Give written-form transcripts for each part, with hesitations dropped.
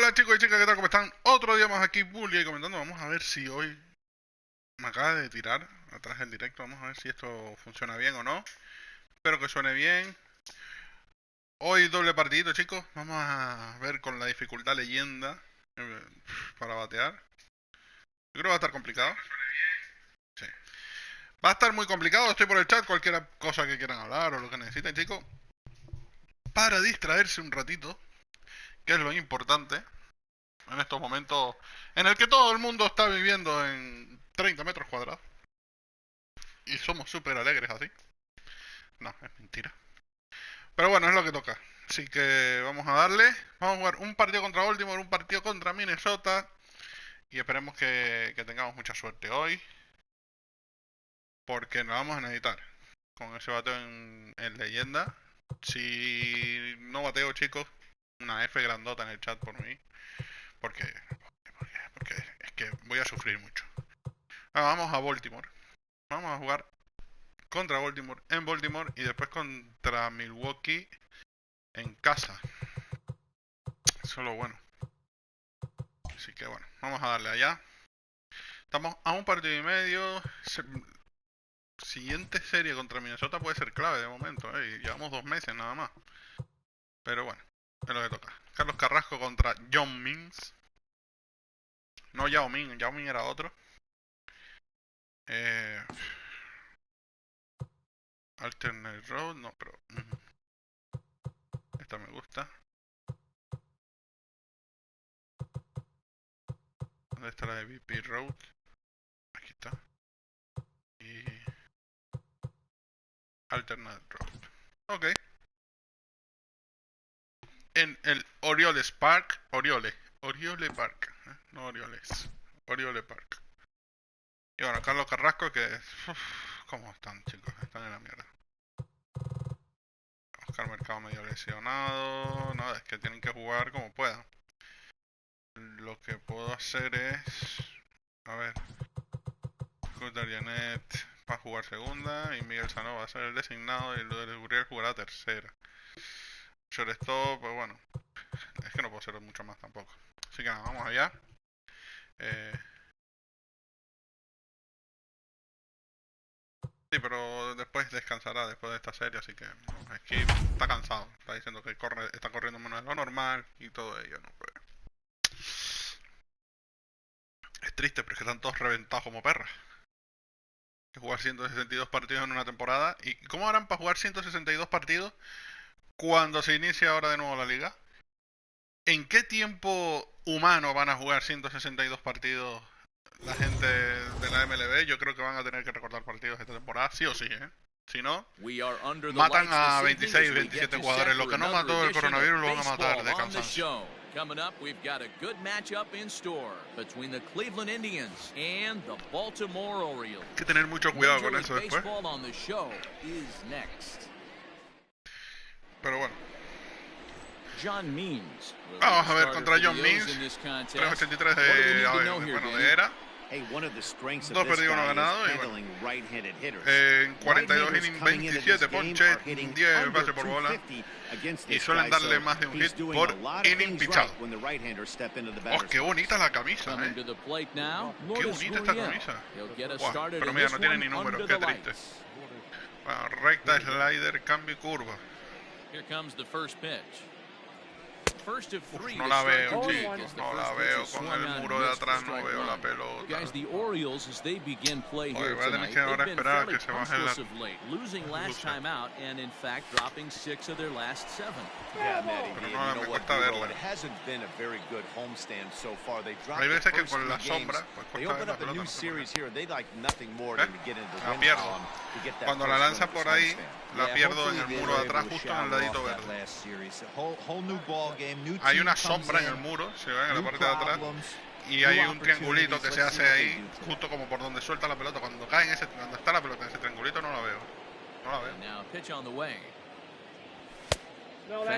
Hola chicos y chicas, ¿qué tal? ¿Cómo están? Otro día más aquí, Bully, comentando. Vamos a ver si hoy me acaba de tirar atrás el directo. Vamos a ver si esto funciona bien o no. Espero que suene bien. Hoy doble partidito, chicos. Vamos a ver con la dificultad leyenda para batear. Yo creo que va a estar complicado. Sí. Va a estar muy complicado. Estoy por el chat. Cualquier cosa que quieran hablar o lo que necesiten, chicos. Para distraerse un ratito, que es lo importante en estos momentos en el que todo el mundo está viviendo en 30 metros cuadrados. Y somos súper alegres así. No, es mentira. Pero bueno, es lo que toca. Así que vamos a darle. Vamos a jugar un partido contra Baltimore, un partido contra Minnesota. Y esperemos que tengamos mucha suerte hoy. Porque nos vamos a necesitar. Con ese bateo en leyenda. Si no bateo, chicos, una F grandota en el chat por mí. Porque es que voy a sufrir mucho. Vamos a Baltimore. Vamos a jugar contra Baltimore en Baltimore y después contra Milwaukee en casa. Eso es lo bueno. Así que bueno, vamos a darle allá. Estamos a un partido y medio. Siguiente serie contra Minnesota puede ser clave de momento. Llevamos 2 meses nada más. Pero bueno, es lo que toca. Carlos Carrasco contra John Means. No Yao Ming, Yao Ming era otro. Alternate Road, no, pero... esta me gusta. ¿Dónde está la de VP Road? Aquí está. Y... Alternate Road. Ok. En el Orioles Park. Oriole Park. No Orioles. Oriole Park. Y bueno, Carlos Carrasco que... ¿cómo están, chicos? Están en la mierda. Oscar Mercado medio lesionado. No, es que tienen que jugar como puedan. Lo que puedo hacer es... a ver... Janet va a jugar segunda y Miguel Sano va a ser el designado y lo de Uriel jugará tercera. Shortstop, pues bueno, es que no puedo hacer mucho más tampoco. Así que nada, vamos allá. Sí, pero después descansará después de esta serie, así que no, es que está cansado. Está diciendo que está corriendo menos de lo normal y todo ello, ¿no? Pues, es triste, pero es que están todos reventados como perras. Que jugar 162 partidos en una temporada. ¿Y cómo harán para jugar 162 partidos cuando se inicia ahora de nuevo la liga? ¿En qué tiempo humano van a jugar 162 partidos la gente de la MLB? Yo creo que van a tener que recortar partidos esta temporada, sí o sí, ¿eh? Si no, matan a 26, 27 jugadores. Lo que no mató el coronavirus lo van a matar de cansancio. Coming up, we've got a good matchup in store between the Cleveland Indians and the Baltimore Orioles. Hay que tener mucho cuidado con eso después. Pero bueno. John Means. Vamos a ver contra John Means. 383 de era. 2 perdidos, 1 ganado. Y bueno, en 42 innings, 27 ponches, 10 bases por bola. Y suelen darle más de un hit por inning pichado. Oh, qué bonita la camisa, Qué bonita esta camisa. Wow, pero mira, no tiene ni números, qué triste. Bueno, recta, slider, cambio y curva. Uf, no la veo, chicos, no la veo. Con el muro de atrás no veo la pelota. Oye, voy a tener que ahora esperar a que se baje la... Pero no, me cuesta verla. Hay veces que con la sombra, pues cuesta ver la pelota. La pierdo. Cuando la lanza por ahí, la pierdo en el muro de atrás, justo en el ladito verde. Hay una sombra en el muro, se ve en la parte de atrás, y hay un triangulito que se hace ahí, justo como por donde suelta la pelota. Cuando cae en ese, cuando está la pelota en ese triangulito, no la veo. No la veo.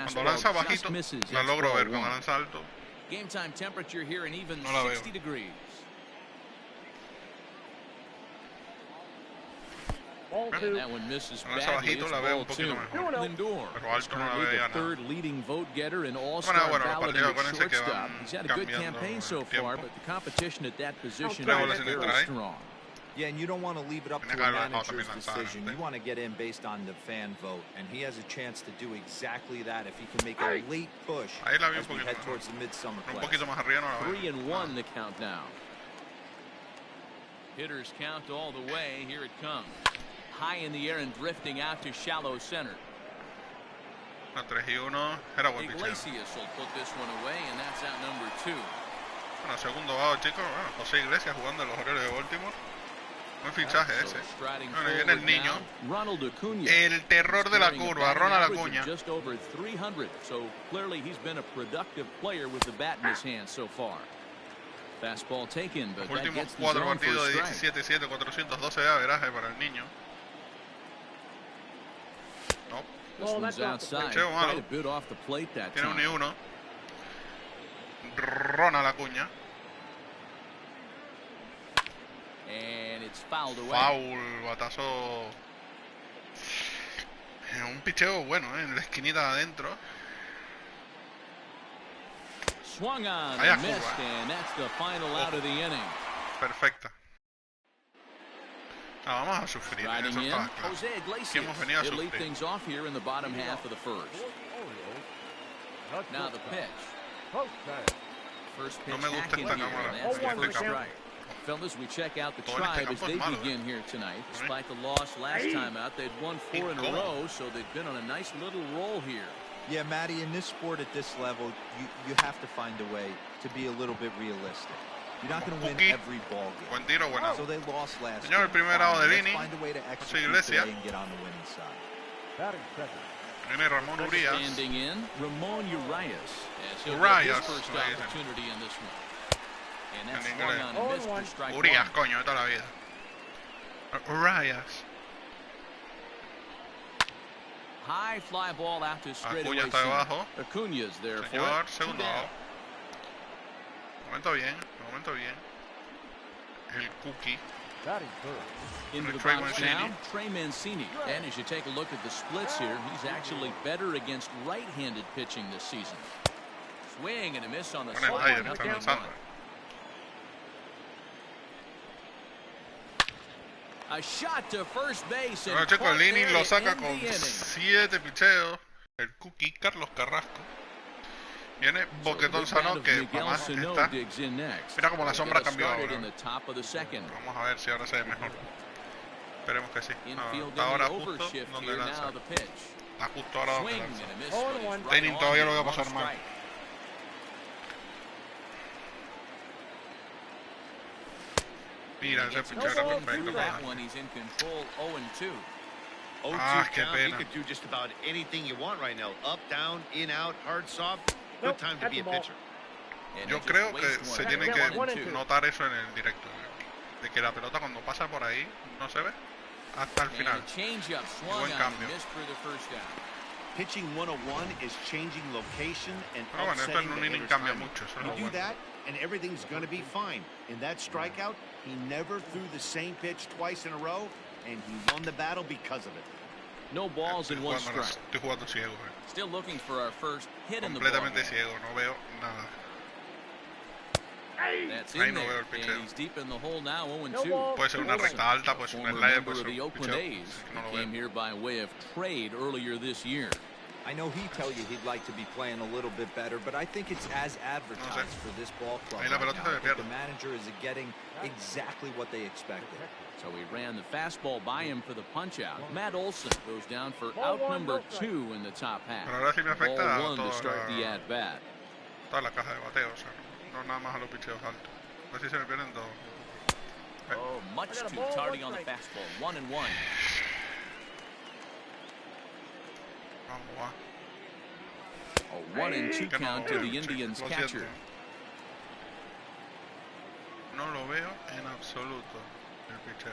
Cuando lanza bajito, la logro ver. Cuando lanza alto, no la veo. And that one misses Con ese badly. bajito It's la veo un ball poquito 2. mejor. Lindor Pero is alto no la currently veía the nada. third leading vote getter and all-star Bueno, los ballot partidos, at acuérdense que shortstop. van He's had a good cambiando campaign el so far, tiempo. but the competition at that position Tres is bolas sin very strike. strong. Yeah, and you don't want to leave it up Tenía to que a haberlo dejado manager's también lanzar decision. antes. You want to get in based on the fan vote, and he has a chance to do exactly that if he can make a late push Ahí la vi un as we poquito head mejor. towards the midsummer Un class. poquito más arriba no la veo. 3-1 the count now. Hitters count all the way. Here it comes. High in the air and drifting out to shallow center. No, 3-1. Era buen picheo. Iglesias will put this one away, and that's out number 2. Bueno, segundo out, chicos. Bueno, José Iglesias jugando en los Orioles de Baltimore. Buen fichaje ese. Bueno, ahí viene el niño. Ronald Acuña. El terror de la curva, Ronald Acuña. Just over 300, so clearly he's been a productive player with the bat in his hand so far. Fastball taken, but Los that últimos gets the 4 zone for partidos a de strike. 17-7, 412 de averaje para el niño. No, This one's outside, Picheo malo. quite a bit off the plate that tiene un time. y uno. Ronald Acuña. And it's fouled away. Foul, batazo. Un picheo bueno, en la esquinita de adentro. Swung on Vaya and missed, curva. and that's the final out of the inning. Perfecta. Ah, vamos a sufrir, Riding eso in, está claro. Jose Que Iglesias. hemos venido a He'll lead sufrir. things off here in the bottom half of the first. Now the pitch. First pitch No me gusta back in esta here, cámara, and that's the este first campo. strike. Fellas, we check out the Todo en este Tribe as campo es they malo, begin here tonight. Despite the loss last time out, they'd won 4 in a Incómodo. row, so they've been on a nice little roll here. Yeah, Matty, in this sport at this level, you have to find a way to be a little bit realistic. You're not going to win Cookie. every ball game. Buen tiro, buena. So they lost last Señor, el game. primer out Fine, del let's inning. find a way to José execute Iglesias. today and get on the winning side. Viene Ramón Urias. Standing in, Ramon Urias, as he'll get Urias, his first ahí dicen. opportunity in this one. And that's En swung inglés. on and missed for strike Urias, one. coño, de toda la vida. Urias. High fly ball out to straightaway Acuña está center. debajo. Acuña's there for Señor, it. segundo out. Momento bien, momento bien. El Cookie. Into the Trey box Mancini. now, Trey Mancini. And as you take a look at the splits here, he's actually better against right-handed pitching this season. Swing and a miss on the Con el slide. aire, está lanzando. A shot to first base. And Bueno, chicos, el caught inning there lo to saca end the con inning. 7 picheos. El Cookie, Carlos Carrasco. Viene Boquetón Sano, que Miguel mamá Sano está. digs in next. Mira como la They'll sombra get us cambió started ahora. in the top of the second. Vamos a ver si ahora se ve mejor. Esperemos que sí. No, Infield está ahora in the justo overshift donde here. lanza. Now the pitch. Está justo ahora donde Swing lanza. and a miss, but it's right Training on todavía lo it. voy a One pasar mal. strike. Mira, He ese gets him picheo era swing perfecto. through para that one. He's in control 0-2. 0-2 Ah, qué count. pena. You could do just about anything you want right now. Up, down, in, out, hard, soft. Good time to be a pitcher. And Yo they just creo que waste se one. tiene They're que 1-2. notar eso en el directo. De que la pelota cuando pasa por ahí no se ve hasta el And final. a changeup swung Buen on cambio. and missed for the first down. Pitching 101 is changing location and Pero bueno, esto en upsetting un the inning hitter's cambia timing. mucho. Eso es You lo do bueno. that, and everything's going to be fine. In that strikeout, he never threw the same pitch twice in a row, and he won the battle because of it. No balls in one strike. Estoy jugando ciego. Still looking for our first hit in the ball. Completamente ciego, no veo nada. That's Ahí in no veo there, el picheo. and he's deep in the hole now, 0-2. Puede ser una recta alta, puede ser un Former slider, member puede of ser the un Oakland picheo. A's, No who lo came veo. here by way of trade earlier this year. I know he tell you he'd like to be playing a little bit better, but I think it's as advertised for this ball club Ahí la right pelota now. se I le think pierde. the manager is getting exactly what they expected. So he ran the fastball by him for the punch-out. Matt Olson goes down for out number 2 in the top half. Pero ahora sí me afecta a Ball 1 to toda start the la, at-bat. toda la caja de bateo, o sea, no nada más a los picheos altos. A ver si se me pierden dos. Oh, much too tardy on the fastball. 1-1. Vamos, va. A 1-2 Que no count lo to veo, the sí, Indians lo catcher. siento. No lo veo en absoluto el picheo.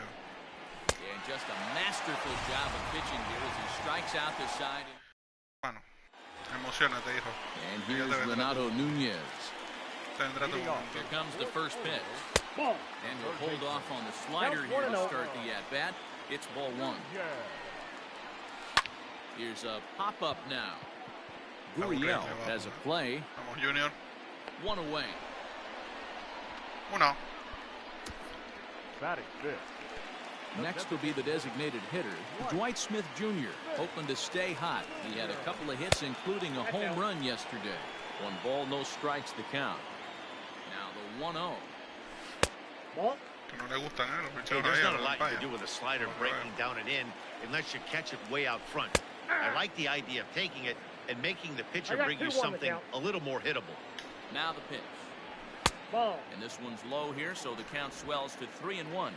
And just a masterful job of pitching here as he strikes out the side. Bueno, emocionate, hijo. And Ya here's te vendrá tu- Renato Nunez. te vendrá tu momento. Here comes the first pitch. And he'll hold off on the slider here to start the at-bat. It's ball one. Here's a pop-up now. Gurriel has a play. Vamos, Junior. One away. Uno. Next will be the designated hitter, Dwight Smith Jr., hoping to stay hot. He had a couple of hits, including a home run yesterday. 1 ball, no strikes the count. Now the 1-0. Que no le gustan, los Hey, picheos there's ahí a not a la lot you pantalla. can do with a slider breaking down and in unless you catch it way out front. I like the idea of taking it and making the pitcher bring you something a little more hittable. Now the pitch. And this one's low here, so the count swells to 3-1. And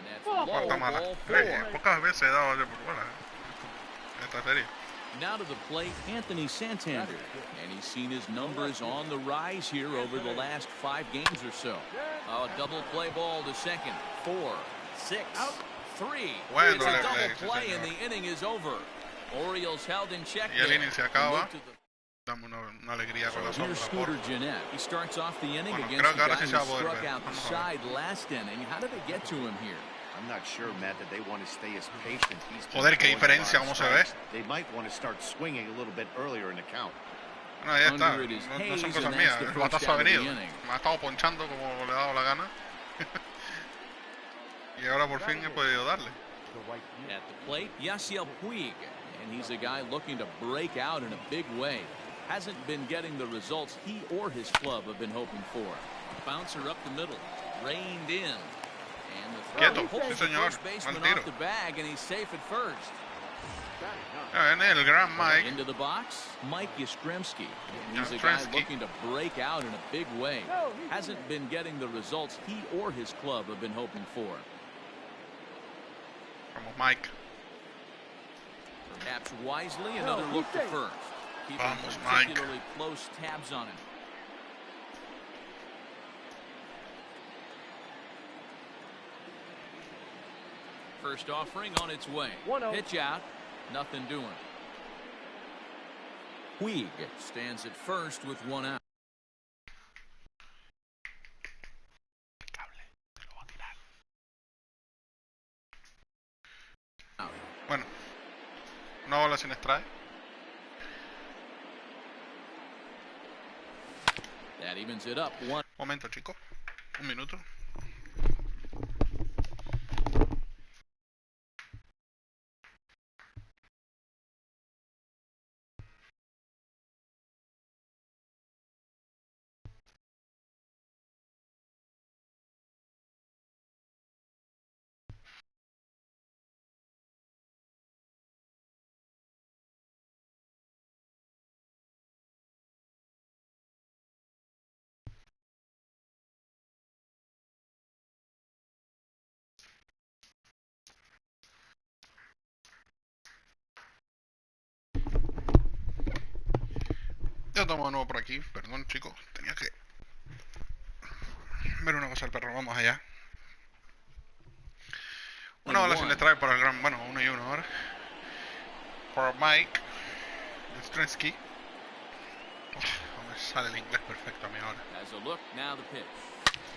that's low, Cuarta mala. ball Hey, 4. pocas veces he dado yo por bola esta serie. Now to the plate, Anthony Santander. And he's seen his numbers on the rise here over the last 5 games or so. A double play ball to second. 4, 6, 3. Bueno, It's a le double play, play sí, and the inning is over. Orioles held in check Y el there. inning se And acaba. move to the- Dame una alegría con la Here's sombra. Scooter Por... Jeanette. He starts off the inning Bueno, against creo the que ahora guy sí who se va a poder struck ver. out the Vamos a ver. side last inning. How did they get to him here? I'm not sure, Matt, that they want to stay as patient. He's been Joder, qué throwing a diferencia, lot of cómo se ve. strikes. They might want to start swinging a little bit earlier in the count. No, ya está. Under it is No Hayes, son and cosas that's mías. the El first batazo ha out of the venido. inning. Me ha estado ponchando como le ha dado la gana. Y ahora por fin he podido darle. At the plate, Yasiel Puig. And he's a guy looking to break out in a big way. Hasn't been getting the results he or his club have been hoping for. Bouncer up the middle. Reined in. And the throw Quieto, pulls sí, the señor. first baseman Mal tiro. off the bag, and he's safe at first. Ya viene el gran Mike. Into the box, Mike Yastrzemski. And he's a guy Yastrzemski. looking to break out in a big way. Hasn't been getting the results he or his club have been hoping for. Vamos, Mike. Perhaps wisely, another look to first. Keeping Vamos, Mike. particularly close tabs on him. First offering on its way. Pitch out, nothing doing. Puig stands at first with 1 out. Bueno, una bola sin strike. That evens it up. 1. Momento, chicos. Un minuto. Ya estamos de nuevo por aquí. Perdón, chicos. Tenía que ver una cosa al perro. Vamos allá. Una bola sin strike para el gran... Bueno, 1 y 1 ahora. Por Mike Yastrzemski. No me sale el inglés perfecto a mí ahora. As a look, now the pitch.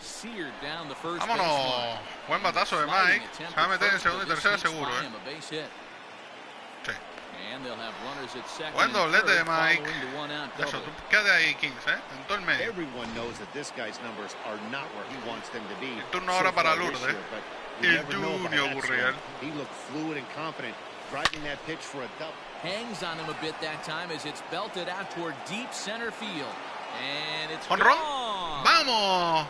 Seared down the first Vámonos. baseline. Buen batazo de Mike. Se va a meter en segunda y tercera seguro, A base hit. Sí. And they'll have runners at second Buen and doblete de third Mike. following the one-out Eso, double. tú quédate ahí, Kings, en todo el medio. Everyone knows that this guy's numbers are not where he wants them to be. El turno ahora para far this Lourdes. year, but you El never know about Junior that Gurriel. swing. He looked fluid and confident, driving that pitch for a double. Hangs on him a bit that time as it's belted out toward deep center field. And it's Home run. gone. ¡Vamos!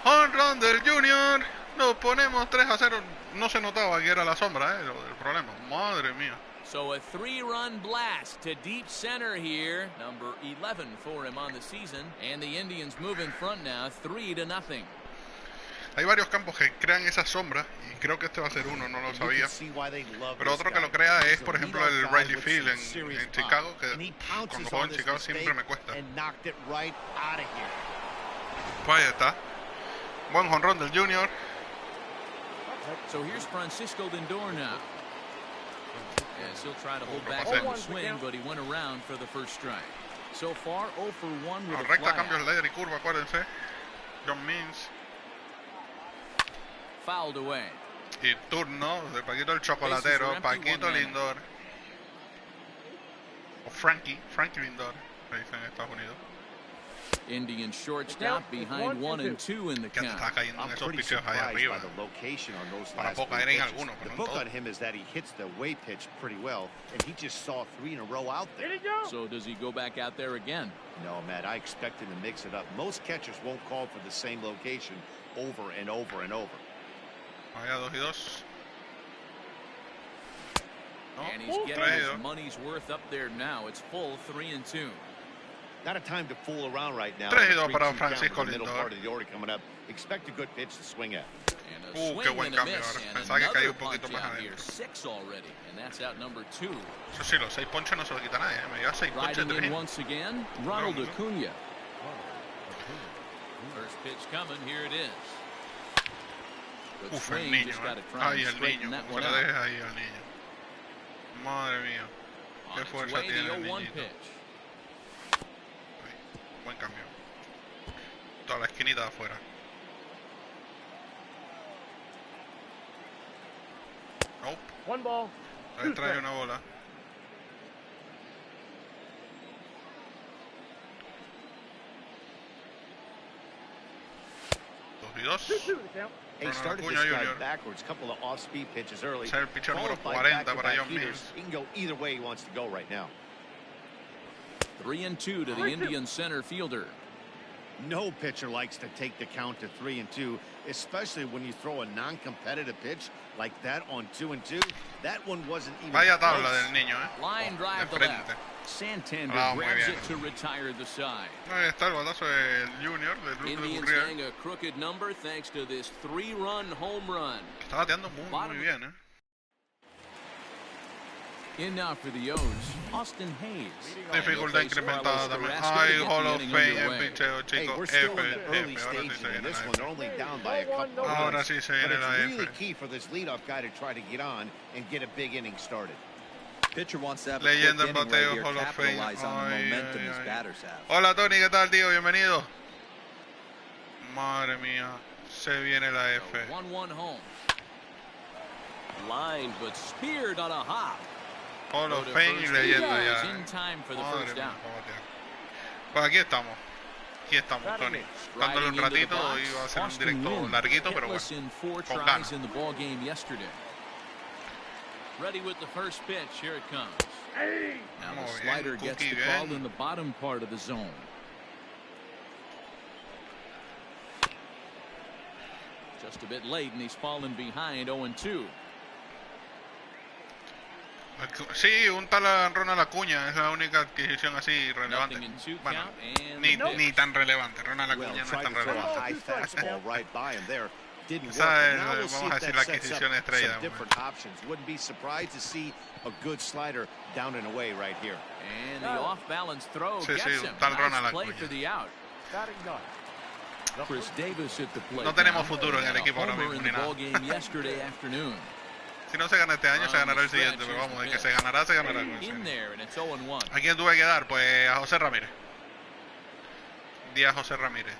Home run del Junior. Nos ponemos 3-0. No se notaba que era la sombra, el problema. Madre mía. So a 3-run blast to deep center here. Number 11 for him on the season. And the Indians move in front now 3-0. Hay varios campos que crean esa sombra y creo que este va a ser uno, no lo And you sabía. can see why they love Pero this otro que guy. lo crea es, He's a por ejemplo, leadoff el guy Wrigley with Field some serious en pop. Chicago, que And he pounces cuando juego on en this Chicago siempre mistake me cuesta. and knocked it right out of here. Pues ahí está. Buen jonrón del Junior. So here's Francisco Lindor now. As he'll try to hold back pasé. on the swing, but he went around for the first strike. So far, 0 for 1 with a Recta, fly. cambios, slider y curva, acuérdense. John Means. fouled away. Y turno de Paquito el chocolatero, Paquito Lindor. O Frankie Lindor, se dice en Estados Unidos. Indian shortstop behind 1 and 2 in the Que te count. está cayendo en I'm esos pretty picheos ahí surprised arriba. by the location on those Para last poco three caer en pitches. alguno, The pero en book todo. on him is that he hits the way pitch pretty well, and he just saw 3 in a row out there. So does he go back out there again? No, Matt, I expect him to mix it up. Most catchers won't call for the same location over and over and over. Vaya 2 y 2. No, And he's getting 3 y his 2. money's worth up there now. It's full 3 and 2. Not a time to fool around right now. 3 y 2 With a para 3-2 Francisco count in the middle Lindor. part of the order coming up. Expect a good pitch to swing at. And a Qué swing buen and a cambio miss, ahora. and Pensaba que caía another un poquito punch más out here. adentro. 6 already, and that's out number 2. Eso sí, los 6 ponches no se lo quita nadie. Me lleva 6 ponches Riding de in 3. once again, Ronald No. Acuna. First pitch coming, here it is. Good Uf, el swing, niño, just got to try Ay, and el straighten niño. that Como one se lo out. dejes ahí al niño. Madre mía. On Qué its fuerza way, tiene the el 0-1 niñito. pitch. Buen cambio. Toda la esquinita de afuera. Nope. One ball. Ahí trae una bola. Dos y 2. 2-2 the count. Hey, Ronald started Acuna this guy Jr. backwards. Couple of off-speed pitches early. Es el pitcher número Followed by 40 back-to-back para John hitters. Mills. He can go either way he wants to go right now. 3 and 2 to the Indian center fielder. No pitcher likes to take the count to 3 and 2, especially when you throw a non-competitive pitch like that on 2 and 2. That one wasn't even Vaya tabla close. del niño, Line De drive to frente. left. Santander Bravo, muy grabs bien. it to retire the side. Ahí está el batazo del Junior, del Cruz de Indians Gurriel. getting a crooked number thanks to this 3-run home run. Está bateando muy bien, In now for the O's, Austin Hayes. Dificultad incrementada también. Ay, Hall of Fame en picheo, Hey, chicos. we're F, still in the early F. Ahora sí stages se in viene this la one. F. They're only down by a couple of Ahora runs. sí se But viene la it's really F. key for this leadoff guy to try to get on and get a big inning started. Pitcher wants to have a Leyenda quick en inning right Bateo, here, Hall of Fame. capitalize on the Ay, momentum ay, his ay. batters have. Hola Tony, ¿qué tal, tío? Bienvenido. Madre mía, se viene la F. 1-1 home. Line but speared on a hop. Hall of Go to Fame y first. Leyenda He ya. is in time for the Madre first mía, down. cómo batea. Pues aquí estamos, Tony. Dándole un Riding into the ratito, box, iba a ser un Austin directo Lynn, larguito, pero hitless bueno. in 4 con tries ganas. in the ball game yesterday. Ready with the first pitch. Here it comes. Now the Muy bien, slider gets Cookie, the call bien. in the bottom part of the zone. Just a bit late, and he's fallen behind 0-2. Sí, un tal Ronald Acuña es la única adquisición así relevante. Nothing in 2 Bueno, count, and ni tan relevante. Ronald Well, Acuña no es tried tan to throw a relevante. high fastball right by him there. Didn't work. Esa es, Now we'll see vamos a if decir, that la sets adquisición up estrella. some different options. Wouldn't be surprised to see a good slider down and away right here. And the off-balance throw Sí, gets sí, him. tal Nice Ronald play Acuña. for the out. Chris Davis at the plate. No tenemos now. futuro en el Had a equipo ahora homer mismo, in ni the nada. ball game yesterday afternoon. Si no se gana este año, se ganará el siguiente. Pero vamos, de que se ganará, se ganará. In there, and it's 0-1. ¿A quién tuve que dar? Pues a José Ramírez. Di a José Ramírez.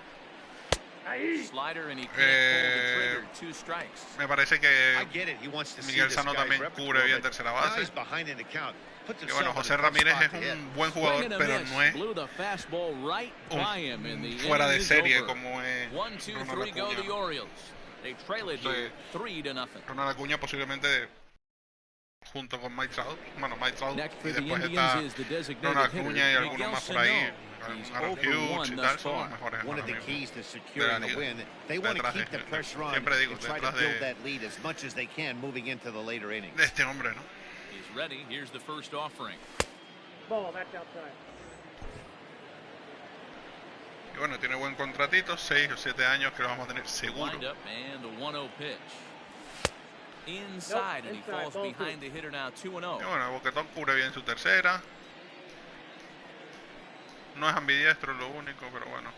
Slider, and he can't pull the trigger. 2 strikes. Me parece I que get it. He wants to see Miguel this Sano guy's también repertoire, cubre bien but tercera now base. he's behind in the count. Puts Y bueno, himself in José a tough Ramírez spot es to hit. un buen jugador, Swing and a pero miss. no es Blew the fastball right by him, and the fuera inning de is serie over. como es 1, 2, Ronald 3 go the Acuña. Orioles. They trail it Sí. here 3-0. Ronald Acuña posiblemente junto con Mike Trout. Bueno, Mike Trout Next y for the después Indians está is the designated Ronald hitter, Acuña y algunos Miguel más por ahí. Sano. He's Aaron 0 for Hughes 1 y thus tal, son los far. mejores One ahora of the mismo. keys to de la securing the liga. win. They want to Detrás keep de- the pressure on siempre digo, and try to detrás build de- that lead as much as they can moving into the later innings. De este hombre, ¿no? He's ready. Here's the first offering. Ball, that's outside. Y bueno, tiene buen contratito, 6 o 7 años que lo vamos a tener seguro. Wind up and the 1-0 pitch. Inside, and he inside, falls ball behind the hitter now 2-0. Y bueno, Boquetón cubre bien su tercera. No es ambidiestro lo único, pero bueno.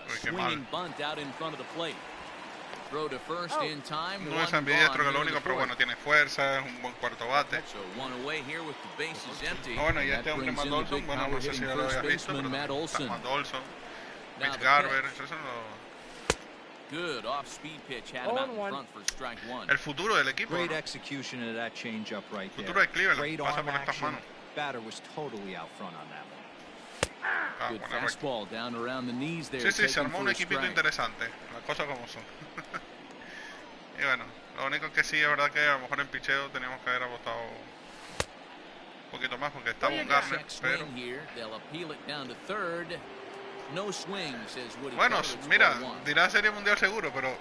Uy, qué mal. Swinging bunt out in front of the plate. Throw to first in time. No es ambidiestro que lo único, pero bueno, tiene fuerza, es un buen cuarto bate. So one away here with the bases empty. Ah, bueno, y And este that hombre brings Matt in the Olson, big bueno, no sé si power-hitting ya lo first habías visto, baseman pero Matt está Olson. Matt Olson, Now Mitch the Garber, pitch. esos son los Good off-speed pitch had him out in front for strike one. El futuro del equipo. Great ¿no? execution of that changeup right El there. futuro de Cleveland Great pasa arm por estas action. manos. Batter was totally out front on that one. Ah, Good buena recta. fastball down around the knees there. Sí, sí, se taken armó for un a equipito strike. interesante. Las cosas como son. Y bueno, lo único que sí es verdad que a lo mejor en picheo teníamos que haber apostado un poquito más porque estaba un Garner, Check pero swing here. They'll appeal it down to third. No swing, says Woody. bueno, Kelly. It's mira, 1-1. dirá Serie Mundial seguro, pero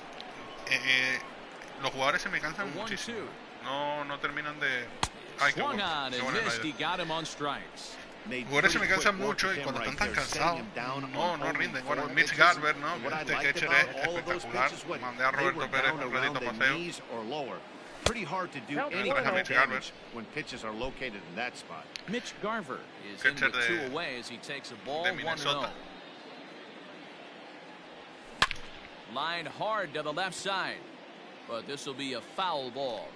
los jugadores se me cansan The 1-2. muchísimo. No terminan de... Ay, qué Swung bueno, on qué and buena missed. He idea. got him on strikes. Made Los jugadores se me pretty cansan quick work mucho with y him cuando right están tan there, setting cansados him down no on rinden. only Bueno, 4 Mitch pitches. Garber, ¿no? What I Este liked catcher about es all of those espectacular. pitches, what Mandé a they Roberto were Pérez down un around ratito the paseo. knees or lower. Pretty hard to do Help any one kind of Mitch Garber. damage when pitches are located in that spot. Mitch Garver is Catcher in with two de- away as he takes a ball de 1-0. Minnesota. Line hard to the left side, but this will be a foul ball.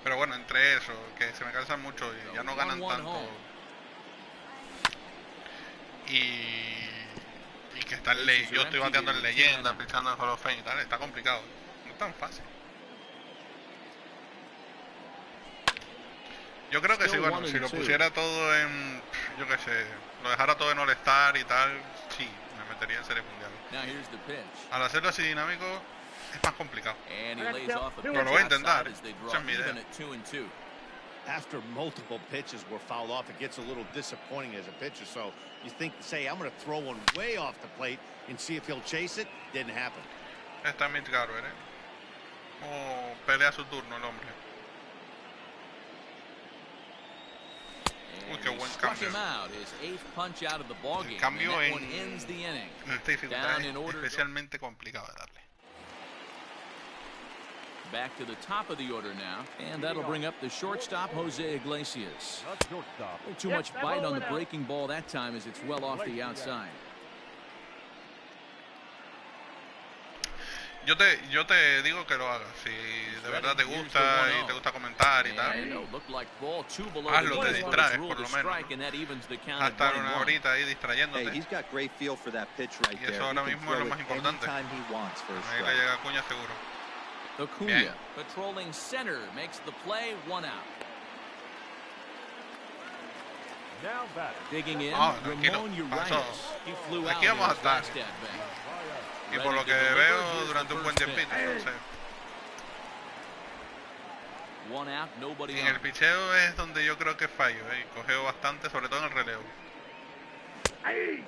Pero bueno, entre eso, que se me cansan mucho y ya no ganan 1-1 tanto. home. Y que está yo estoy bateando en Leyenda, pichando en Hall of Fame y tal, está complicado. No es tan fácil. Yo creo que sí, bueno, si lo pusiera todo en, yo qué sé, lo dejara todo en All-Star y tal, sí, me metería en Serie Mundial. Now here's the pitch. Al hacerlo así dinámico, es más complicado. And he lays off a Pero lo voy a intentar, as they draw esa es mi idea. even at 2-2. After multiple pitches were fouled off, it gets a little disappointing as a pitcher. So you think, say, I'm going to throw one way off the plate and see if he'll chase it. Didn't happen. Está Mitch Garber, Oh, pelea su turno el hombre. Uy, And qué he buen struck cambio. him out, his 8th punch out of the ball game. Cambio and that en one ends the inning. esta dificultad Down in es order. especialmente complicado de darle. Back to the top of the order now, and that'll bring up the shortstop, Jose Iglesias. A little too much bite on the breaking ball that time as it's well off the outside. Yo te digo que lo hagas. Si de verdad te gusta y te gusta comentar y tal, hazlo, te distraes por lo menos. Hasta una horita ahí Hey, distrayéndote. he's got great feel for that pitch right Y there. eso He ahora can mismo es lo throw más it importante. anytime he wants for a Ahí le strike. llega a Acuña seguro. Acuña, patrolling center, makes the play, 1 out. Now batter. Digging in, tranquilo, Ramon pasó. Urias. He flew out Aquí vamos a in his estar. last at-bat. Y por lo que veo durante un buen tiempito, entonces. One out, nobody En el on. picheo es donde yo creo que fallo, cogeo bastante, sobre todo en el relevo.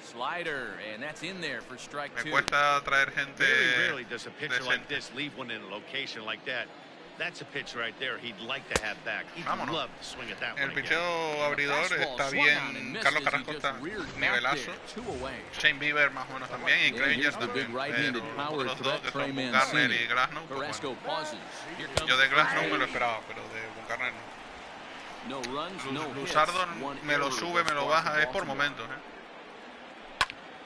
Slider, and that's in there for strike Me 2. cuesta traer gente Very rarely does a pitcher like decente. this leave one in a location like that. That's a pitch right there he'd like to have back. He'd Vámonos. love to swing at that El one again. picheo abridor Fastball está swung on and bien, missed Carlos as he Carrasco just está reared back nivelazo. there, 2 away. Shane Bieber más o menos también, y Yeah, Clevenger here's the big también. right-handed Pero power los otros dos threat, que Trey son Bungarner Mancini. y Glasnow, pues Carrasco bueno. pauses. Here comes Yo de the Glasnow first me lo pitch. esperaba, pero de Bungarner no. No runs, no hits. Luzardo One me lo error sube, me lo thus far baja, for es por Baltimore. momentos.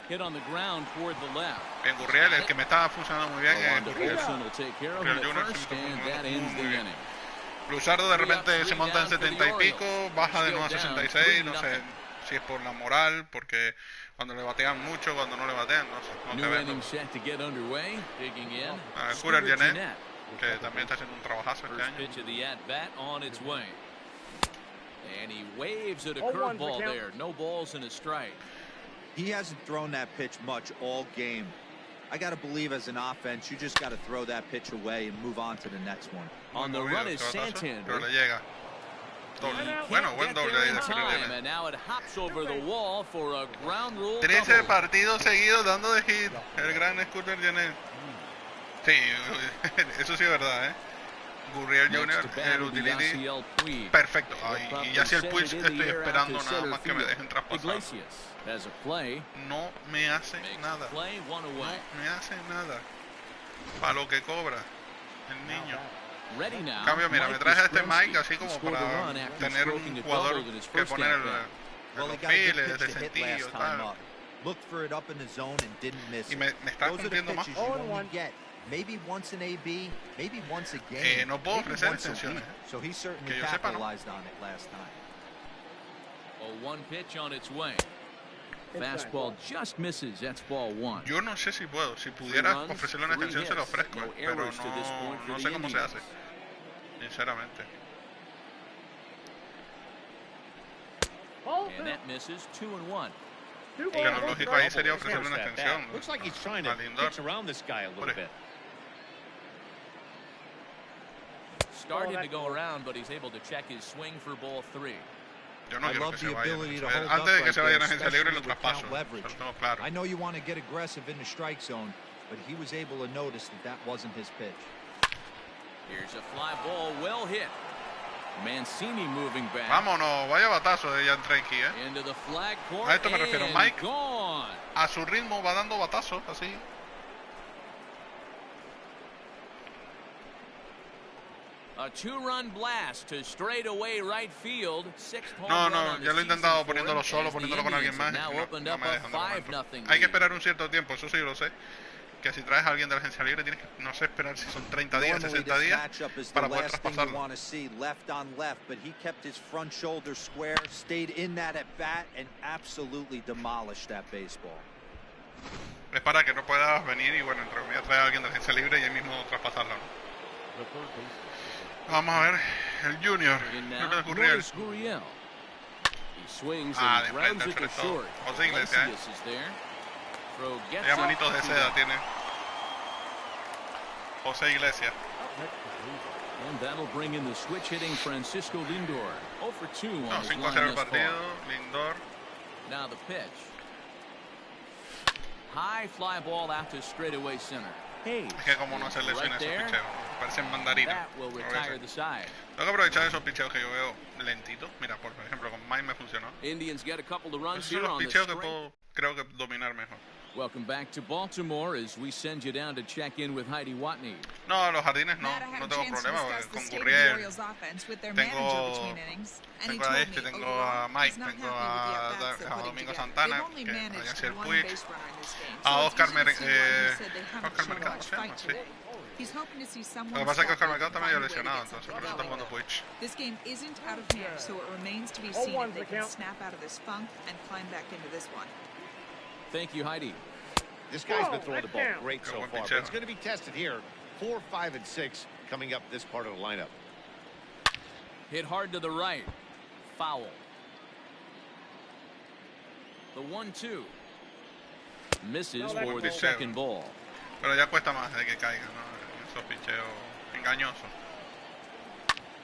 Hit on the ground toward the left. Bien, Gurriel, el que me estaba funcionando muy bien es Rolando Gurriel. Olson will take care of him Gurriel at Jr. first, se me and está that ends funcionando the muy bien. inning. Luzardo de repente se monta en 70 y pico, baja de nuevo a 66, no sé si es por la moral, porque cuando le batean mucho, cuando no le batean, no sé, no te New ves. inning set to get underway. Digging in. Cooler Stuart Jeanette, Jeanette. que también está haciendo un trabajazo este First año. pitch of the at-bat on its way. And he waves at a 0-1 curveball for count. there. No balls and a strike. He hasn't thrown that pitch much all game. I got to believe as an offense, you just got to throw that pitch away and move on to the next one. On the run is Santander. Pero le llega. Doble. Bueno, buen Get doble there ahí in de time, Cruz. and now it hops over the wall for a ground rule 13 double. partidos seguidos dando de hit. El gran Scooter Jeanette. Sí, eso sí es verdad, Gurriel Next Jr., to bat el will be utility, Yasiel Puig. perfecto. He'll Ay, y probably ya si el send Puig it in estoy the air out esperando to nada center más que me field. dejen traspasar. Iglesias has a play. No me hace Makes nada. a play, 1 away. No me hace nada. Para lo que cobra el niño. Ready now. En cambio, mira, me Mike traje a este Yastrzemski. Mike así He como scored a para run after tener stroking un a jugador double in his que first poner en at-bat. Well, he los got a good files, pitch de to hit sentillo, last time tal. up. Looked for it up in the zone and didn't miss Y it. me está Those are the cumpliendo más. pitches you only get. Maybe once an AB, maybe once a game, no puedo maybe ofrecer once a extensiones. week. So he certainly Que yo sepa, no. capitalized on it last time. A 1 pitch on its way. Fastball just misses. That's ball one. Yo no sé si puedo. Si pudiera ofrecerle una extensión, se la ofrezco. Pero no sé cómo se hace. Sinceramente. And that misses 2-1. Que lo lógico ahí sería ofrecerle una extensión. Looks like he's trying to A Lindor. pitch around this guy a little bit. Started to go around, but he's able to check his swing for ball three. Yo no I quiero love que se the vaya. ability to hold up Antes de que right se vaya a there, agencia libre, lo especially with traspaso. count leverage. Eso lo tengo claro. I know you want to get aggressive in the strike zone, but he was able to notice that that wasn't his pitch. Here's a fly ball, well hit. Mancini moving back. Vámonos, vaya batazo de Jan Trenky, Into the flag court. A esto me refiero, Mike. Gone. A su ritmo va dando batazos, así. A two-run blast to straightaway right field. No, ya lo he intentado poniéndolo solo, poniéndolo con alguien más. No me dejan de momento. Hay que esperar un cierto tiempo, eso sí lo sé. Que si traes a alguien de la agencia libre tienes que, no sé, esperar si son 30 días, 60 días para poder traspasarlo. Left on left, but he kept his front shoulder square, stayed in that at bat, and absolutely demolished that baseball. Es para que no puedas venir y, bueno, entre comillas, traer a alguien de la agencia libre y ahí mismo traspasarlo, ¿no? Vamos a ver, el Junior. ¿Qué te ocurrió? He swings and grounds it to short. José Iglesias, is there. Throw gets ya up. manitos de seda tiene José Iglesias. And that'll bring in the switch hitting Francisco Lindor. 0 for 2 No, on his 5-0 line el thus partido, far. Lindor. Now the pitch. High fly ball out to straightaway center. Hey, Es que como no hacer lesiones esos picheos, parecen mandarinas. that will retire the side. Tengo que aprovechar esos picheos que yo veo lentitos. Mira, por ejemplo, con Mike me funcionó. Indians get a couple of runs Esos son here los on the picheos que straight. puedo, creo que dominar mejor. Welcome back to Baltimore as we send you down to check in with Heidi Watney. No, los jardines no, Matt, I had no a tengo chance to problema discuss con the state of the Gurriel. Orioles offense with their Tengo- manager between innings, and he Tengo a told este, me tengo overall a Mike, he's not tengo happy with the at-bats they're a putting Domingo together. Santana, They've only que managed vaya a ser one Puig, base runner in this game, a so it's Oscar easy to see why he said they haven't Oscar shown Mercado, much se fight llama, sí. today. He's hoping to see Lo someone que pasa es que Oscar step Mercado up está and medio find a way to lesionado, get entonces something por eso está going. jugando Puig. This game isn't out of hand, so it remains to be seen if they can snap out of this funk and climb back into this one. Thank you, Heidi. This guy's been throwing the ball great so Buen far, but picheo. it's going to be tested here. 4, 5, and 6 coming up this part of the lineup. Hit hard to the right. Foul. The 1-2. Misses for the picheo. second ball. Pero ya cuesta más de que caiga, ¿no? Esos picheos engañosos.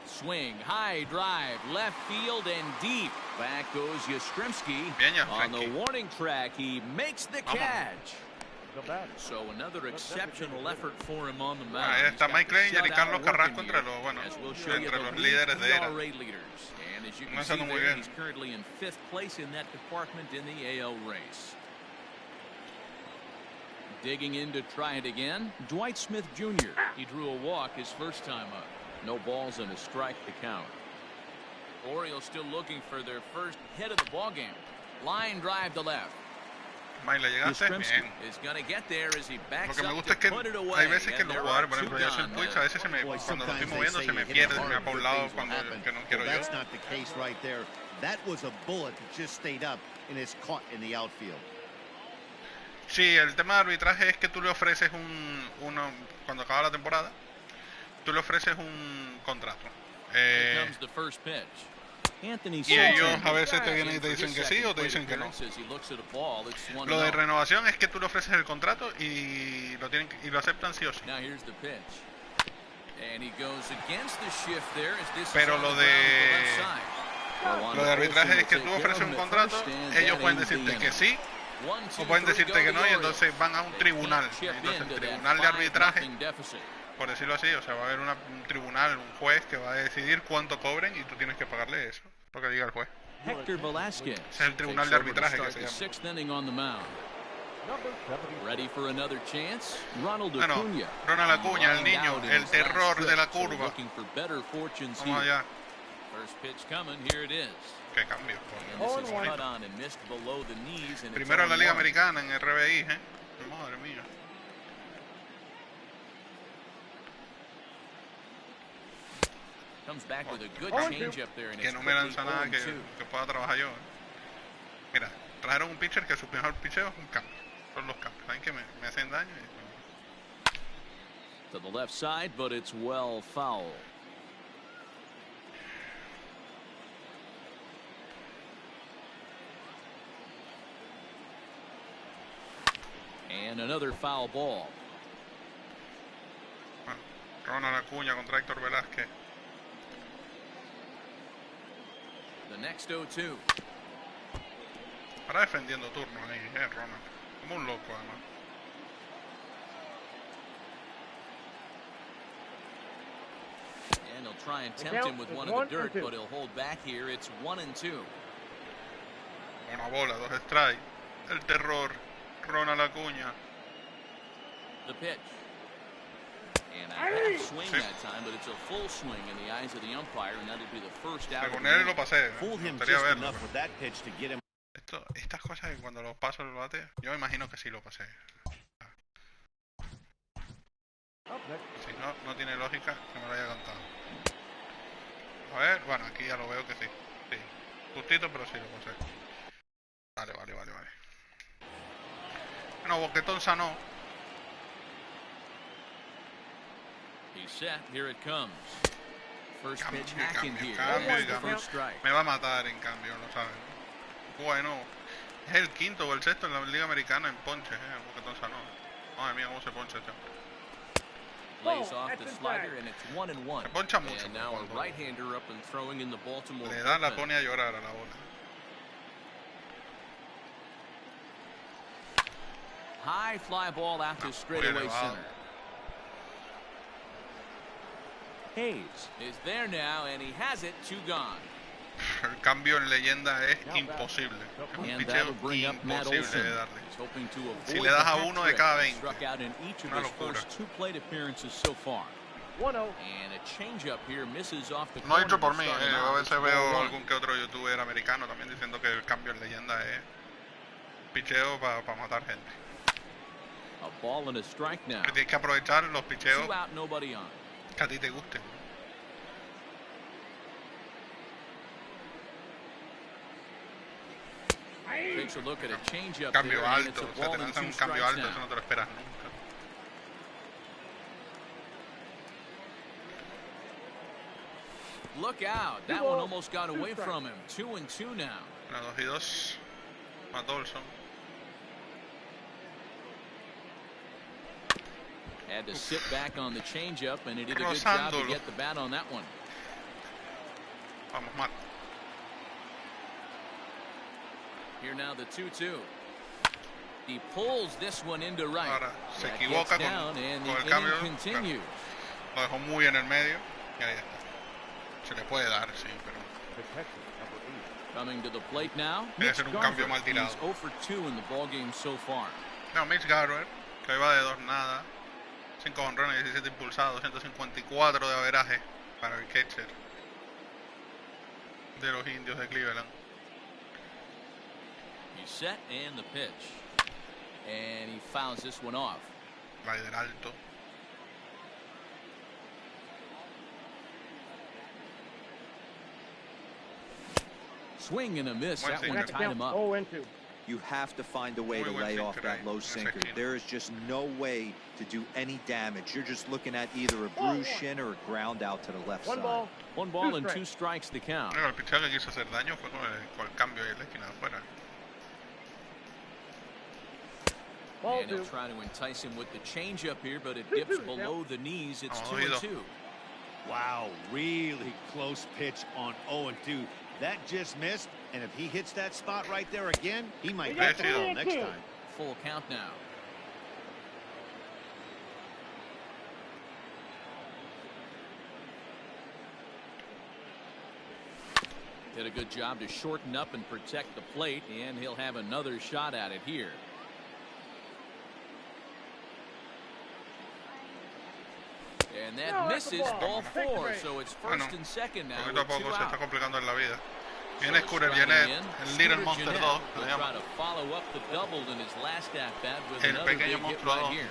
Swing, high drive, left field and deep. Back goes Yastrzemski. Bien, On the Yastrzemski. warning track, he makes the Vamos. catch. The batter. So another exceptional effort for him on the mound. Ahí He's está got Mike the Leninger y shutout Carlos working Carrasco here, entre los, bueno, as we'll show you entre the los league líderes de era. ERA leaders. And as you No can está see muy there, bien. he's currently in 5th place in that department in the AL race. Digging in to try it again, Dwight Smith Jr. He drew a walk his first time up. No balls and a strike to count. Orioles still looking for their first hit of the ballgame. Line drive to left. Mike, le llegaste Yastrzemski bien. is going to get there as he Lo backs que me up gusta to es que put it away. hay veces que And los there jugadores, are por two ejemplo, yo soy gone. Puig, a veces se me, Boy, cuando lo estoy sometimes they moviendo say se me you hit pierde, it se me hard, va por un good lado things will cuando happen. que no quiero Well, yo. that's not the case right there. That was a bullet that just stayed up and is caught in the outfield. Sí, el tema de arbitraje es que tú le ofreces cuando acaba la temporada, tú le ofreces un contrato. Here comes the first pitch. Anthony Y ellos Santander a veces te vienen y in te for his dicen que sí second o te dicen que no. appearance as he looks at a ball. It's 1-0. Lo de renovación es que tú le ofreces el contrato y lo aceptan sí o sí. Now here's the pitch. And he goes against the shift there as this Pero is on lo the de- ground to the left side. Well, on Lo de the arbitraje Olsen es que will tú take ofreces care un of him at contrato, first, and ellos that pueden ends the decirte que inning. sí 1, 2, o pueden 3 decirte go que no the y entonces Orioles. van a un They tribunal. can't chip Entonces el into that tribunal de arbitraje, 5-0 deficit. por decirlo así, o sea, va a haber un tribunal, un juez que va a decidir cuánto cobren y tú tienes que pagarle eso, lo que diga el juez. Hector Velázquez Ese es el tribunal takes de over to arbitraje que start se the llama. 6th inning on the mound. Number 70. Ready for another chance? Ronald Bueno, Acuña. Ronald Acuña, el niño, Out in el his terror last de la stretch, so curva. looking for better fortunes Vamos here. allá. First pitch coming, here it is. Qué cambio. And this is cut on and missed below the knees, and it's Primero en la Liga 0-1. Americana, en RBI, Madre mía. Comes back with a good Oh, change up there, and Que it's no me lanza quickly nada 0-2. que pueda trabajar yo. Mira, Trajeron un pitcher que su mejor picheo es un cambio. Son los cambios. Saben que me hacen daño. To the left side, but it's well foul. And another foul ball. Bueno, Ronald Acuña contra Héctor Velázquez. The next 0-2. Para defendiendo turno ahí, Ronald. Como un loco, además. And he'll try and tempt him with one in the dirt, but he'll hold back here. It's 1-2. Una bola, 2 strikes. El terror. Ronald Acuña. The pitch. And a half swing that time, but it's a full swing in the eyes of the umpire, and that'll be the first out. Según él lo pasé. Fooled him Me gustaría just verlo. enough with that pitch to get him. Estas cosas que cuando los paso el bate, yo me imagino que sí lo pasé. Si no, no tiene lógica que me lo haya cantado. A ver, bueno, aquí ya lo veo que sí. Sí. Justito, pero sí lo pasé. Vale. Bueno, Boquetón sanó. He's set. Here it comes. First Cambio, pitch hacking here. cambio, That's the cambio. first strike. Me va a matar en cambio, lo saben. Bueno, es el quinto o el sexto en la Liga Americana en ponches, Boquetón sanó. Madre mía, cómo se poncha este hombre. Lays off the slider, and it's 1-1. Se poncha mucho. And now a right-hander up and throwing in the Baltimore. Le da, la bullpen. pone a llorar a la bola. High fly ball out to straightaway center. Hayes is there now, and he has it. 2 gone. El cambio en Leyenda es imposible. Es un And picheo that'll bring up Matt imposible Olson. de darle. He's hoping to Si avoid le das the a hat uno de trick. cada He 20. struck out in each of Una his locura. first 2 plate appearances so far. 1-0. And a changeup here misses off the No corner hecho por to mí, start him a out. veces It's veo 1-1. algún que otro youtuber americano también diciendo que el cambio en Leyenda es picheo para matar gente. A ball and a strike now. Que tienes que aprovechar los picheos 2 out, nobody on. que a ti te gusten. Takes a look at a changeup Cambio there, and it's alto, a o sea, ball te and lanzan 2 un cambio strikes alto, eso now. no te lo esperas nunca. Look out! That one almost got away from him. 2-2 now. 1-2-2. Matt Olson. Had to sit back on the changeup, and he did a good job to get the bat on that one. Vamos, Matt. Here now the 2-2. He pulls this one into right. Ahora se That equivoca gets down, and con the el cambio. inning continues. Lo dejó muy en el medio y ahí está. Se le puede dar, sí, pero The catcher, number 8. Coming to the plate now. debe ser un cambio mal He's tirado. 0 for 2 in the ballgame so far. No, Mitch Garver, que va de 2-0. 5 honrones, 17 impulsados, 154 de averaje para el catcher de los Indios de Cleveland. He's set and the pitch. And he fouls this one off. Slider alto. Swing and a miss. Buen That one sinker. tied him up. 0-2. You have to find a way Muy to buen lay off sinker that ahí, low esa sinker. esquina. There is just no way to do any damage. You're just looking at either a bruised shin or a ground out to the left One side. ball. 1 ball and 2 strikes the count. El picheo que quiso hacer daño fue con el cambio ahí en la esquina de afuera. Ball And he'll 2. try to entice him with the changeup here, but it dips below the knees. It's 2-2. Wow, really close pitch on 0-2. That just missed, and if he hits that spot right there again, he might get the ball next time. Full count now. Did a good job to shorten up and protect the plate, and he'll have another shot at it here. And that misses ball 4, so it's first and second now. Poquito a With poco 2 se está out. complicando en la vida. So Viene Scooter striking Jeanette, in, el Little Scooter Monster 2, Jeanette lo will try llama. to follow up the double in his last at bat with El another pequeño big hit monstruo right 2. here.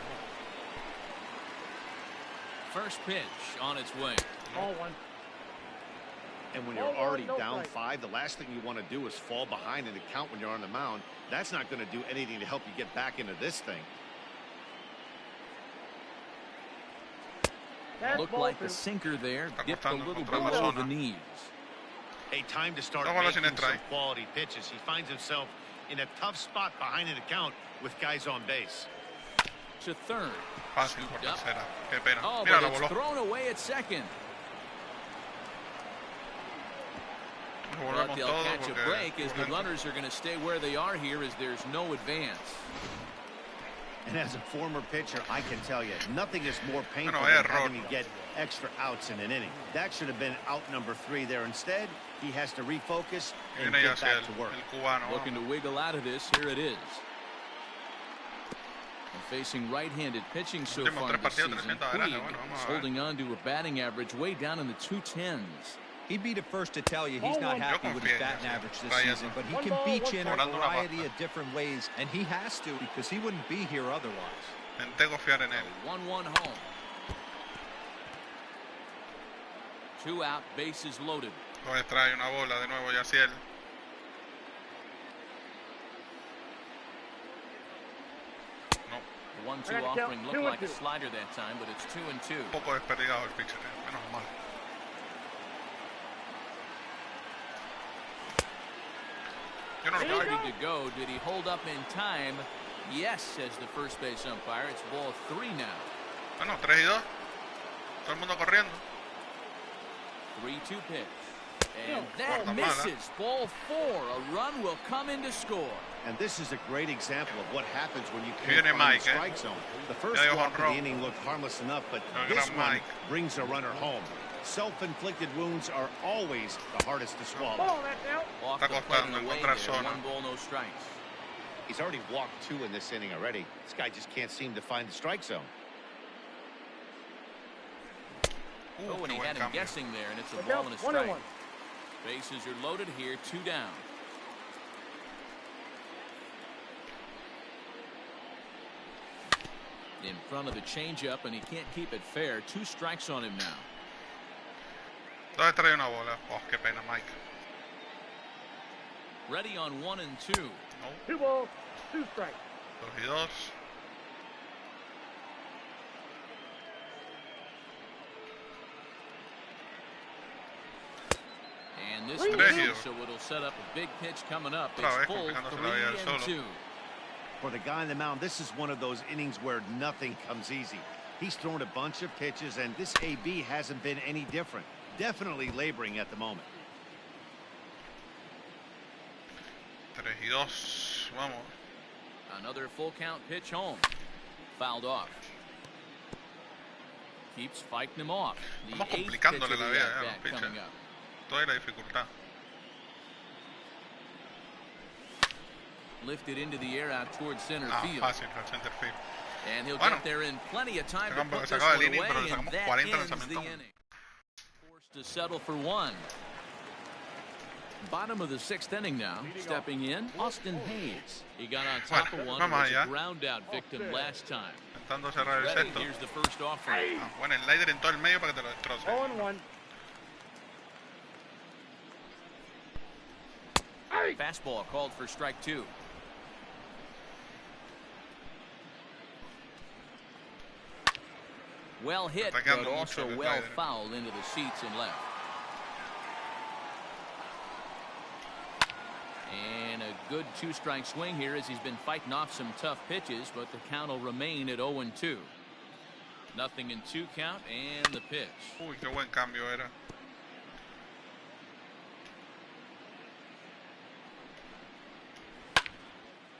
First pitch on its way. Ball 1. And when you're already down 5, the last thing you want to do is fall behind in the count when you're on the mound. That's not going to do anything to help you get back into this thing. Looked like the sinker there dipped a little below the knees. A time to start making some quality pitches. He finds himself in a tough spot behind in the count with guys on base. To third. Fácil por tercera. Qué pena. Oh, Mira, but la it's voló. thrown away at second. Lo But volvemos they'll todo catch a porque break as the runners are going to stay where they are here as there's no advance. And as a former pitcher, I can tell you, nothing is more painful Bueno, than having to get extra outs in an inning. That should have been out number 3 there. Instead, he has to refocus and viene ya get hacia back to work. el cubano. Looking to wiggle out of this. Here it is. And facing right-handed pitching so Últimos far 3 this partidos, season, 300 Puig Bueno, vamos is a ver. holding on to a batting average way down in the 210s. He'd be the first to tell you he's not happy with his batting average this season, but he can beat you in a variety of different ways, and he has to because he wouldn't be here otherwise. Intenté confiar en él. 1-1 home. 2 out, bases loaded. Lo extrae una bola de nuevo Yaciel. No, The 1-2 offering looked like a slider that time, but it's 2-2. un poco desperdigado el pitcher. Menos mal. Yo no lo puedo. Ready to go. Did he hold up in time? Yes, says the first base umpire. It's ball 3 now. Bueno, 3-2. Todo el mundo corriendo. 3-2 pitch. And that Cuarta misses. Ball 4. A run will come in to score. And this is a great example of what happens when you Viene can't find Mike, the strike zone. The first Ya dio walk of the jonrón. inning looked harmless enough, but El this gran one Mike. brings a runner home. Self-inflicted wounds are always the hardest to swallow. Ball, that's out. Off Está the plate costando and away encontrar there. zona. 1 ball, no strikes. He's already walked 2 in this inning already. This guy just can't seem to find the strike zone. Oh, and qué he buen had him cambio. guessing there, and it's a Look ball out, and a 1-1. strike. Bases are loaded here, 2 down. In front of the changeup, and he can't keep it fair. 2 strikes on him now. ¿Dónde trae una bola? Oh, qué pena, Mike. Ready on 1 and 2. No, 2 balls, 2 strikes. 2-2. And this Three misses, two. so it'll set up a big pitch coming up. Otra It's vez full complicándose la vida él 3 solo. and 2. For the guy on the mound, this is one of those innings where nothing comes easy. He's thrown a bunch of pitches, and this AB hasn't been any different. Definitely laboring at the moment. 3-2. Vamos. Another full count pitch home. Fouled off. Keeps fighting him off. The Vamos 8th pitch of complicándole the la vida, at-bat los pitchers. coming up. Toda la dificultad. Lifted into the air out towards center Ah, field. fácil, al center field. And he'll Bueno, get there in plenty of time to put se this acaba one el inning, away, pero le and sacamos that 40 ends the lanzamientos. inning. Forced to settle for 1. Bottom of the 6th inning now. Stepping in, Austin Hayes. He got on top of one and was a ground out victim last time. Intentando cerrar el Ready, sexto. here's the first offering. Ah, bueno, el slider en todo el medio para que te lo destroce. 0-1. Fastball called for strike 2. Well hit, Está but quedando also mucho el well slider. fouled into the seats and left. And a good 2-strike swing here as he's been fighting off some tough pitches, but the count will remain at 0-2. Nothing in 2 count, and the pitch. Uy, qué buen cambio era.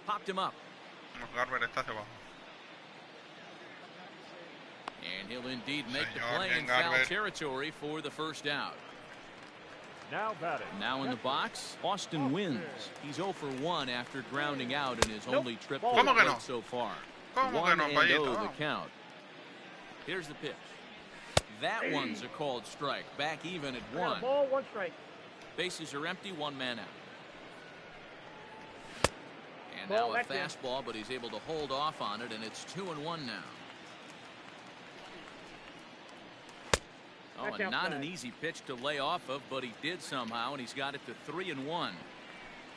Popped him up. Garber está hacia abajo. And he'll indeed make the Señor, play bien, in foul Garber. territory for the first out. Now batting. Now in the box, Austin wins. He's 0 for 1 after grounding out in his only trip to ¿Cómo the que plate no? so far. ¿Cómo que no, 1-0 Payito? the count. Here's the pitch. That one's a called strike. Back even at 1. Ball, 1 strike. Bases are empty, 1 man out. And Ball, now a back in. fastball, but he's able to hold off on it, and it's 2-1 now. Oh, and not an easy pitch to lay off of, but he did somehow, and he's got it to 3-1.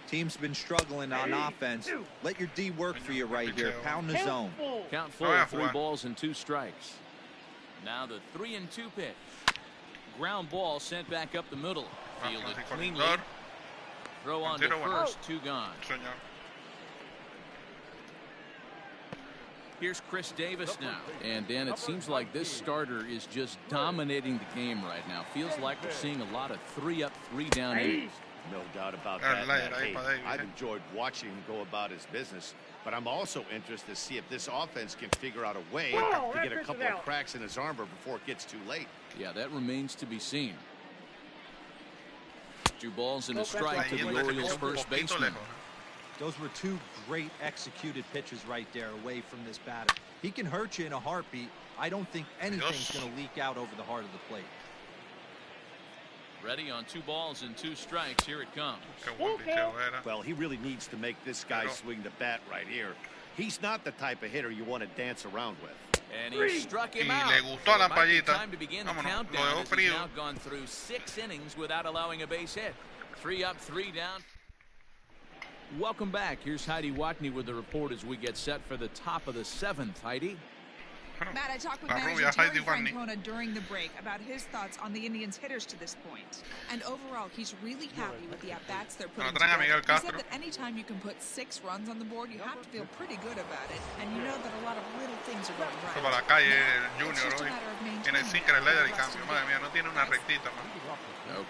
Team's been struggling on offense. Let your D work for you right here. Pound the zone. Count full, 3 balls and 2 strikes. Now the 3-2 pitch. Ground ball sent back up the middle. Fielded cleanly. Throw on to first, 2 gone. Here's Chris Davis now. And Dan, it seems like this starter is just dominating the game right now. Feels like we're seeing a lot of 3-up, 3-down innings. No doubt about that. Hey, I've enjoyed watching him go about his business, but I'm also interested to see if this offense can figure out a way to get a couple of cracks in his armor before it gets too late. Yeah, that remains to be seen. 2 balls and a strike to the Orioles' first baseman. Those were 2 great executed pitches right there away from this batter. He can hurt you in a heartbeat. I don't think anything's going to leak out over the heart of the plate. Ready on 2 balls and 2 strikes. Here it comes. Well, he really needs to make this guy swing the bat right here. He's not the type of hitter you want to dance around with. And he struck him out. Le gustó la payita. Time to begin the countdown as he's now gone through 6 innings without allowing a base hit. 3 up, 3 down. Welcome back. Here's Heidi Watney with the report as we get set for the top of the 7th. Heidi. Matt, I talked with manager Terry Francona during the break about his thoughts on the Indians' hitters to this point. And overall, he's really happy with the at-bats they're putting together. He said that anytime you can put 6 runs on the board, you have to feel pretty good about it. And you know that a lot of little things are going right. Para la calle, el Junior hoy. Tiene el sinker, el slider y cambio. Madre mía, no tiene una rectita, man.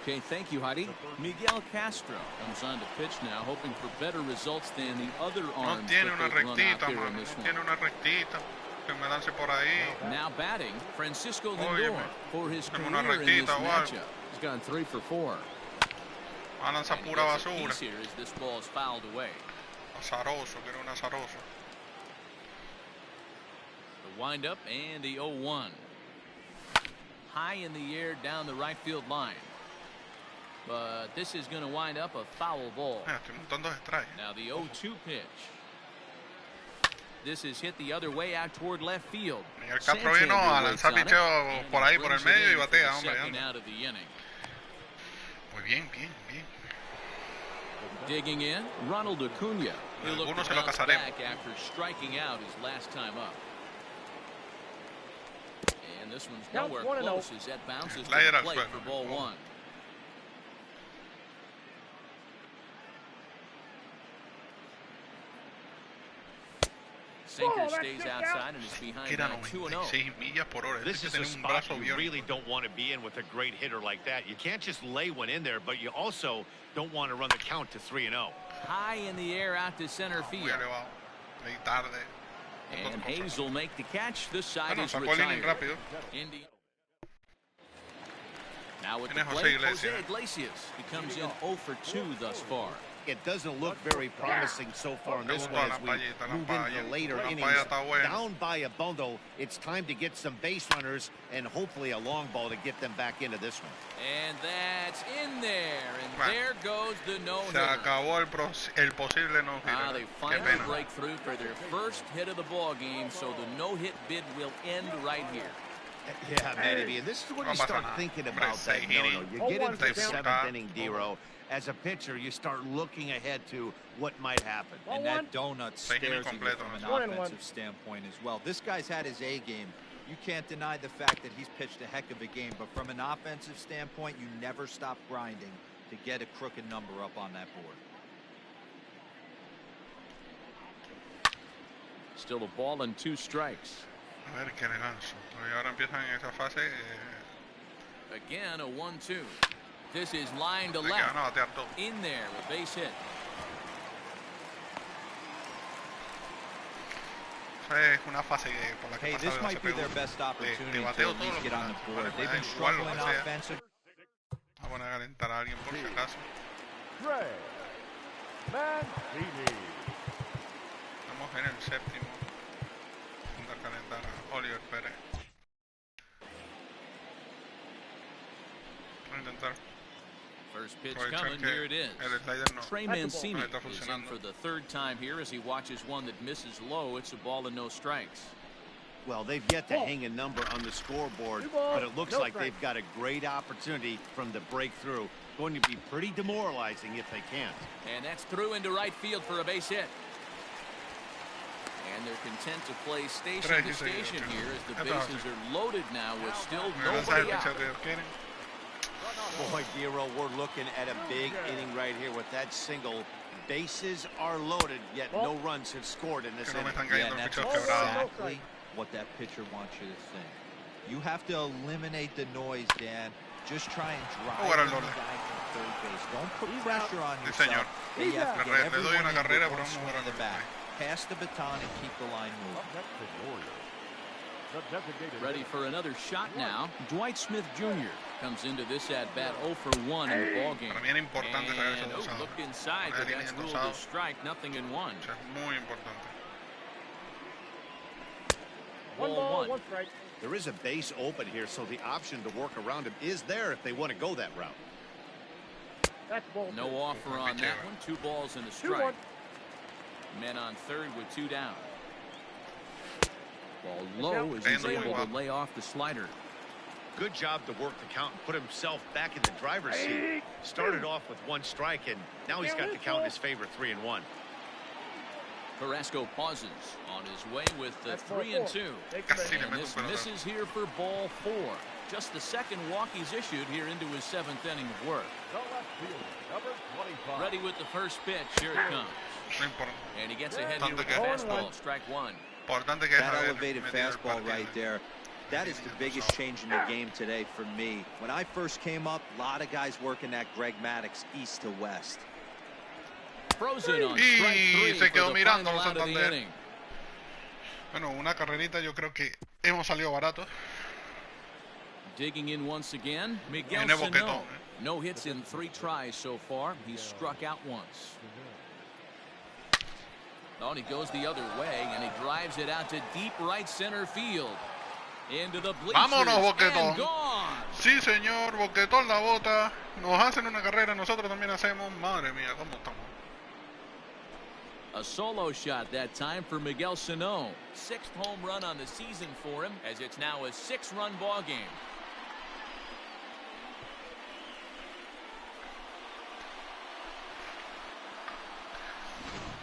Okay, thank you, Heidi. Miguel Castro comes on to pitch now, hoping for better results than the other arms that they've run out here in this one. Tiene una rectita. Que me lance por ahí. Now batting, Francisco Lindor for his career in this matchup. He's gone 3 for 4. Va a lanzar pura basura. Here as this ball is fouled away. Azaroso, que era un azaroso. The windup and the 0-1. High in the air down the right field line. But this is going to wind up a foul ball. Now the 0-2 pitch. This is hit the other way out toward left field. El Castro vino a lanzar picheo por ahí por el medio y batea, hombre. Muy bien, bien, bien. Digging in, Ronald Acuna. Algunos se lo casaremos. After striking out his last time up. And this one's nowhere close as that bounces to the plate for ball 1. Sinker stays outside and is behind by 2-0. This is a spot you really don't want to be in with a great hitter like that. You can't just lay one in there, but you also don't want to run the count to 3-0. High in the air out to center field. And Hayes will make the catch. This side is retired. Now with the plate, Jose Iglesias. He comes in 0 for 2 thus far. It doesn't look very promising so far in this one as we move into the later innings. Down by a bundle, it's time to get some base runners and hopefully a long ball to get them back into this one. And that's in there, and there goes the no-hitter. Se acabó el posible no-hitter. They finally break through for their first hit of the ball game, so the no-hit bid will end right here. Yeah, maybe. And this is when you start thinking about that. No, you get into the 7th inning, D-Row. As a pitcher, you start looking ahead to what might happen. And that donut stares at you from an offensive standpoint as well. This guy's had his A game. You can't deny the fact that he's pitched a heck of a game. But from an offensive standpoint, you never stop grinding to get a crooked number up on that board. Still a ball and 2 strikes. A ver qué elegancia. Y ahora empiezan en esa fase. Again, a 1-2. This is line to left. In there, a base hit. Hey, this might be their best opportunity to at least get on the board. They've been struggling offensive. Vamos a calentar a alguien por si acaso. Estamos en el 7º. Vamos a calentar a Oliver Pérez. Vamos a intentar. First pitch coming, here it is. Trey Mancini is in for the 3rd time here as he watches one that misses low. It's a ball and no strikes. Well, they've yet to hang a number on the scoreboard, but it looks like they've got a great opportunity from the breakthrough. Going to be pretty demoralizing if they can't. And that's through into right field for a base hit. And they're content to play station to station here as the bases are loaded now with still nobody out. Boy, Dero, we're looking at a big inning right here with that single. Bases are loaded, yet no runs have scored in this inning. Yeah, and that's exactly what that pitcher wants you to think. You have to eliminate the noise, Dan. Just try and drive the guy from third base. Don't put pressure on yourself. You have to get everyone in with one swing in the back. Pass the baton and keep the line moving. Ready for another shot now. Dwight Smith Jr. comes into this at-bat 0 for 1 in the ballgame. And look inside, but that's ruled a strike, nothing in one. Muy importante. Ball 1. There is a base open here, so the option to work around him is there if they want to go that route. No offer on that one. 2 balls and a strike. Men on third with 2 down. Ball low as he's able to lay off the slider. Good job to work the count and put himself back in the driver's seat. Started off with 1 strike, and now he's got the count in his favor, 3-1. Carrasco pauses on his way with the 3-2. And this misses here for ball 4. Just the second walk he's issued here into his 7th inning of work. Ready with the first pitch. Here it comes. And he gets ahead here with the fastball. Strike 1. That elevated fastball right there. That is the biggest change in the game today for me. When I first came up, a lot of guys working that Greg Maddux east to west. Frozen on strike 3 se quedó for the mirando final out of the Santander. inning. Bueno, una carrerita, yo creo que hemos salido baratos. Digging in once again, Miguel Sano. No hits in 3 tries so far. He's struck out once. Oh, and he goes the other way, and he drives it out to deep right center field. Into the bleachers. Vámonos, Boquetón. And gone. Sí, señor, Boquetón la bota. Nos hacen una carrera, nosotros también hacemos. Madre mía, cómo estamos. A solo shot that time for Miguel Sano. 6th home run on the season for him, as it's now a 6-run ball game.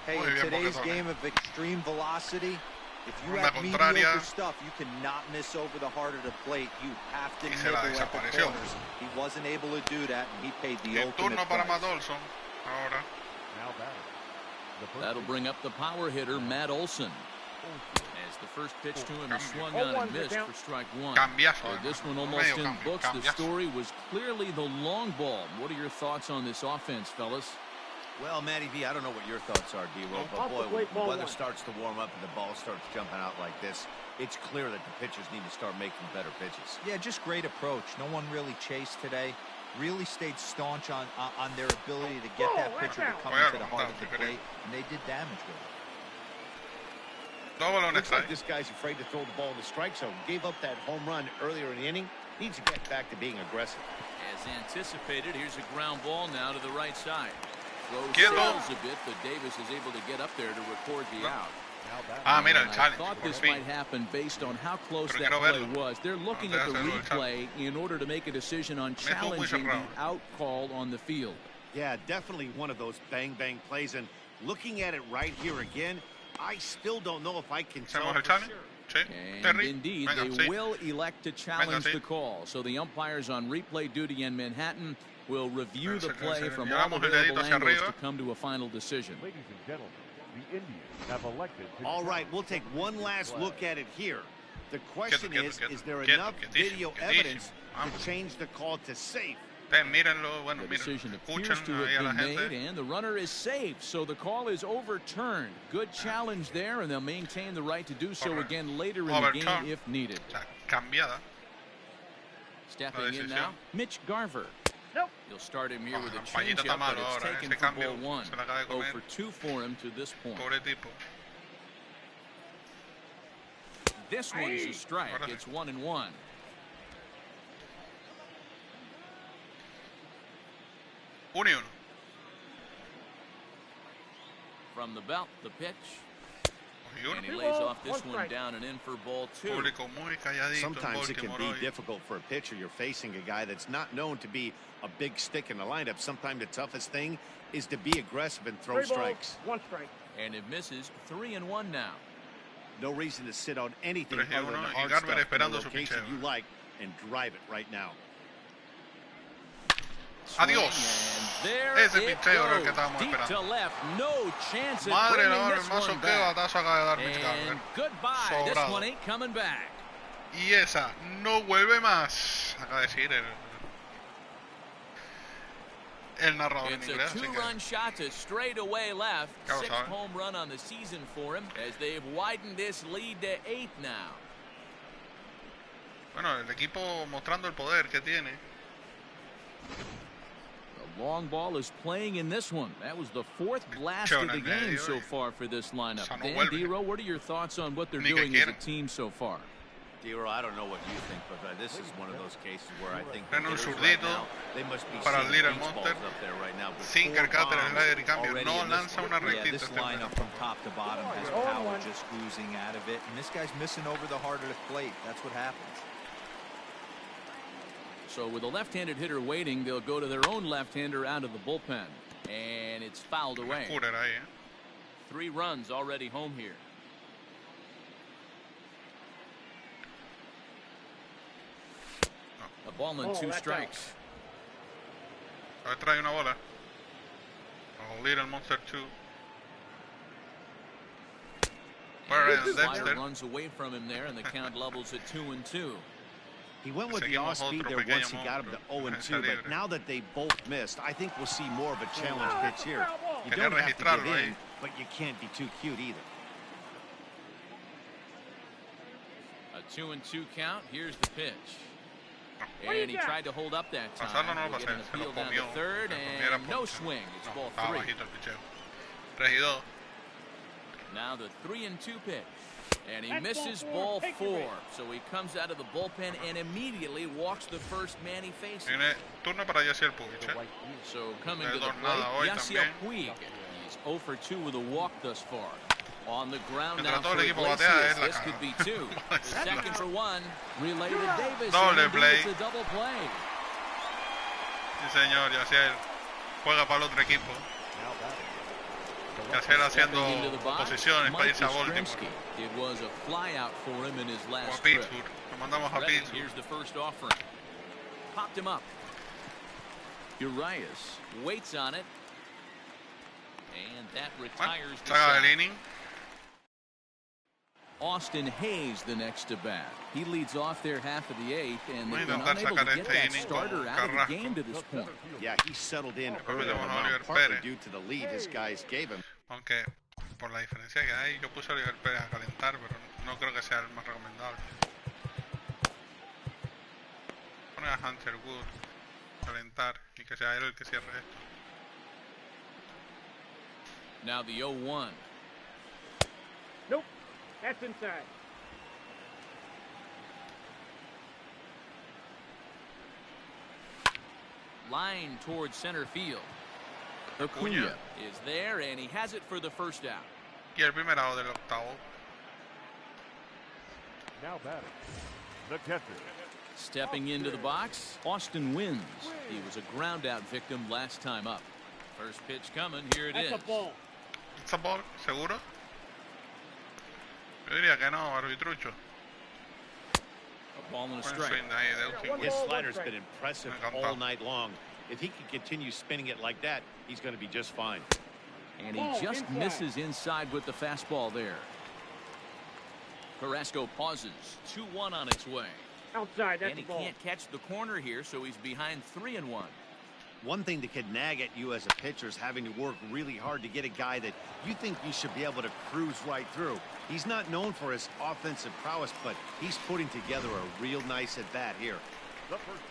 Hey, in today's game of extreme velocity, if you have mediocre stuff, you cannot miss over the heart of the plate. You have to nibble at the corners. He wasn't able to do that, and he paid the ultimate price. That'll bring up the power hitter, Matt Olson. As the first pitch to him is swung on and missed for strike 1. This one almost in books. The story was clearly the long ball. What are your thoughts on this offense, fellas? Well, Matty V, I don't know what your thoughts are, D-Roll, but boy, when the weather starts to warm up and the ball starts jumping out like this, it's clear that the pitchers need to start making better pitches. Yeah, just great approach. No one really chased today. Really stayed staunch on their ability to get that pitcher to come into the heart of the plate, and they did damage with it. Looks like this guy's afraid to throw the ball in the strike zone. Gave up that home run earlier in the inning. Needs to get back to being aggressive. As anticipated, here's a ground ball now to the right side. Throws a bit, but Davis is able to get up there to record the out. Mira el challenge. I thought this might happen based on how close that play was. They're looking at the replay in order to make a decision on challenging the out call on the field. Yeah, definitely one of those bang-bang plays. And looking at it right here again, I still don't know if I can tell for sure. And indeed, they will elect to challenge the call. So the umpires on replay duty in Manhattan will review the play from all available angles to come to a final decision. Ladies and gentlemen, the Indians have elected to... All right, we'll take one last look at it here. The question is there enough video evidence to change the call to safe? The decision appears to have been made, and the runner is safe, so the call is overturned. Good challenge there, and they'll maintain the right to do so again later in the game if needed. Stepping in now, Mitch Garver. He'll start him here with a changeup, but it's taken for ball 1. 0 for 2 for him to this point. This one is a strike. It's 1-1. From the belt, the pitch. And he lays off this one down and in for ball 2. Sometimes it can be difficult for a pitcher. You're facing a guy that's not known to be a big stick in the lineup. Sometimes the toughest thing is to be aggressive and throw strikes. 1 strike. And it misses. 3-1 now. No reason to sit on anything other than the hard stuff in the location you like and drive it right now. Adiós. Ese picheo era el que estábamos esperando. Madre la hermoso, qué batazo acaba de dar Mitch Garver. Sobrado. Y esa no vuelve más. Acaba de decir el narrador en inglés. It's a 2-run shot to straightaway left. 6th home run on the season for him as they've widened this lead to 8 now. Bueno, el equipo mostrando el poder que tiene. The long ball is playing in this one. That was the 4th blast of the game so far for this lineup. Dan Dero, what are your thoughts on what they're doing as a team so far? Dero, I don't know what you think, but this is one of those cases where I think un zurdito para el líder Monster. Sinker, cutter, slider y cambio. No lanza una rectita. This lineup from top to bottom has power just oozing out of it, and this guy's missing over the heart of the plate. That's what happens. So with a left-handed hitter waiting, they'll go to their own left-hander out of the bullpen. And it's fouled away. 3 runs already home here. A ball and 2 strikes. A ver, trae una bola. A Little Monster 2. Slider runs away from him there, and the count levels at 2-2. He went with the off-speed there once he got him to 0-2, but now that they both missed, I think we'll see more of a challenge pitch here. You don't have to get in, but you can't be too cute either. A 2-2 count. Here's the pitch. And he tried to hold up that time. We'll get an appeal down to 3rd, and no swing. It's ball 3. Now the 3-2 pitch. And he misses ball 4, so he comes out of the bullpen and immediately walks the first man he faces. So coming to the plate, Yasiel Puig. He's 0 for 2 with a walk thus far. On the ground now for Iglesias. This could be 2. Second for 1. Relay to Davis. It's a double play. Sí, señor, Yasiel juega para el otro equipo. Yasiel haciendo posiciones para irse a Baltimore. It was a flyout for him in his last trip. Lo mandamos a Pittsburgh. Here's the first offering. Popped him up. Urias waits on it. And that retires the side. Austin Hayes the next to bat. He leads off their half of the 8th, and they've been unable to get that starter out of the game to this point. Yeah, he settled in early on, partly due to the lead his guys gave him. Aunque por la diferencia que hay, yo puse a Oliver Pérez a calentar, pero no creo que sea el más recomendable. Pone a Hunter Wood a calentar y que sea él el que cierre esto. Now the 0-1. Nope, that's inside. Line towards center field. Acuna is there, and he has it for the first out. Y el primer out del octavo. Now batting, the catcher. Stepping into the box, Austin Wins. He was a ground out victim last time up. First pitch coming, here it is. That's a ball. It's a ball, seguro. Yo diría que no, arbitrucho. A ball and a strike. His slider's been impressive all night long. If he can continue spinning it like that, he's going to be just fine. And he just misses inside with the fastball there. Carrasco pauses. 2-1 on its way. Outside, that's and he a ball. Can't catch the corner here, so he's behind 3-1. One thing that could nag at you as a pitcher is having to work really hard to get a guy that you think you should be able to cruise right through. He's not known for his offensive prowess, but he's putting together a real nice at-bat here.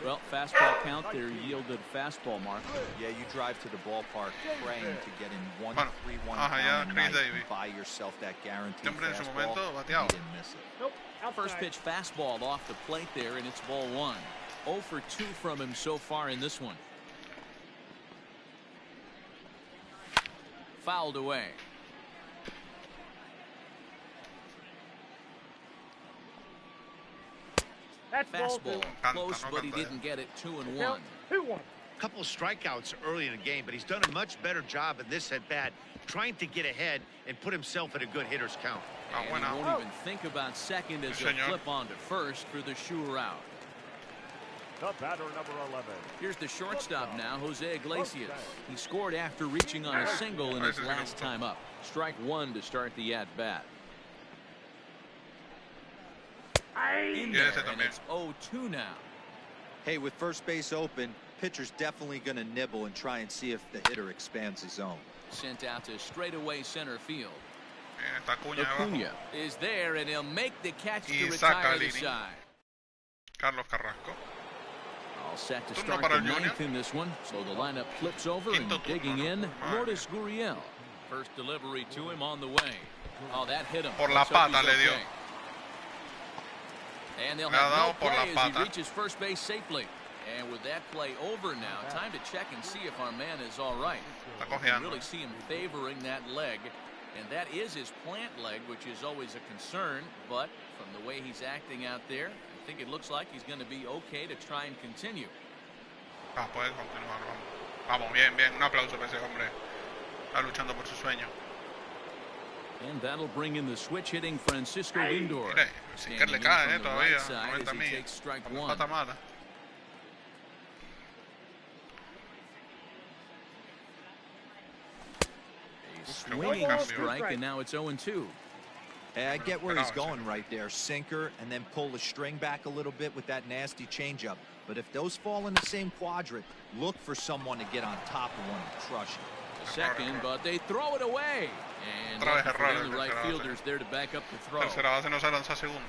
Well, fastball count there yielded fastball mark. Yeah, you drive to the ballpark praying to get in 1-3-1 count and buy yourself that guaranteed fastball. He didn't miss it. Nope. First pitch fastball off the plate there, and it's ball 1. 0 for 2 from him so far in this one. Fouled away. That's Fastball, close, but he didn't get it. 2-1. 2-1. A couple of strikeouts early in the game, but he's done a much better job in this at-bat, trying to get ahead and put himself at a good hitter's count. And he won't even think about second as he'll flip on to first for the sure out. The batter, number 11. Here's the shortstop now, Jose Iglesias. He scored after reaching on a single in his last time up. Strike one to start the at-bat. In there, and it's 0-2 now. Hey, with first base open, pitcher's definitely going to nibble and try and see if the hitter expands his zone. Sent out to straightaway center field. Acuña is there, and he'll make the catch to retire the side. Carlos Carrasco. All set to start the ninth in this one, so the lineup flips over and digging in, Lourdes Gurriel. First delivery to him on the way. Oh, that hit him. Por la pata le dio. And they'll have no play as he reaches first base safely. And with that play over now, time to check and see if our man is all right. You can really see him favoring that leg. And that is his plant leg, which is always a concern. But from the way he's acting out there, I think it looks like he's going to be okay to try and continue. Puede continuar, vamos. Vamos, bien, bien. Un aplauso para ese hombre. Está luchando por su sueño. And that'll bring in the switch hitting Francisco Lindor. Mire, sin que le cae, todavía. 90 millas. No está mala. Swinging strike, and now it's 0-2. Hey, I get where he's going right there. Sinker, and then pull the string back a little bit with that nasty changeup. But if those fall in the same quadrant, look for someone to get on top of one and crush it. Second, but they throw it away. And the right fielder's there to back up the throw. Tercera base no se lanza segunda.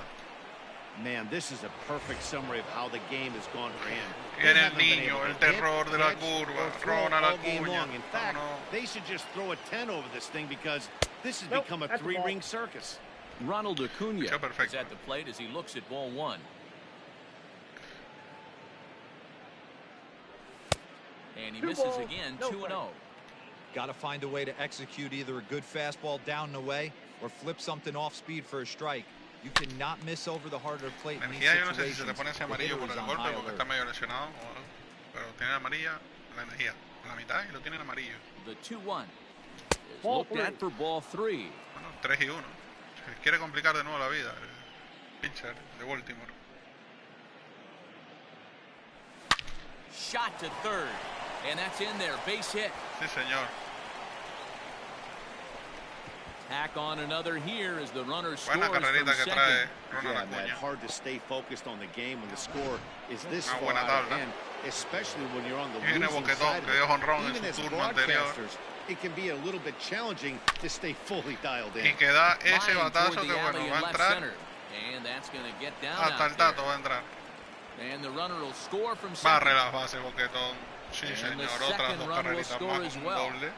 Man, this is a perfect summary of how the game has gone for him. Viene el niño, el terror de la curva, Ronald Acuña. In fact, they should just throw a 10 over this thing because this has become a three-ring circus. Ronald Acuña is at the plate as he looks at ball one. And he misses again, 2-0. Got to find a way to execute either a good fastball down the way or flip something off speed for a strike. You cannot miss over the harder plate in these Energía, yo no sé si situations. se le pone ese amarillo por el golpe porque está medio lesionado, pero tiene amarilla la energía a la mitad y lo tiene en amarillo. The 2-1 is looked at for ball 3. Bueno, 3-1. Se quiere complicar de nuevo la vida el pitcher de Baltimore. Shot to third, and that's in there, base hit. Sí, señor. Tack on another here as the runner scores Buena from carrerita que second. trae Ronald Yeah, man, Acuña. hard to stay focused on the game when the score is this far buena out of tabla. hand, especially when you're on the Viene losing Boquetón, side of que dio it. jonrón en Even su as turno anterior. broadcasters, it can be a little bit challenging to stay fully dialed in. Y que da ese Line batazo toward que the bueno, alley va in a left entrar center. And that's going to get down hasta el out there. tato va a entrar. And the runner will score from Barre second. las bases, Boquetón. Sí, And the señor. Otras second dos run will carreritas score más as con well. un doble.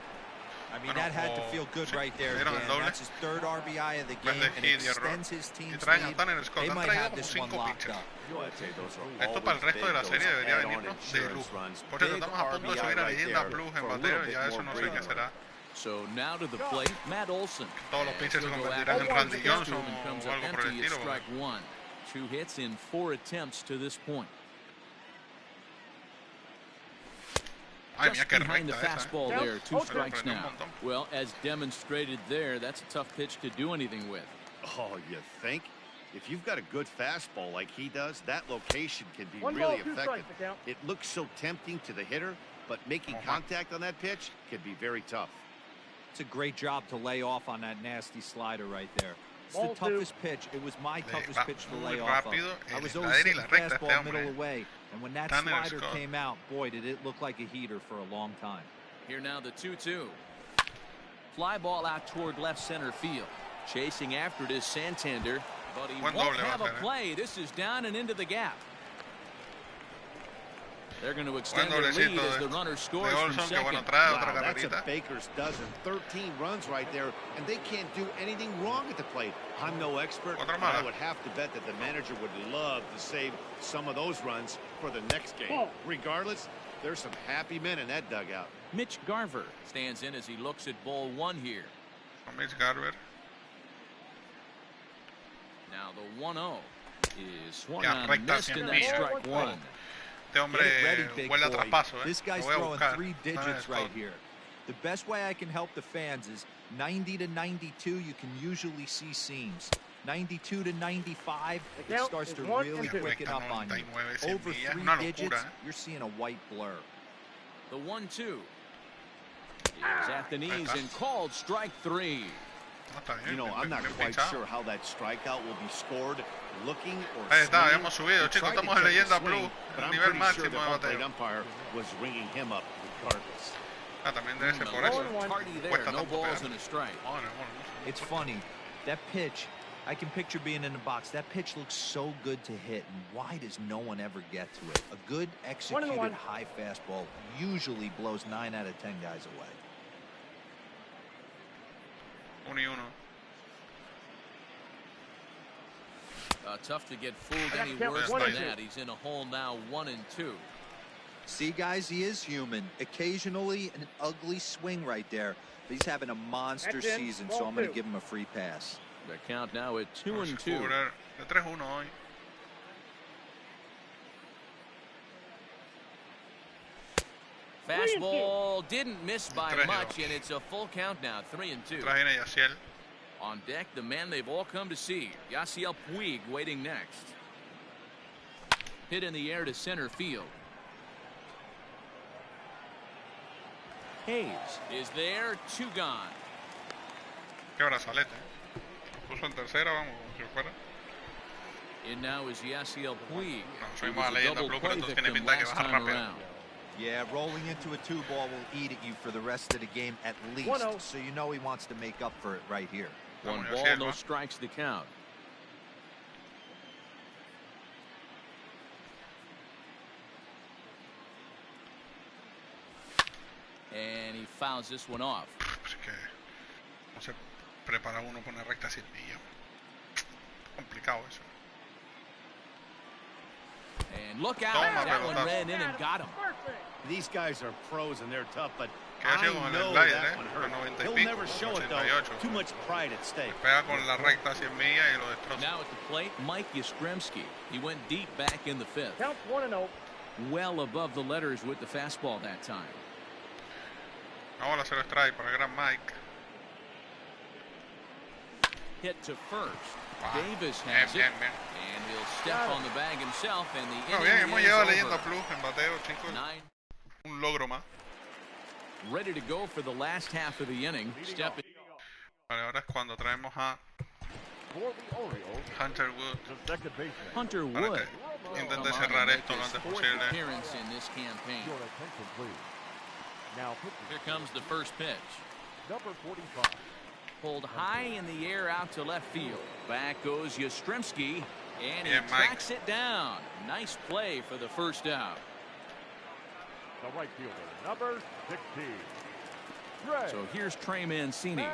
I mean, that had to feel good right there, ¿Vieron el Dan. doble? That's his third RBI of the Vez game, de and hit y error. extends his Y team's traen a lead. Tanner Scott. They Han might traído have como this one 5 locked pitchers. up. Esto para el resto de la serie debería venirnos de lujo. Por cierto, estamos a punto de subir a Leyenda Plus en Bateo y ya eso no sé qué será. So now to the plate, Matt Olson. Todos los pitchers se He'll go convertirán en after Randy the Johnson field and o comes up algo por el empty at estilo. strike one. 2 hits in 4 attempts to this point. Ay, mira Just qué behind the recta esa. fastball there, 2 strikes Sorprendió un now. montón. Well, as demonstrated there, that's a tough pitch to do anything with. Oh, you think? If you've got a good fastball like he does, that location can be One really ball, 2 effective. strikes, Bateo. It looks so tempting to the hitter, but making contact on that pitch can be very tough. It's a great job to lay off on that nasty slider right there. It's Ball the toughest pitch. It was my toughest va pitch to muy lay off of. rápido, I was el always aire y seeing la recta este fastball hombre. middle away, and when that Tanner slider Scott. came out, boy, did it look like a heater for a long time. Here now the 2-2. Fly ball out toward left center field. Chasing after it is Santander, but he Buen won't doble va a have a hacer, play. This is down and into the gap. They're going to extend Buen their lead doblecito as the de runner scores from Olson, que second. bueno, trae otra Wow, that's a carrerita. baker's dozen. 13 runs right there, and they can't do anything wrong at the plate. I'm no expert, Otra but más. I would have to bet that the manager would love to save some of those runs for the next game. Ball. Regardless, there's some happy men in that dugout. Mitch Garver stands in as he looks at ball one here. Con Mitch Garver. Now the 1-0. is swung on and missed, and that's strike one. Este hombre huele a traspaso, This guy's throwing 3 digits right here. The best way I can help the fans is 90 to 92, you can usually see seams. 92 to 95, it starts to really quicken up on you. Over 3 digits, you're seeing a white blur. The 1-2 is at the knees and called strike 3. You know, I'm not quite sure how that strikeout will be scored. Looking or ahí está, hemos subido, chicos, estamos en Leyenda Plus, nivel máximo de bateo. Umpire was ringing him up regardless. También debe ser por eso. Cuesta no tanto balls pegar. and a strike. It's funny, that pitch, I can picture being in the box. That pitch looks so good to hit, and why does no one ever get to it? A good executed high fastball usually blows 9 out of 10 guys away. 1-1. Tough to get fooled any worse than that. He's in a hole now, 1-2. See, guys, he is human. Occasionally, an ugly swing right there. But he's having a monster season, so I'm going to give him a free pass. The count now at 2-2. De 3-1 hoy. Fastball didn't miss by much, and it's a full count now, 3-2. On deck, the man they've all come to see, Yasiel Puig, waiting next. Hit in the air to center field. Hayes is there, 2 gone. Qué brazalete. Puso en tercera, vamos, como si fuera. In now is Yasiel Puig. No, soy más Leyenda Blue, pero esto tiene pinta que baja rápido. Yeah, rolling into a 2-ball will eat at you for the rest of the game at least. So you know he wants to make up for it right here. 1 ball, no strikes the count. And he fouls this one off. Es que no se prepara uno con una recta sin millas. Complicado eso. And look out, that one ran in and got him. These guys are pros and they're tough, but ¿Qué hacía con el slider, one hurt. He'll never show it though. Too much pride at stake. Pega con la recta 100 millas y lo destroza. Now at the plate, Mike Yastrzemski. He went deep back in the 5th. Count 1-0. Well above the letters with the fastball that time. Ahora se lo strike para el gran Mike. Hit to first. Davis has it, and he'll step on the bag himself, and the inning bien, hemos is llegado over. Leyenda Plus en bateo, chicos. Un logro más. Ready to go for the last half of the inning. Stepping. Vale, ahora es cuando traemos a Hunter Wood. Hunter Wood. Intente cerrar esto lo antes posible. Appearance in this campaign. Here comes the first pitch. Number 45. Pulled high in the air out to left field. Back goes Yastrzemski, and he tracks it down. Nice play for the first out. The right fielder, number 16. So here's Trey Mancini.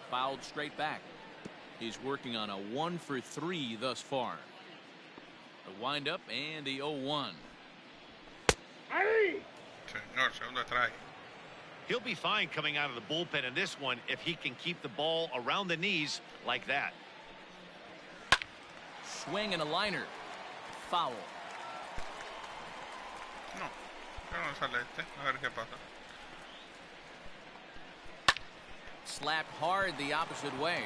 Fouled straight back. He's working on a 1 for 3 thus far. The windup and the 0-1. Señor, segundo strike. He'll be fine coming out of the bullpen in this one if he can keep the ball around the knees like that. Swing and a liner. Foul. No, pero no sale este. A ver qué pasa. Slapped hard the opposite way.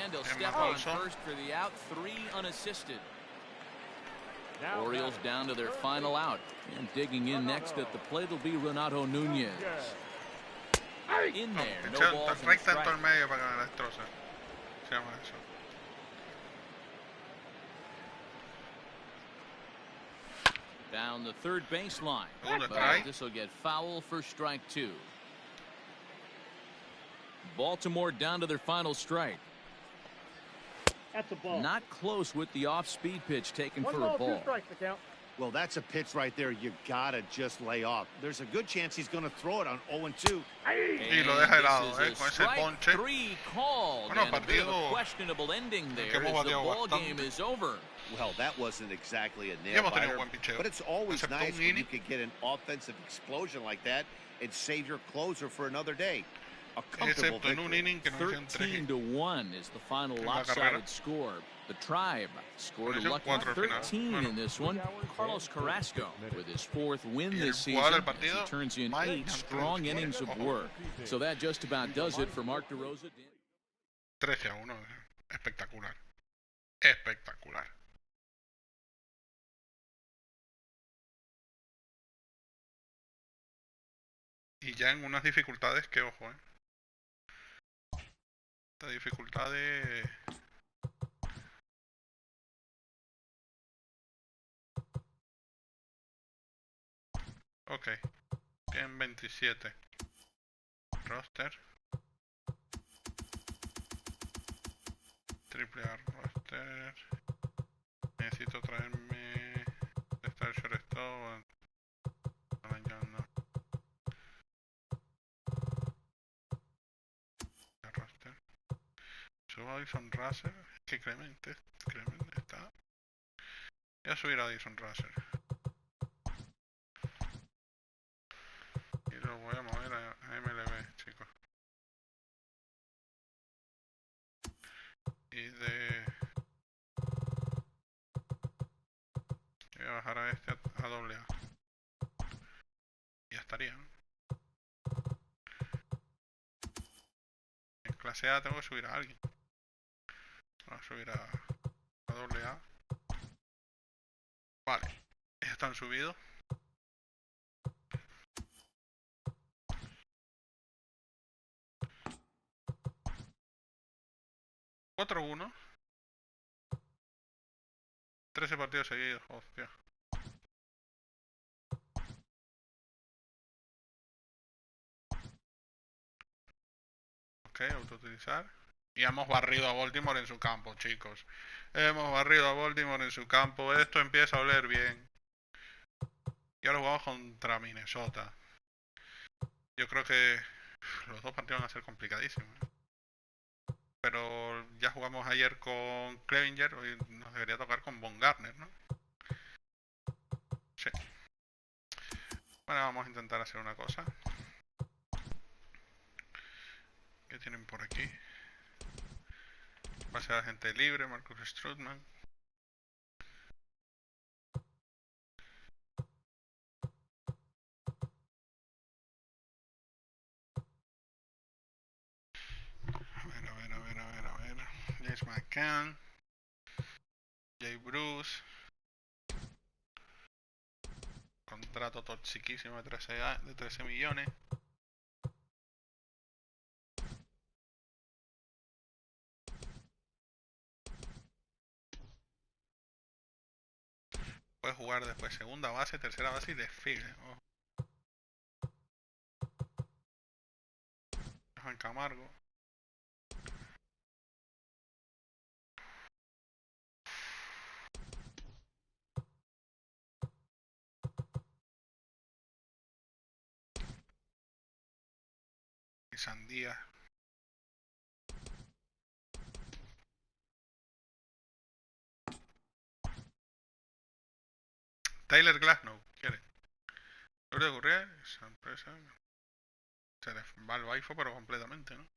And he'll step on first for the out. 3 unassisted. Orioles down to their final out. And digging in next at the plate will be Renato Nunez. In there, no balls and a strike. Medio para que me la destroce. Se llama eso. Down the third baseline. This will get foul for strike 2. Baltimore down to their final strike. That's a ball. Not close with the off-speed pitch taken for a ball. 2 strikes the count. Well, that's a pitch right there. You gotta just lay off. There's a good chance he's going to throw it on 0-2. Y lo deja de lado, con ese ponche. 3 called, Bueno, and a bit of a questionable ending there as the ball game is over. Well, that wasn't exactly a nail biter, but it's always nice when you can get an offensive explosion like that and save your closer for another day. excepto en un inning que no hicieron 13-1 is the final lopsided score. The Tribe scored a lucky 13 in this one. Carlos Carrasco with his 4th win this season as he turns in 8 strong innings of work. So that just about does it for Mark DeRosa. 13-1, espectacular. Espectacular. Y ya en unas dificultades que, ojo, esta dificultad de... Ok, en 27. Roster. Triple A roster. Necesito traerme... Estar shortstop. No. Roster. Subo a Addison Russell. Es que Clemente está... Voy a subir a Addison Russell. Y lo voy a mover a MLB, chicos. Y voy a bajar a este a doble A. Ya estaría, ¿no? En clase A tengo que subir a alguien. Voy a subir a doble A. Vale, ya están subidos. Otro 1. 13 partidos seguidos, hostia. Ok, autoutilizar. Y hemos barrido a Baltimore en su campo, chicos. Hemos barrido a Baltimore en su campo. Esto empieza a oler bien. Y ahora jugamos contra Minnesota. Yo creo que los dos partidos van a ser complicadísimos. Pero ya jugamos ayer con Clevinger. Hoy nos debería tocar con Von Garner, ¿no? Sí. Bueno, vamos a intentar hacer una cosa. ¿Qué tienen por aquí? Va a ser agente libre, Marcus Strootman. A ver. James McCann. Jay Bruce. Contrato toxiquísimo de 13 millones. Puede jugar después segunda base, tercera base y desfile. Juan Camargo. Y Sandía. Tyler Glasnow, quiere. Lourdes Gurriel, esa empresa. Se les va el baifo, pero completamente, ¿no?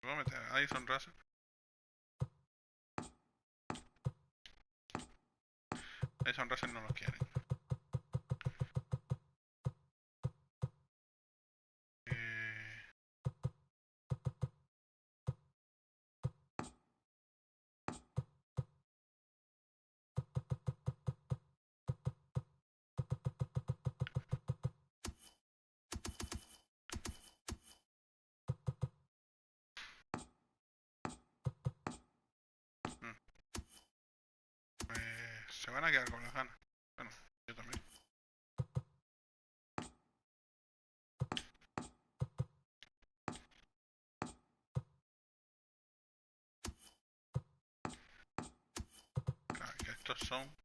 Voy a meter a Addison Russell. Addison Russell no lo quieren. Se van a quedar con las ganas. Bueno, yo también. Claro, que estos son...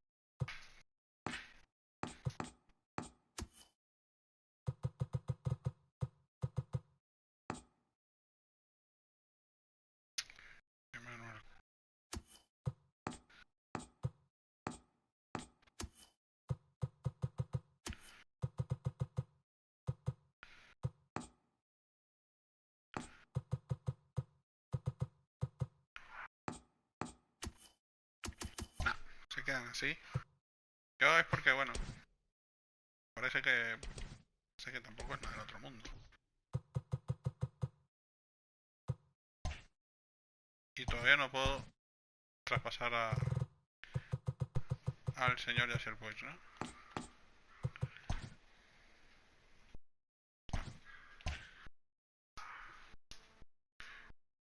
Emmanuel. así. Yo es porque, bueno, parece que tampoco es nada del otro mundo. Y todavía no puedo traspasar al señor y hacia el Boys, ¿no?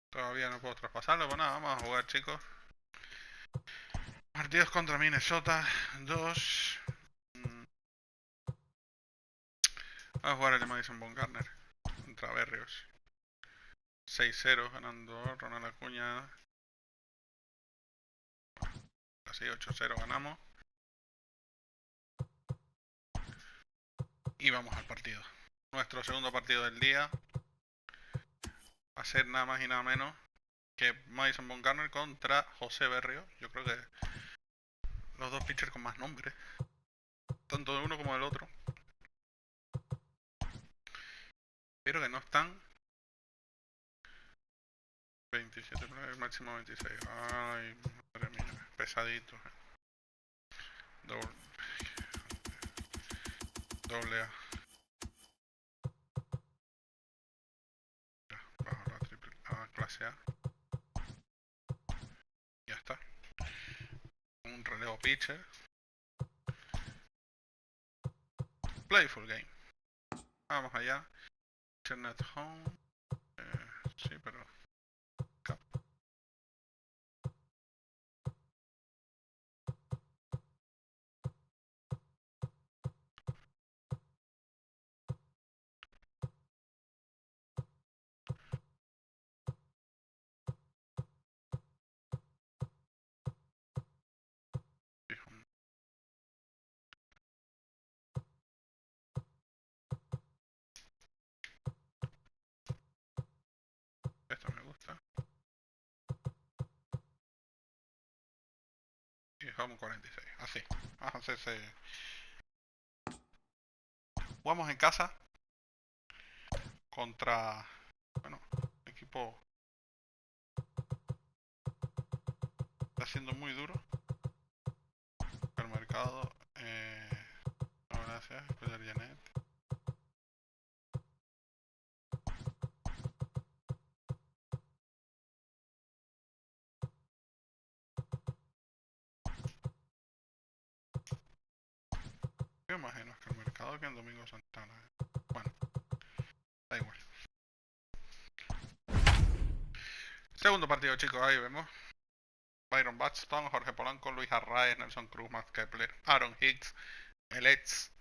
Todavía no puedo traspasarlo, pues nada, vamos a jugar, chicos. Partidos contra Minnesota, 2. Vamos a jugar el de Madison Bumgarner contra Berrios. 6-0 ganando Ronald Acuña. Así 8-0 ganamos. Y vamos al partido. Nuestro segundo partido del día va a ser nada más y nada menos que Madison Bumgarner contra José Berrios. Yo creo que los dos pitchers con más nombres, tanto de uno como del otro, pero que no están. 27, el máximo 26. Ay, madre mía, pesaditos. Doble A. Bajo la triple A, clase A. Ya está. Un relevo pitcher. Playful game. Vamos allá. Internet home. Sí, pero... Esto me gusta. Y home 46. Así. Vamos a hacerse... Jugamos en casa contra... Bueno, equipo... Está siendo muy duro. El mercado... No, gracias. Cuidar Janet. Yo imagino que el mercado que en Domingo Santana. Bueno, da igual. Segundo partido, chicos, ahí vemos. Byron Buxton, Jorge Polanco, Luis Arraez, Nelson Cruz, Matt Kepler, Aaron Hicks, el ex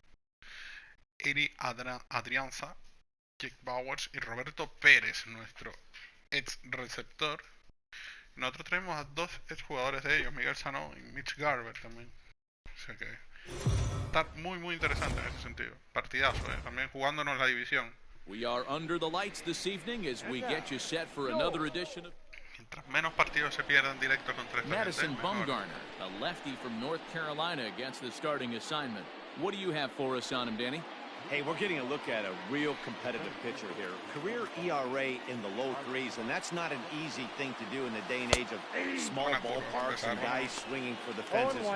Iri Adrianza, Jake Bowers y Roberto Pérez, nuestro ex receptor. Nosotros tenemos a dos ex jugadores de ellos, Miguel Sano y Mitch Garber también. O sea que está muy interesante en ese sentido. Partidazo, también jugándonos la división. We are under the lights this evening as we get you set for another edition of... Mientras menos partidos se pierdan directos contra esta Madison gente, Bumgarner, a lefty from North Carolina against the starting assignment. What do you have for us on him, Danny? Hey, we're getting a look at a real competitive pitcher here. Career ERA in the low threes, and that's not an easy thing to do in the day and age of small ballparks and guys swinging for the fences.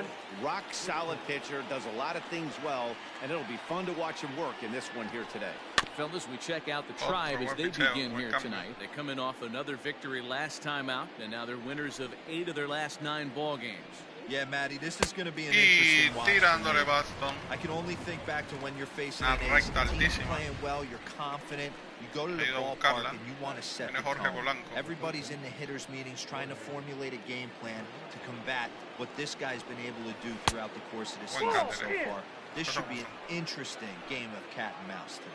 Rock solid pitcher, does a lot of things well, and it'll be fun to watch him work in this one here today. Fellas, we check out the Tribe as they begin here tonight. They come in off another victory last time out, and now they're winners of 8 of their last 9 ball games. Yeah, Matty, this is going to be an interesting watch. Tirándole Buxton. I can only think back to when you're facing an ace, team's playing well, you're confident, you go to the ballpark and you want to set the tone. Everybody's in the hitters' meetings trying to formulate a game plan to combat what this guy's been able to do throughout the course of the season so far. This should be an interesting game of cat and mouse today.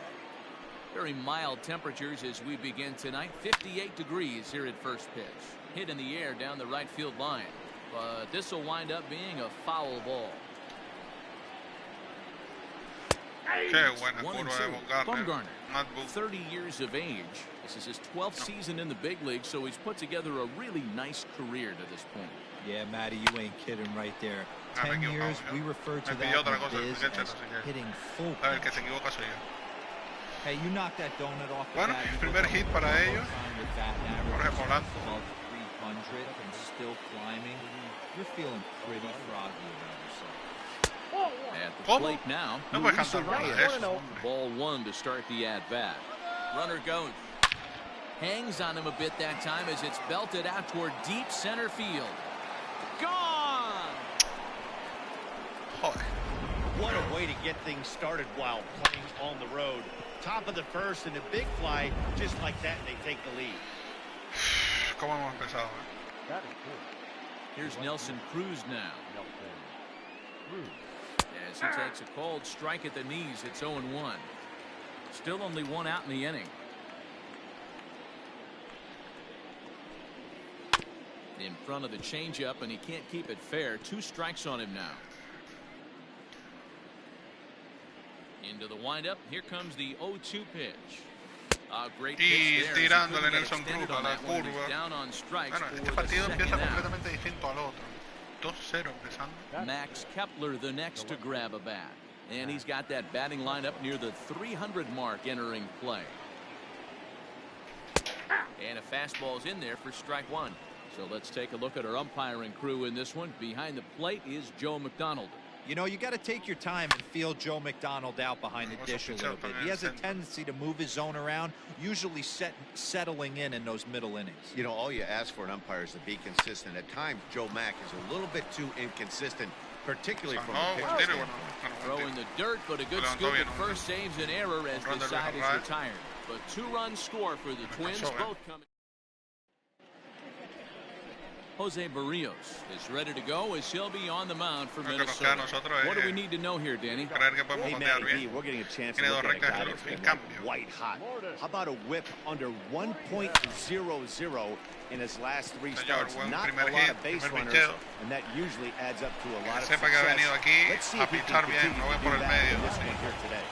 Very mild temperatures as we begin tonight. 58 degrees here at first pitch. Hit in the air down the right field line. But this will wind up being a foul ball. Qué buena curva de Bumgarner, 30 years of age. This is his 12th season in the big league, so he's put together a really nice career to this point. Yeah, Matty, you ain't kidding right there. 10 years, we refer to that as hitting full pitch. Hey, you knocked that donut off the bueno, bat. primer hit para ellos. Jorge Polanco. 100 and still climbing, you're feeling pretty froggy about yourself. At the plate now, ball one to start the at-bat. Runner goes. Hangs on him a bit that time as it's belted out toward deep center field. Gone! What a way to get things started while playing on the road. Top of the first and a big fly, just like that, and they take the lead. ¿Cómo hemos empezado? Here's Nelson Cruz now. As he takes a cold strike at the knees, it's 0-1. Still only one out in the inning. In front of the changeup, and he can't keep it fair. 2 strikes on him now. Into the windup. Here comes the 0-2 pitch. Great pitch there. Tirándole Nelson Cruz a la curva. Down on strikes. Bueno, este partido empieza completamente distinto al otro. 2-0 empezando. Max Kepler the next to grab a bat. And he's got that batting lineup near the 300 mark entering play. And a fastball's in there for strike one. So let's take a look at our umpiring crew in this one. Behind the plate is Joe McDonald. You know, you got to take your time and feel Joe McDonald out behind the dish a little bit. He has a tendency to move his zone around, usually settling in those middle innings. You know, all you ask for an umpire is to be consistent. At times, Joe Mack is a little bit too inconsistent, particularly from the pitcher's standpoint. Throw in the dirt, but a good scoop at first saves an error as the side is retired. But 2-run score for the Twins, both coming. Jose Barrios is ready to go as he'll be on the mound for Minnesota. What do we need to know here, Danny? Hey, Manny, we're getting a chance to look at a guy that's been white hot. How about a whip under 1.00 in his last 3 starts? Not a lot of base runners, and that usually adds up to a lot of success. Let's see if he can continue to do that in this one here today.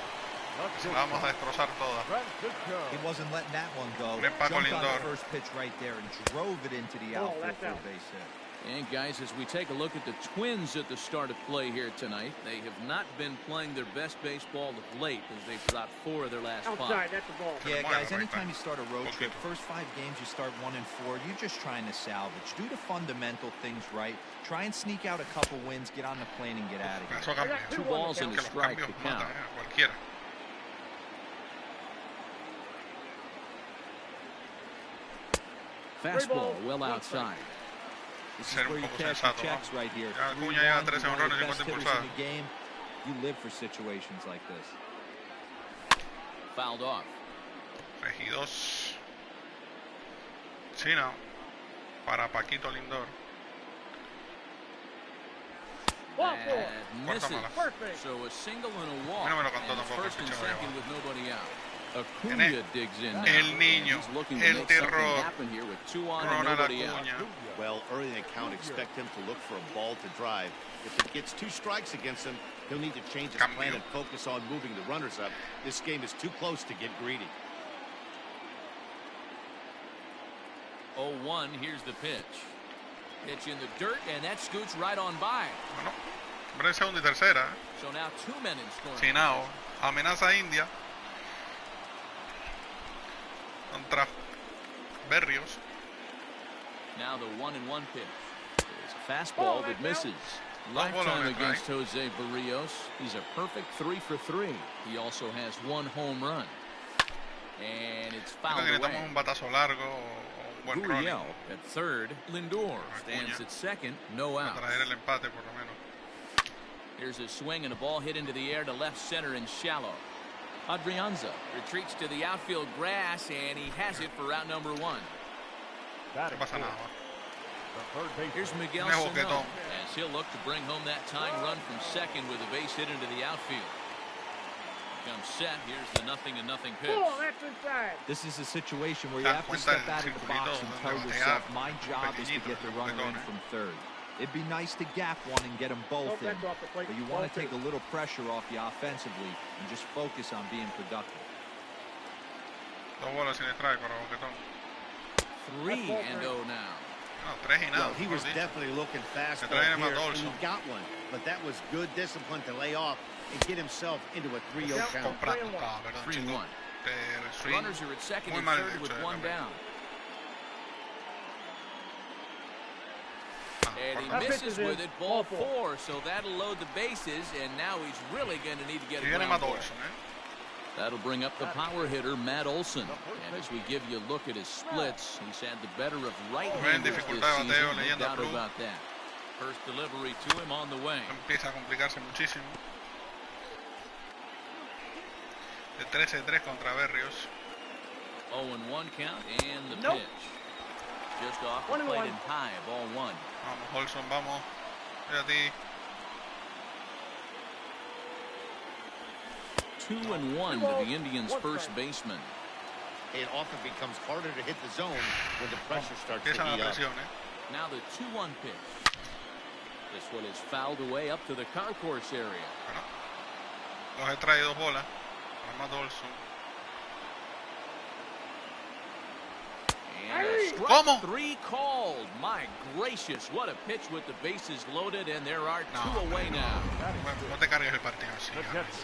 Vamos a destrozar todas. He wasn't letting that one go. Jumped on the first pitch right there and drove it into the outfield for a base hit. And guys, as we take a look at the Twins at the start of play here tonight, they have not been playing their best baseball of late as they've dropped 4 of their last 5. That's the ball. Yeah, guys, anytime you start a road trip, first 5 games you start 1-4, you're just trying to salvage. Do the fundamental things right. Try and sneak out a couple wins, get on the plane, and get out of here. 2 balls and a strike to count. Fastball well outside. This is where you cash your checks right here. Acuña lleva 13 honrones y 50 impulsadas. You live for situations like this. Fouled off. Regidos. Sí, no. Para Paquito Lindor. Misses. So a single and a walk. No me lo cantó tampoco. First and second with nobody out. Acuña digs in now. El niño, el terror. Ronald Acuña. Well, early in the count, expect him to look for a ball to drive. If it gets 2 strikes against him, he'll need to change his plan and focus on moving the runners up. This game is too close to get greedy. 0-1, here's the pitch. Pitch in the dirt, and that scoots right on by. Bueno, hombre, segunda y tercera. So now 2 men in scoring. Sinao, amenaza India. Contra Berrios. Now the 1-1 pitch. It's a fastball that misses. Lifetime against Jose Barrios. He's a perfect 3 for 3. He also has 1 home run. And it's fouled away. Un batazo largo, un buen Gurriel at third. Lindor stands at second. No out. Traer el empate por lo menos. Here's a swing and a ball hit into the air to left center and shallow. Adrianza retreats to the outfield grass, and he has it for route number 1. No pasa nada. Here's Miguel Sano as he'll look to bring home that tying run from second with a base hit into the outfield. Comes set. Here's the 0-0 pitch. This is a situation where you have to step out of the box and tell yourself, my job is to get the runner in from third. It'd be nice to gap one and get them both in, but you want to take a little pressure off you offensively and just focus on being productive. 3-0 now. Well, he was definitely looking fastball here, and he got one. But that was good discipline to lay off and get himself into a 3-0 count. 3-1. Runners are at second and third with 1 down. And he misses with it, ball 4, so that'll load the bases, and now he's really going to need to get a ground ball. That'll bring up the power hitter, Matt Olson. And as we give you a look at his splits, he's had the better of right-handers this season, no doubt about that. First delivery to him on the way. Empieza a complicarse muchísimo. De 13-3 contra Berrios. 0-1 count, and the pitch. Just off the plate and high, ball 1. Vamos, Olson, vamos. A ti. 2-1 to the Indians' first baseman. It often becomes harder to hit the zone when the pressure starts to heat up. Now the 2-1 pitch. This one is fouled away up to the concourse area. Los he traído bolas. Armando Olson. And a strike 3 called. My gracious, what a pitch with the bases loaded, and there are 2 away now. No te cargues el partido así.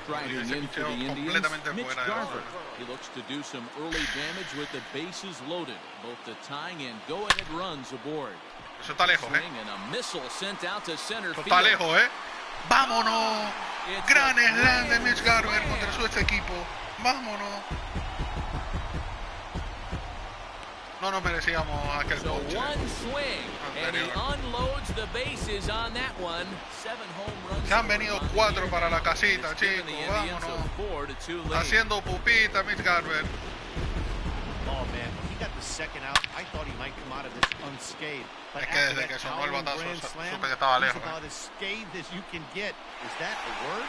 Striding in for the Indians, Mitch Garver. He looks to do some early damage with the bases loaded. Both the tying and go-ahead runs aboard. Eso está lejos, And a missile sent out to center Eso field. está lejos, ¡Vámonos! Gran slam de Mitch Garver contra su ex equipo. ¡Vámonos! No nos merecíamos aquel coche. One swing, and he unloads the bases on that one. 7 home runs. Se han venido 4 para la casita, chicos. Vámonos. Haciendo pupita, Mitch Garver. Oh man, when he got the second out, I thought he might come out of this unscathed. But es que desde que sonó el batazo supe que estaba lejos. About as scathed as you can get. Is that a word?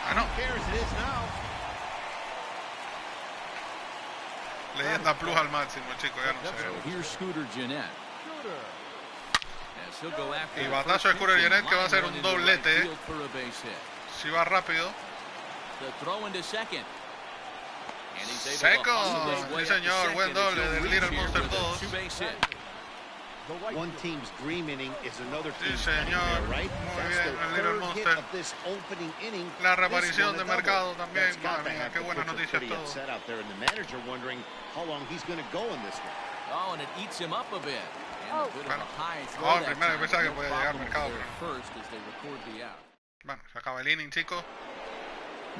I know. Who cares? It is now. Leyenda plus al máximo, chicos, ya no sé. So here's Scooter Gennett. As he'll go after Y batazo de Scooter Gennett que va a ser un doblete. Si va rápido. The throw into second. Second, sí señor, buen doble del Little Monster 2. One team's dream inning is another team's señor, right? Muy bien, el Little Monster. La reaparición de mercado también, madre mía, qué buenas noticias todo. Oh, and it eats him up a bit. Bueno, primero pensaba que podía llegar mercado. Bueno, se acaba el inning, chicos.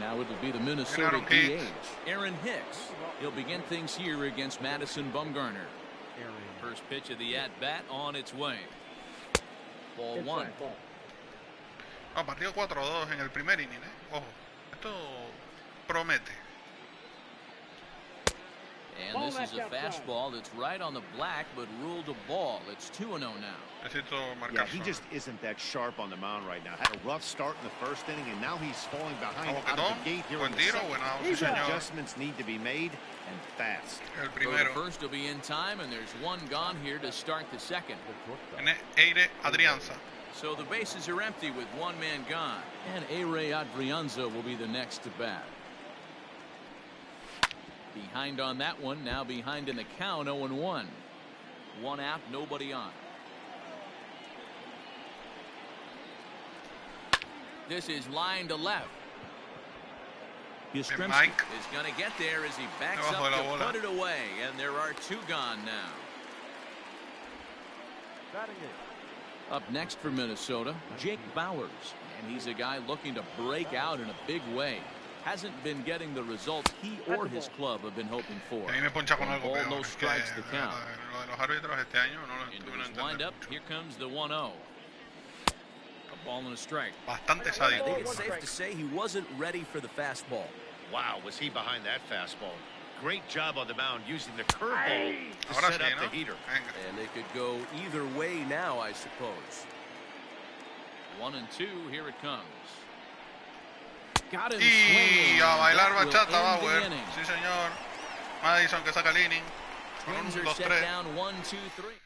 Now it'll be the Minnesota DH, Aaron Hicks. He'll begin things here against Madison Bumgarner. First pitch of the at-bat on its way. Ball 1. No, partido 4-2 en el primer inning, Ojo, esto promete. And this is a fastball that's right on the black, but ruled a ball. It's 2-0 now. Yeah, he just isn't that sharp on the mound right now. Had a rough start in the first inning, and now he's falling behind out of the gate here in the second. Adjustments need to be made, and fast. So the first will be in time, and there's one gone here to start the second. Eire Adrianza. So the bases are empty with one man gone. And Eire Adrianza will be the next to bat. Behind on that one, now behind in the count, 0-1. One out, nobody on. This is line to left. Yastrzemski is going to get there as he backs up to put it away, and there are 2 gone now. Up next for Minnesota, Jake Bauers, and he's a guy looking to break out in a big way. Hasn't been getting the results he or his club have been hoping for. Ball, no strikes the count. Lined up, here comes the 1-0. A ball and a strike. Bastante sádico. I think it's safe to say he wasn't ready for the fastball. Wow, was he behind that fastball? Great job on the mound using the curveball to set up the heater. And it could go either way now, I suppose. 1-2, here it comes. Got him y a bailar bachata, Bauer. Sí, señor. Madison que saca el inning. Twins are set down 1-2-3.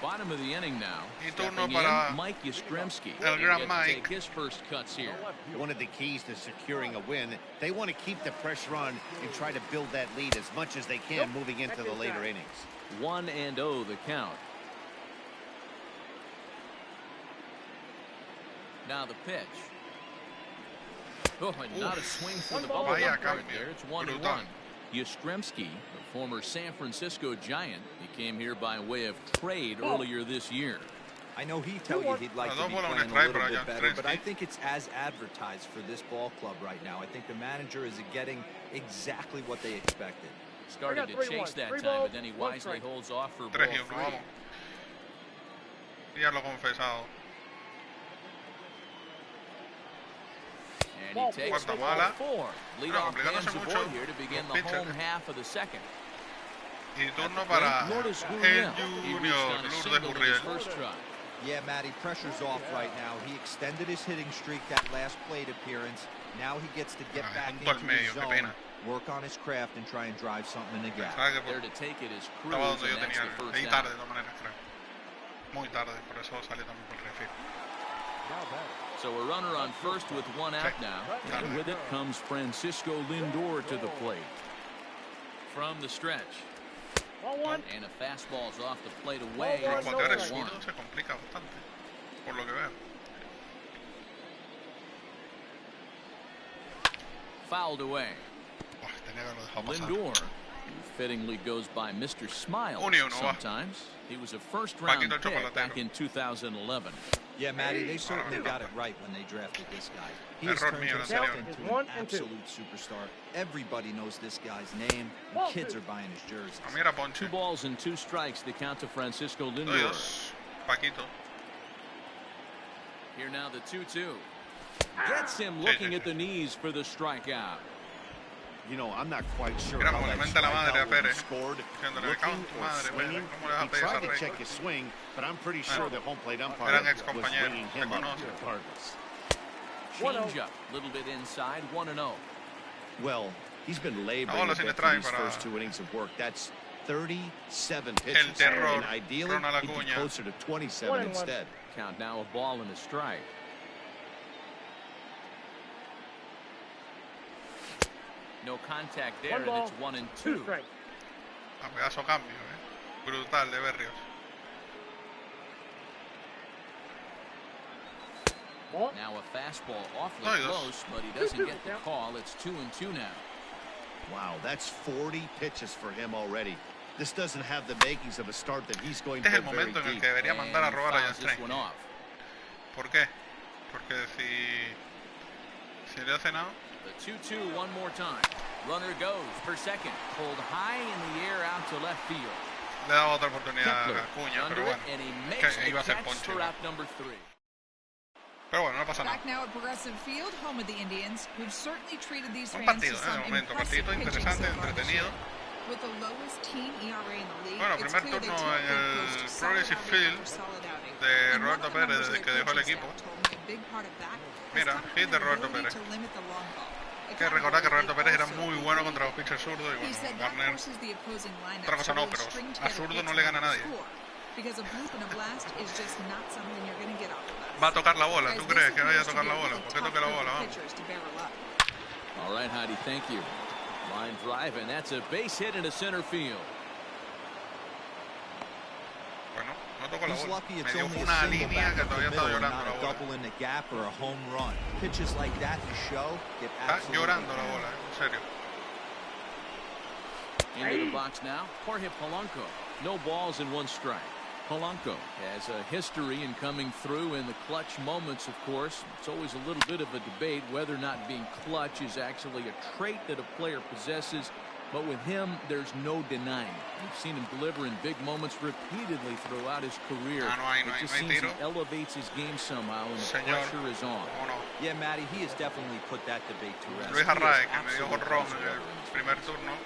Bottom of the inning now. Y turno para Mike Yastrzemski. El gran Mike. Take his first cuts here. One of the keys to securing a win, they want to keep the pressure on and try to build that lead as much as they can moving into the later innings. 1-0 the count. Now the pitch. Oh, and not a swing for the bubble right there. It's 1-1. Yastrzemski, the former San Francisco Giant, he came here by way of trade earlier this year. I know he'd tell you he'd like to be playing a little bit better, but I think it's as advertised for this ball club right now. I think the manager is getting exactly what they expected. Started to chase that time, but then he wisely holds off for ball 3. Ya lo he confesado. And he takes the ball 4. Leadoff gains aboard here to begin the home half of the second. Y turno para el Junior Lourdes Gurriel. Yeah, Matty, pressure's off right now. He extended his hitting streak that last plate appearance. Now he gets to get back into his zone, work on his craft, and try and drive something in the gap. There to take it is Cruz, and that's the first out. Muy tarde, por eso sale también por refil. So a runner on first with 1 out now. And with it comes Francisco Lindor to the plate. From the stretch. And a fastball's off the plate away. Pero cuando eres zurdo se complica bastante, por lo que veo. Fouled away. Lindor, who fittingly goes by Mr. Smile sometimes. He was a first-round pick back in 2011. Yeah, Matty, they certainly got it right when they drafted this guy. He has turned himself into an absolute superstar. Everybody knows this guy's name, and kids are buying his jerseys. 2 balls and 2 strikes, the count to Francisco Lindor. Here now the 2-2. Gets him looking at the knees for the strikeout. You know, I'm not quite sure how that strikeout was scored. Looking or swinging. He tried to check his swing, but I'm pretty sure the home plate umpire was bringing him up regardless. Change up, a little bit inside, 1-0. Well, he's been laboring a bit for these first 2 innings of work. That's 37 pitches, and ideally he'd be closer to 27 instead. Count now, a ball and a strike. No contact there, and it's 1-2. A pedazo cambio, brutal de Berrios. Now a fastball awfully close, but he doesn't get the call. It's 2-2 now. Wow, that's 40 pitches for him already. This doesn't have the makings of a start that he's going to go very deep. And fouls this one off. ¿Por qué? Porque si le hace nada. The 2-2 one more time. Runner goes for second. Pulled high in the air out to left field. Le da otra oportunidad a Acuña, pero bueno. And he makes iba a ser catch ponche. for out number 3. Pero bueno, no pasa nada. Back now at Progressive Field, home of the Indians, who've certainly treated these fans to some impressive pitching interesante, entretenido. With the lowest team ERA in the league, bueno, primer turno en el Progressive Field de Roberto Pérez desde que dejó el equipo. Mira, hit de Roberto Pérez. Hay que recordar que Roberto Pérez era muy bueno contra los pitchers zurdos y bueno, Garner, otra cosa no, pero a zurdo no le gana a nadie. Va a tocar la bola, ¿tú crees que vaya a tocar la bola? ¿Por qué toque la bola? Vamos. All right, Heidi, thank you. Line drive, and that's a base hit into center field. Bueno, no tocó la He's bola. lucky Me it's dio only una a single línea back que up the todavía middle estaba and llorando not la a bola. double in the gap or a home run. Pitches like that you show get Está absolutely llorando la bola, en serio. Into the box now, Jorge Polanco. No balls and 1 strike. Polanco has a history in coming through in the clutch moments, of course. It's always a little bit of a debate whether or not being clutch is actually a trait that a player possesses. But with him, there's no denying. We've seen him deliver in big moments repeatedly throughout his career. It just seems he elevates his game somehow, and the pressure is on. Yeah, Matty, he has definitely put that debate to rest. Luis Arraez, que me dio jonrón en el primer turno.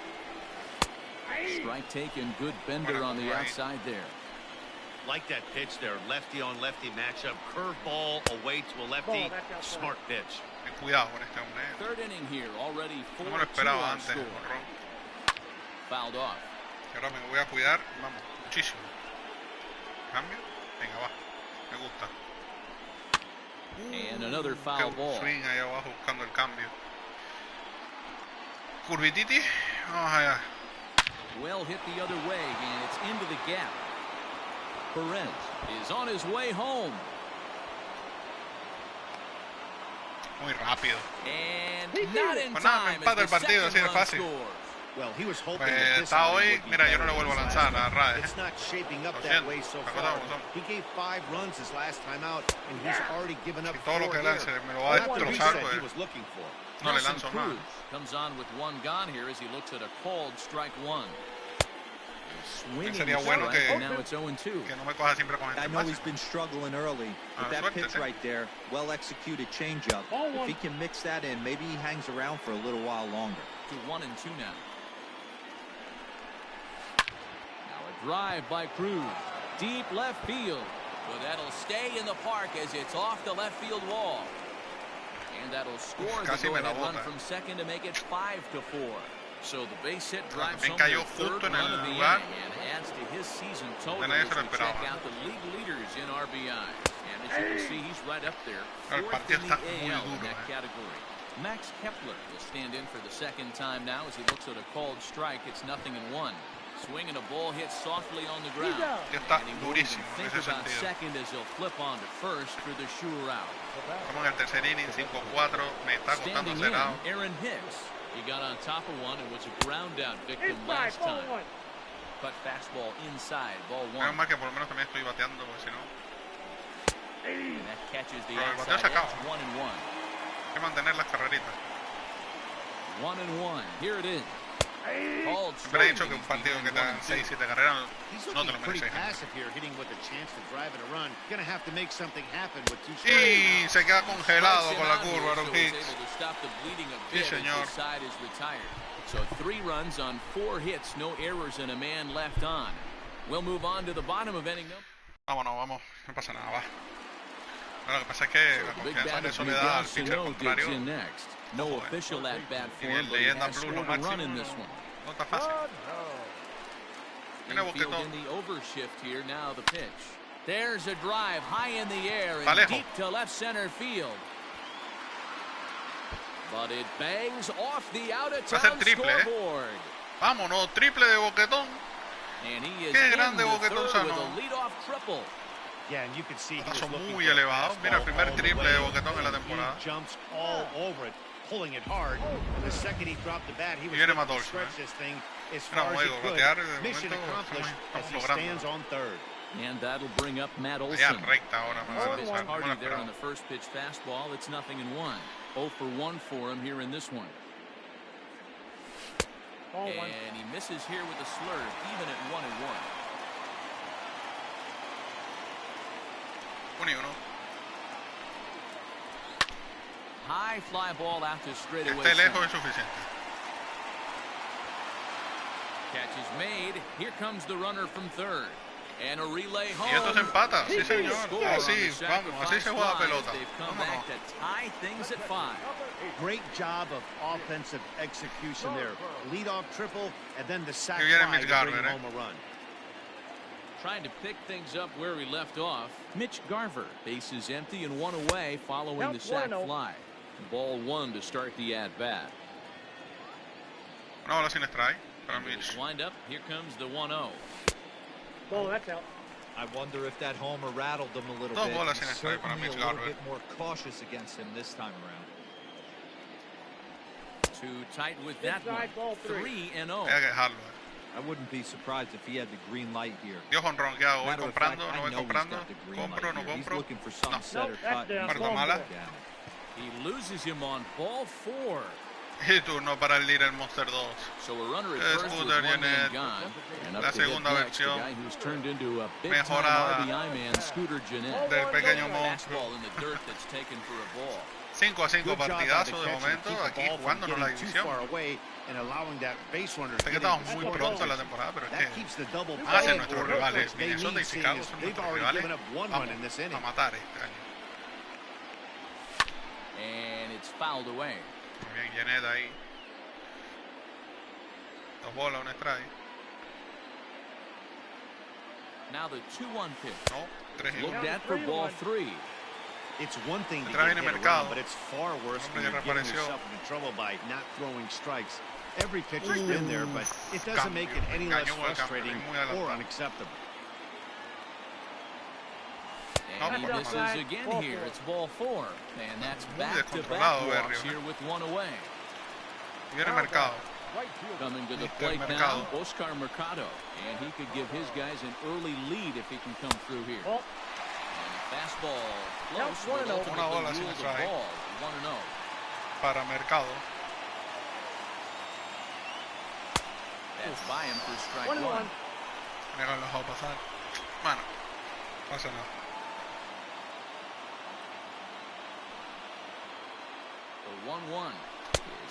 Strike taken, good bender on the outside there. Like that pitch there, lefty on lefty matchup, curveball away to a lefty, smart pitch. Cuidado con este hombre. Third inning here, already 4-2 No me lo esperaba on antes, score. Fouled off. Y ahora me voy a cuidar, vamos, muchísimo. Cambio, venga, va, me gusta. And another foul ball. Swing ahí abajo buscando el cambio. Curvititi, vamos allá. Well hit the other way, and it's into the gap. Perez is on his way home. Muy rápido. And not in Pues nada, me time. empata el partido, así de fácil. Well, he was hoping Pues that this está outing hoy, would be mira, yo no better le than vuelvo a his lanzar last a one. Rae. It's not shaping up Lo that siento, way so las far. cosas como son. He gave 5 runs his last time out, and he's already given up Si todo 4 lo que here. lance me lo va a Not the destrozar, reset he pues was looking for. no le Nelson lanzo Cruz más. comes on with one gone here as he looks at a called strike one. Swinging Sería bueno strike, que- and now it's 0-2. Que no me coja siempre con I este know fácil. he's been struggling early, but that suerte, pitch sí. right there, well executed changeup. If he can mix that in, maybe he hangs around for a little while longer. To 1-2 now. Now a drive by Cruz. Deep left field. But that'll stay in the park as it's off the left field wall. And that'll score the casi me la go-ahead run bota. from second to make it 5-4. So the base hit drives Me home cayó the third justo en run el of the lugar inning and adds to his season total nadie as se lo we check esperaba. out the league leaders in RBI. And as you can see, he's right up there, El fourth partido in the está muy AL in duro, that category. Max Kepler will stand in for the second time now as he looks at a called strike. It's 0-1. Swinging a ball hit softly on the ground. Está And he won't even durísimo en think ese about sentido. second as he'll flip on to first for the sure out. Como en el tercer inning, 5-4, me está costando Standing hacer in, out. Aaron Hicks. He got on top of one and was a ground out victim last time. Cut fastball inside, ball Menos one. mal que por lo menos también estoy bateando, porque si no, And that catches the Pero el bateo outside se acaba. edge, 1-1. hay que mantener las carreritas. 1-1. Here it is. Called Siempre he strike, dicho que and un he's partido que behind te dan 1-2. 6-7 carreras He's no te looking lo pretty mereces. passive here, hitting with a chance to drive it a run. Gonna have to make something happen with 2 Y strikes. se queda congelado Strikes con him la out here, curva, so Aaron he's Hicks. able to stop the bleeding a Sí, bit as señor. his side is retired. So 3 runs on 4 hits, no errors, and a man left on. We'll move on to the bottom of inning number. Vámonos, vamos, no pasa nada, va. Bueno, lo que pasa es que la The big confianza batter que eso le da al pitcher digs contrario in next. No Ojo, official at bat for y him, el but he Leyenda has Blue lo scored a run máximo in no, this one. no está fácil. Mira, Infield Boquetón. in the overshift here. Now the pitch. There's a drive high in the air Está and lejos. deep to left center field. But it bangs off the out of Va a ser town triple, scoreboard. Vámonos, triple de Boquetón. And he is Qué in grande the Boquetón third with Sano. a leadoff triple. Yeah, and you can see he was Paso looking muy for a elevado. Mira, el fastball primer all the triple way, de Boquetón en la and temporada. he jumps all over it, pulling it hard. And the second he dropped the bat, he was viene looking to Matolfo, stretch this thing as Mira, far como as he digo, could. batear de Mission momento accomplished as he estamos logrando. stands on third. And that'll bring up Matt Allá Olson. recta ahora para His lanzar. No me lo Hardy there on esperaba. the first pitch fastball. It's 0-1. 0 for 1 for him here in this one. And he misses here with a slurve, even at 1-1. 1-1. High fly ball out to straightaway. Esté lejos center. es suficiente. Catch is made. Here comes the runner from third. And a relay home. Y esto se empata, sí señor. Score on Así, the vamos, así se juega sacrifice fly pelota. as they've come Vámonos. back to tie things at 5. Great job of offensive execution there. Leadoff triple, and then the sac viene fly Mitch to Garver, bring home a run. Trying to pick things up where he left off. Mitch Garver, bases empty and 1 away following the sac fly. Ball 1 to start the at-bat. Una bola sin strike para Mitch. Wind up. Here comes the 1-0. Oh, that's out. I wonder if that homer rattled him a little Dos bit. bolas He's sin strike para certainly a Mitch little Garver. bit more cautious against him this time around. Too tight with that one. Inside, ball 3. 3-0. Hay que dejarlo. I wouldn't be surprised if he had the green light here. Dios honrón, ¿qué hago? ¿Voy Matter of fact, comprando? I ¿No voy know he's comprando? got the green ¿Compro? light ¿No here. He's compro? looking for some No. setter that's cut. down. He's Carta mala. down. He loses him on ball 4. Y turno para el líder Monster 2. So a runner at Es first with Scooter 1 man Jeanette. gone. And La up to hit segunda next, the versión guy who's turned into a big-time mejorada RBI man, Scooter Jeanette. del pequeño monstruo. Fastball in the dirt that's taken for a ball. 5-5 Good job by the partidazo de catcher to momento keep the aquí ball from jugándonos la getting too división. far away and allowing that base runner to Sé que get estamos into muy scoring pronto en la position. temporada, pero es That que keeps the double van a ser play nuestros order. rivales. They Minnesota y need seeing Chicago is son they've nuestros already rivales. given up 1 run in this Vamos inning. a matar este año. And it's fouled away. Muy bien, Jeanette ahí. 2 bolas, un strike. Now the 2-1 pitch. No, 3-1. Looked at for ball 3. It's one thing to Detrás get viene hit Mercado. around, but it's far worse Hombre, when you're getting reapareció. yourself into trouble by not throwing strikes. Every pitcher's been there, but it doesn't make it any less Engañó con el cambio, frustrating muy or adelantado. unacceptable. And he No, misses outside, again ball here. 4. It's ball 4. And that's Muy back-to-back descontrolado, walks Berrio. here with 1 away. Viene Mercado. Coming to the plate now, Oscar Mercado. And he could give his guys an early lead if he can come through here. And fastball close, but ultimately ruled the ball. 1-0. Para Mercado. That's by him for strike 1. Me lo dejado pasar. Bueno, pasa nada. The 1-1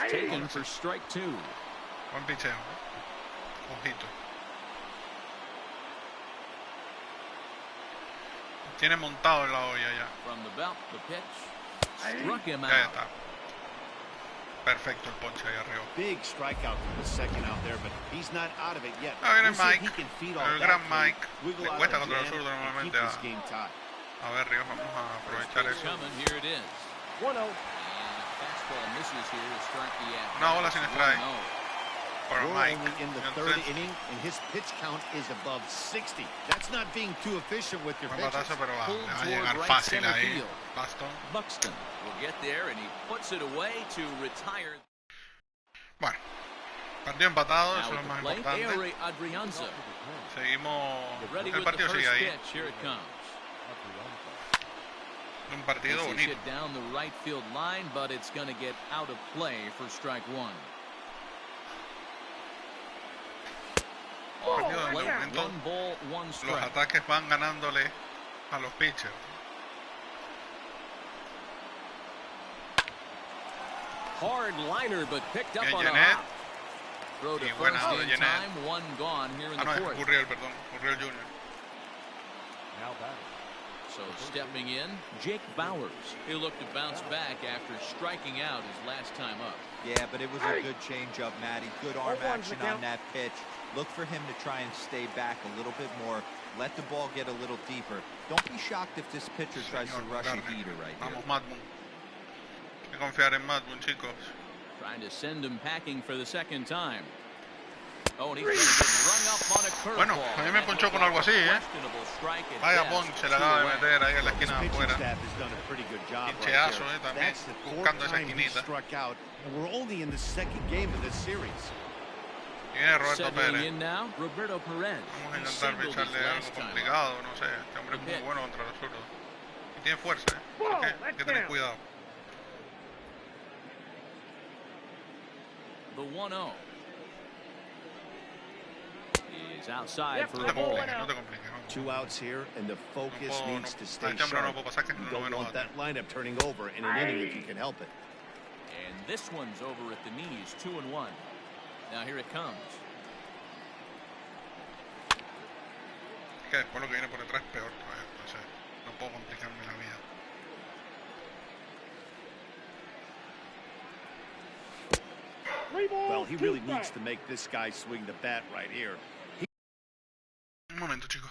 is taken for strike 2. Buen picheo. Ojito. Tiene montado en la olla ya. From the belt, the pitch struck him out. Ya está. Perfecto el ponche ahí arriba. Big strikeout from the second out there, but he's not out of it yet. A ver, Mike, el gran Mike, le cuesta contra el zurdo normalmente a ver, Ríos, vamos a aprovechar eso. Una bola sin strike para Mike. In the third inning, and his pitch count is above 60. That's not being too efficient with your pitches. Pero va a llegar fácil ahí. Buxton will get there and he puts it away to retire. Bueno, partido empatado, eso es lo más importante. Seguimos, el partido sigue ahí. Un partido bonito. Down the right field line, but it's going to get out of play for strike 1. Partido de momento, los ataques van ganándole a los pitchers. Hard liner, but picked up on a hop. Throw to first in time, one gone here in the fourth. Gurriel, perdón, Gurriel Jr. Now batting. So stepping in, Jake Bowers. He'll look to bounce back after striking out his last time up. Yeah, but it was a good changeup, Matty. Good arm action on that pitch. Look for him to try and stay back a little bit more. Let the ball get a little deeper. Don't be shocked if this pitcher tries to rush a heater right here. Vamos, Madbun. Hay que confiar en Madbun, chicos. Trying to send him packing for the second time. Oh, and he's going to get rung up on a curveball. Bueno, a mí me ponchó con algo así, Vaya ponche le acaba de meter ahí en la esquina de afuera. Pincheazo, también, buscando esa esquinita. Y viene Roberto Pérez. Vamos a intentar picharle algo complicado, no sé. Este hombre es muy bueno contra los zurdos. Y tiene fuerza, hay que tener cuidado. The 1-0. He's outside for a ball. No te compliques, vamos. 2 outs here, and the focus needs to stay sharp. You don't want that lineup turning over in an inning if you can help it. And this one's over at the knees, 2-1. Now here it comes. Que después lo que viene por detrás es peor todavía, entonces no puedo complicarme la vida. Well, he really needs to make this guy swing the bat right here. Un momento, chicos.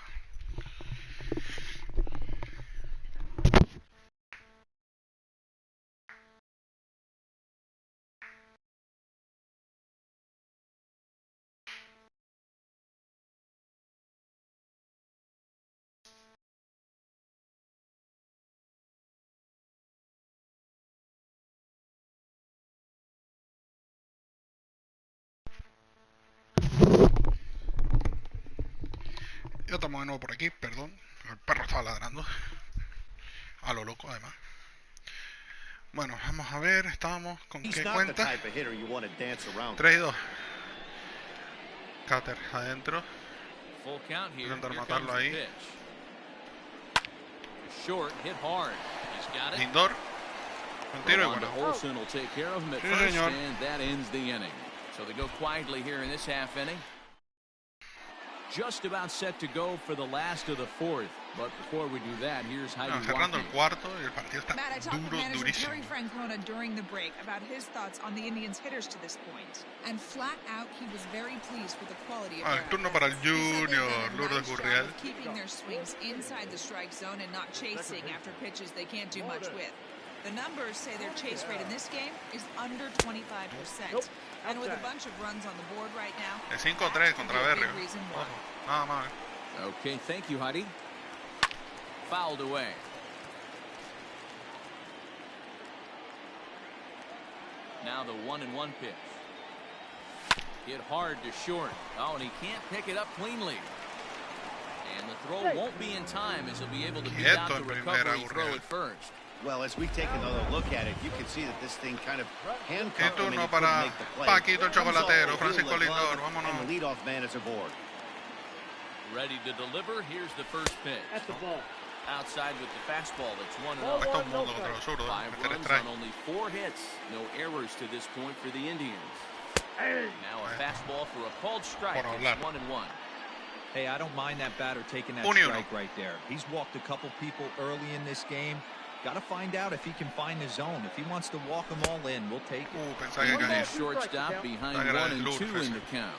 Ya estamos de nuevo por aquí, perdón. El perro estaba ladrando. A lo loco, además. Bueno, vamos a ver, estábamos con qué cuenta. 3-2. Cutter adentro. Intentar matarlo ahí. Lindor. Un tiro y bueno. Sí, señor. So they go quietly here in this half inning. Just about set to go for the last of the fourth. But before we do that, here's how you cerrando el cuarto y el partido está Matt, I talked to manager durísimo. Terry Francona during the break about his thoughts on the Indians' hitters to this point. And flat out, he was very pleased with the quality of their El turno para el Junior, Lourdes Gurriel. Keeping their swings inside the strike zone and not chasing after pitches they can't do much with. The numbers say their chase rate in this game is under 25%. And with a bunch of runs on the board right now, El 5-3 contra Berrio. Nada más. Okay, thank you, Heidi. Fouled away. Now the 1-1 pitch. Hit hard to short. Oh, and he can't pick it up cleanly. And the throw won't be in time as he'll be able to beat out the recovery throw at first. Well, as we take another look at it, you can see that this thing kind of handcuffed him and he turno couldn't para make the play. Paquito el Chocolatero, Comes Francisco off the Lindor, glove, vámonos. and the leadoff man is aboard. Ready to deliver. Here's the first pitch. That's the ball. Outside with the fastball. It's 1-0. Todo el mundo contra los zurdos, 5 meter runs strike. on only 4 hits. No errors to this point for the Indians. Now a fastball for a called strike. It's 1-1. Hey, I don't mind that batter taking that 1-1. strike right there. He's walked a couple people early in this game. Got to find out if he can find the zone. If he wants to walk them all in, we'll take it. Pensaba que One caía. shortstop behind Está 1 and 2 Lourdes. in the count.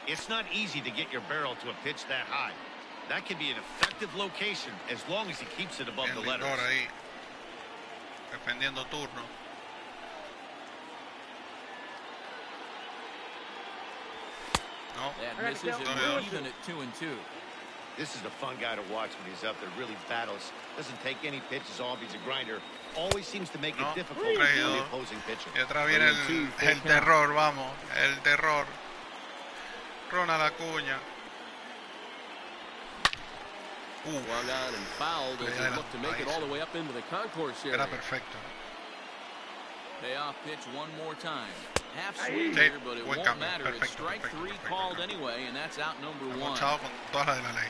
It's not easy to get your barrel to a pitch that high. That can be an effective location as long as he keeps it above the letters. Lindor ahí, defendiendo turno. No, That misses and we're even at 2 and 2. This is a fun guy to watch when he's up there. Really battles. Doesn't take any pitches off. He's a grinder. Always seems to make it difficult for the opposing pitcher. y atrás viene el terror, vamos, el terror. Ronald Acuña. Swung on and fouled as they look to make it all the way up into the concourse area. Era perfecto. Payoff pitch one more time. Half swing here, but it won't matter. It's strike 3 called anyway, and that's out number 1. Chao con todas las de la ley.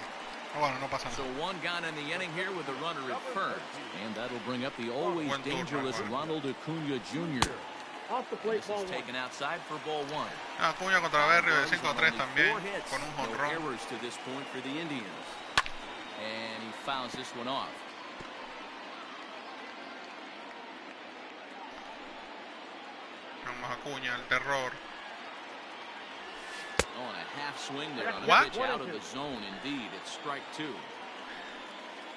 Bueno, no pasa So nada. 1 gone in the inning here with a runner at first. And that'll bring up the always Buen turno, dangerous Juan. Ronald Acuña Jr. Off the plate, This ball is 1. taken outside for ball 1. Acuña contra Berrio de Runs on 5-3 only también, 4 hits. con un No jonrón. errors to this point for the Indians. And he fouls this one off. Vamos Acuña, el terror. Oh, and a half swing there on a What? pitch out of the zone. Indeed, it's strike 2.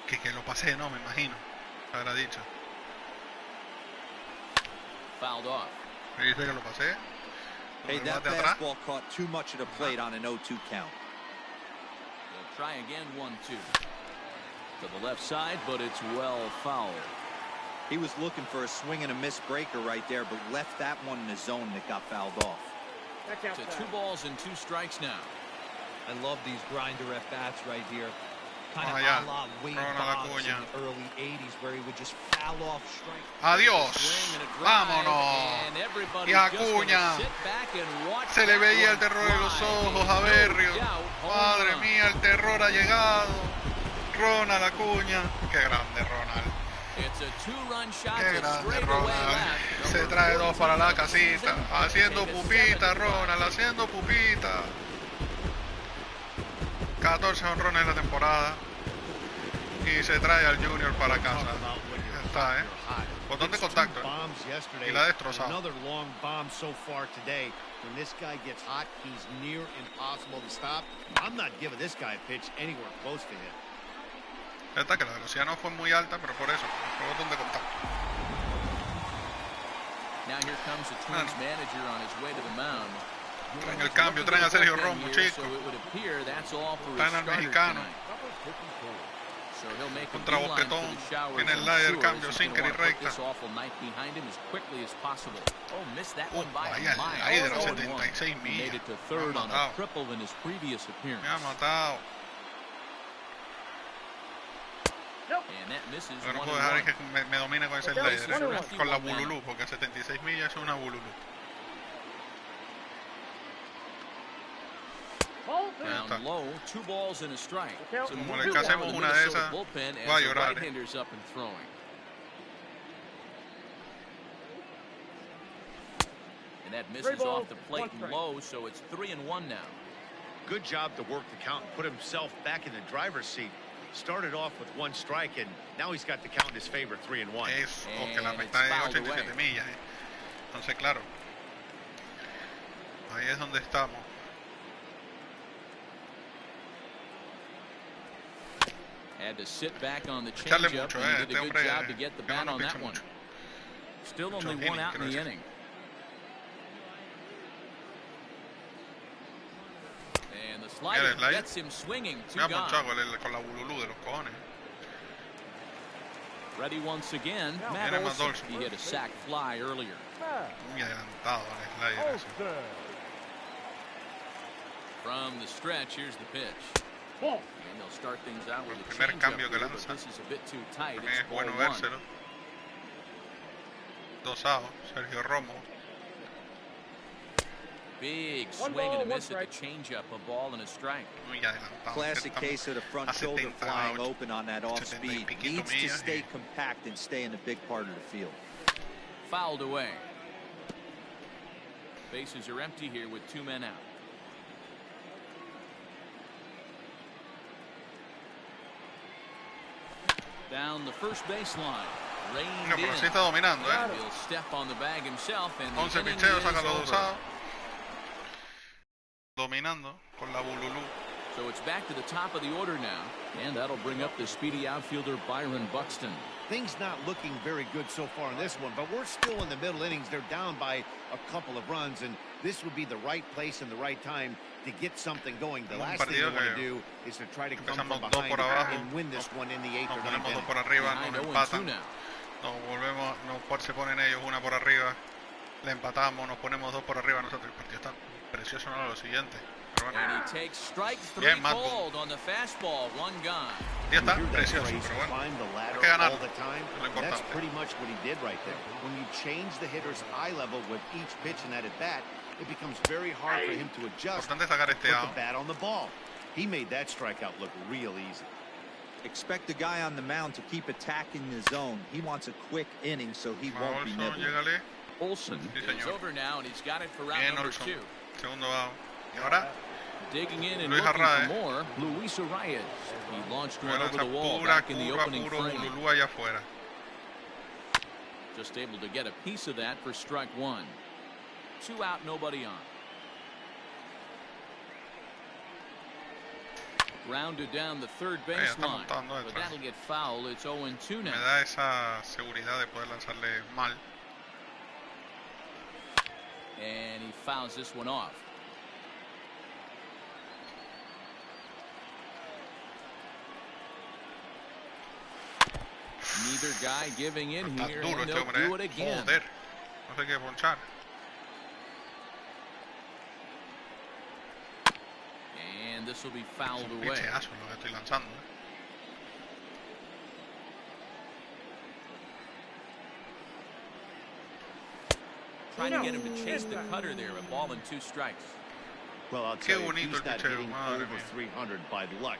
Que lo pasé, no, me imagino. Habrá dicho. Fouled off. Me dice que lo pasé. Hey, El that bate atrás. fastball caught too much of the plate on an 0-2 count. They'll try again, 1-2. To the left side, but it's well fouled. He was looking for a swing and a miss breaker right there, but left that one in the zone that got fouled off. That's To outside. 2 balls and 2 strikes now. I love these grinder at-bats right here. Kind of allá. a la Wade Ronald Boggs in Acuña. the early 80s where he would just foul off strikes. Adiós. Swing and a drive, Vámonos. and everybody Y just gonna Acuña. sit back and watch Se le that veía el one terror en los fly. ojos a No Berrio. doubt, home Madre run. mía, el terror ha llegado. Ronald Acuña. Qué grande, Ronald. It's a 2-run shot Qué to grande, straightaway Ronald. left. Se Number trae 2 para la 42 casita. season. Haciendo Take a pupita, 7-5. Ronald. Haciendo pupita. 14 honrones en la temporada. Y se trae al Junior para casa. Ya está, ¿eh? Botón de contacto. Y la ha destrozado. Another long bomb so far today. When this guy gets hot, he's near impossible to stop. I'm not giving this guy a pitch anywhere close to him. Esta que la velocidad no fue muy alta, pero por eso, fue botón de contacto. Now here comes the Twins manager on his way to the mound. Traen el cambio, traen a Sergio Romo, Here, chicos. so it would appear that's all for his Traen al starter mexicano. tonight. So he'll make a Contra beeline for Bofetón. the showers, Tiene el I'm slider, sure, cambio, as he's gonna sinker y wanna put recta. this awful night behind him as quickly as possible. Oh, missed that one by Vaya a mile. el aire, 0-1. 76 He made millas. it to Me ha third on a matado. triple in his previous appearance. Me ha matado. And that misses Lo que no 1 puedo dejar es and que 1. me domine con ese slider, con la bululú, porque 76 millas es una bululú. Down low, 2 balls and a strike. So Como moving le down casemos the una de Minnesota esas, bullpen va a as the llorar. right-hander's up and throwing. And that misses off the plate and low, so it's 3-1 now. Good job to work the count and put himself back in the driver's seat. Started off with 1 strike, and now he's got the count in his favor, 3-1. Eso, que la And meta it's es fouled 87 away. millas. Entonces, claro, ahí es donde estamos. Had to sit back on the Echarle changeup mucho, and did este a good hombre job to get the bat no on picha that one. mucho. Still Mucho only 1 inning, out in quiero the decir. inning. And the Mira slider el slider. gets him swinging. 2 Me ha gone. ponchado con la bululú de los cojones. Ready once again, Matt Viene Matt Olson. Olson. He hit a sac fly earlier. Muy adelantado al slider ese. From the stretch, here's the pitch. And they'll start things out with a primer cambio que changeup, lanza. but this is a bit too tight. También It's es bueno ball one. vérselo. Dosado, Sergio Romo. Big swing and a miss at the changeup, a ball and a strike. Muy adelantado. Classic case of the front shoulder flying open on that off speed. Needs to stay compact and stay in the big part of the field. Fouled away. Bases are empty here with 2 men out. Down the first baseline. No, pero sí está dominando, He'll step on the bag himself and 11 picheos, saca los dosados. Dominando con la bululú. So it's back to the top of the order now, and that'll bring up the speedy outfielder Byron Buxton. Things not looking very good so far in this one, but we're still in the middle innings. They're down by a couple of runs, and this would be the right place and the right time to get something going. The last thing you want to do is to try to come from behind and win this one in the 8th or 9th inning. Por arriba, nos empatan. Nos volvemos, se ponen ellos una por arriba, le empatamos, nos ponemos 2 por arriba nosotros. El partido está precioso, no lo siguiente. Pero bueno. And he takes strike 3 called on the fastball, 1 gone. El partido está precioso, pero bueno. Hay que ganar. That's pretty much what he did right there. When you change the hitter's eye level with each pitch in that at bat, it becomes very hard for him to adjust. Put the bat on the ball. He made that strikeout look real easy. Expect the guy on the mound to keep attacking the zone. He wants a quick inning, so he won't be nibbling. Olsen is over now, and he's got it for round number 2. Segundo out. Y ahora, digging in and looking for more, Luis Arias. He launched one over the wall back in the opening frame. Allá afuera. Just able to get a piece of that for strike 1. 2 out, nobody on. Grounded down the third baseline, but that'll get foul. It's 0-2 now. Me da esa seguridad de poder lanzarle mal. And he fouls this one off. Neither guy giving in here, and they'll do it again. Joder, no sé qué ponchar. And this will be fouled away. Picheazo lo que estoy lanzando. Trying to get him to chase the cutter there, a ball and 2 strikes. Well, I'll tell you, he's not hitting over 300 by luck.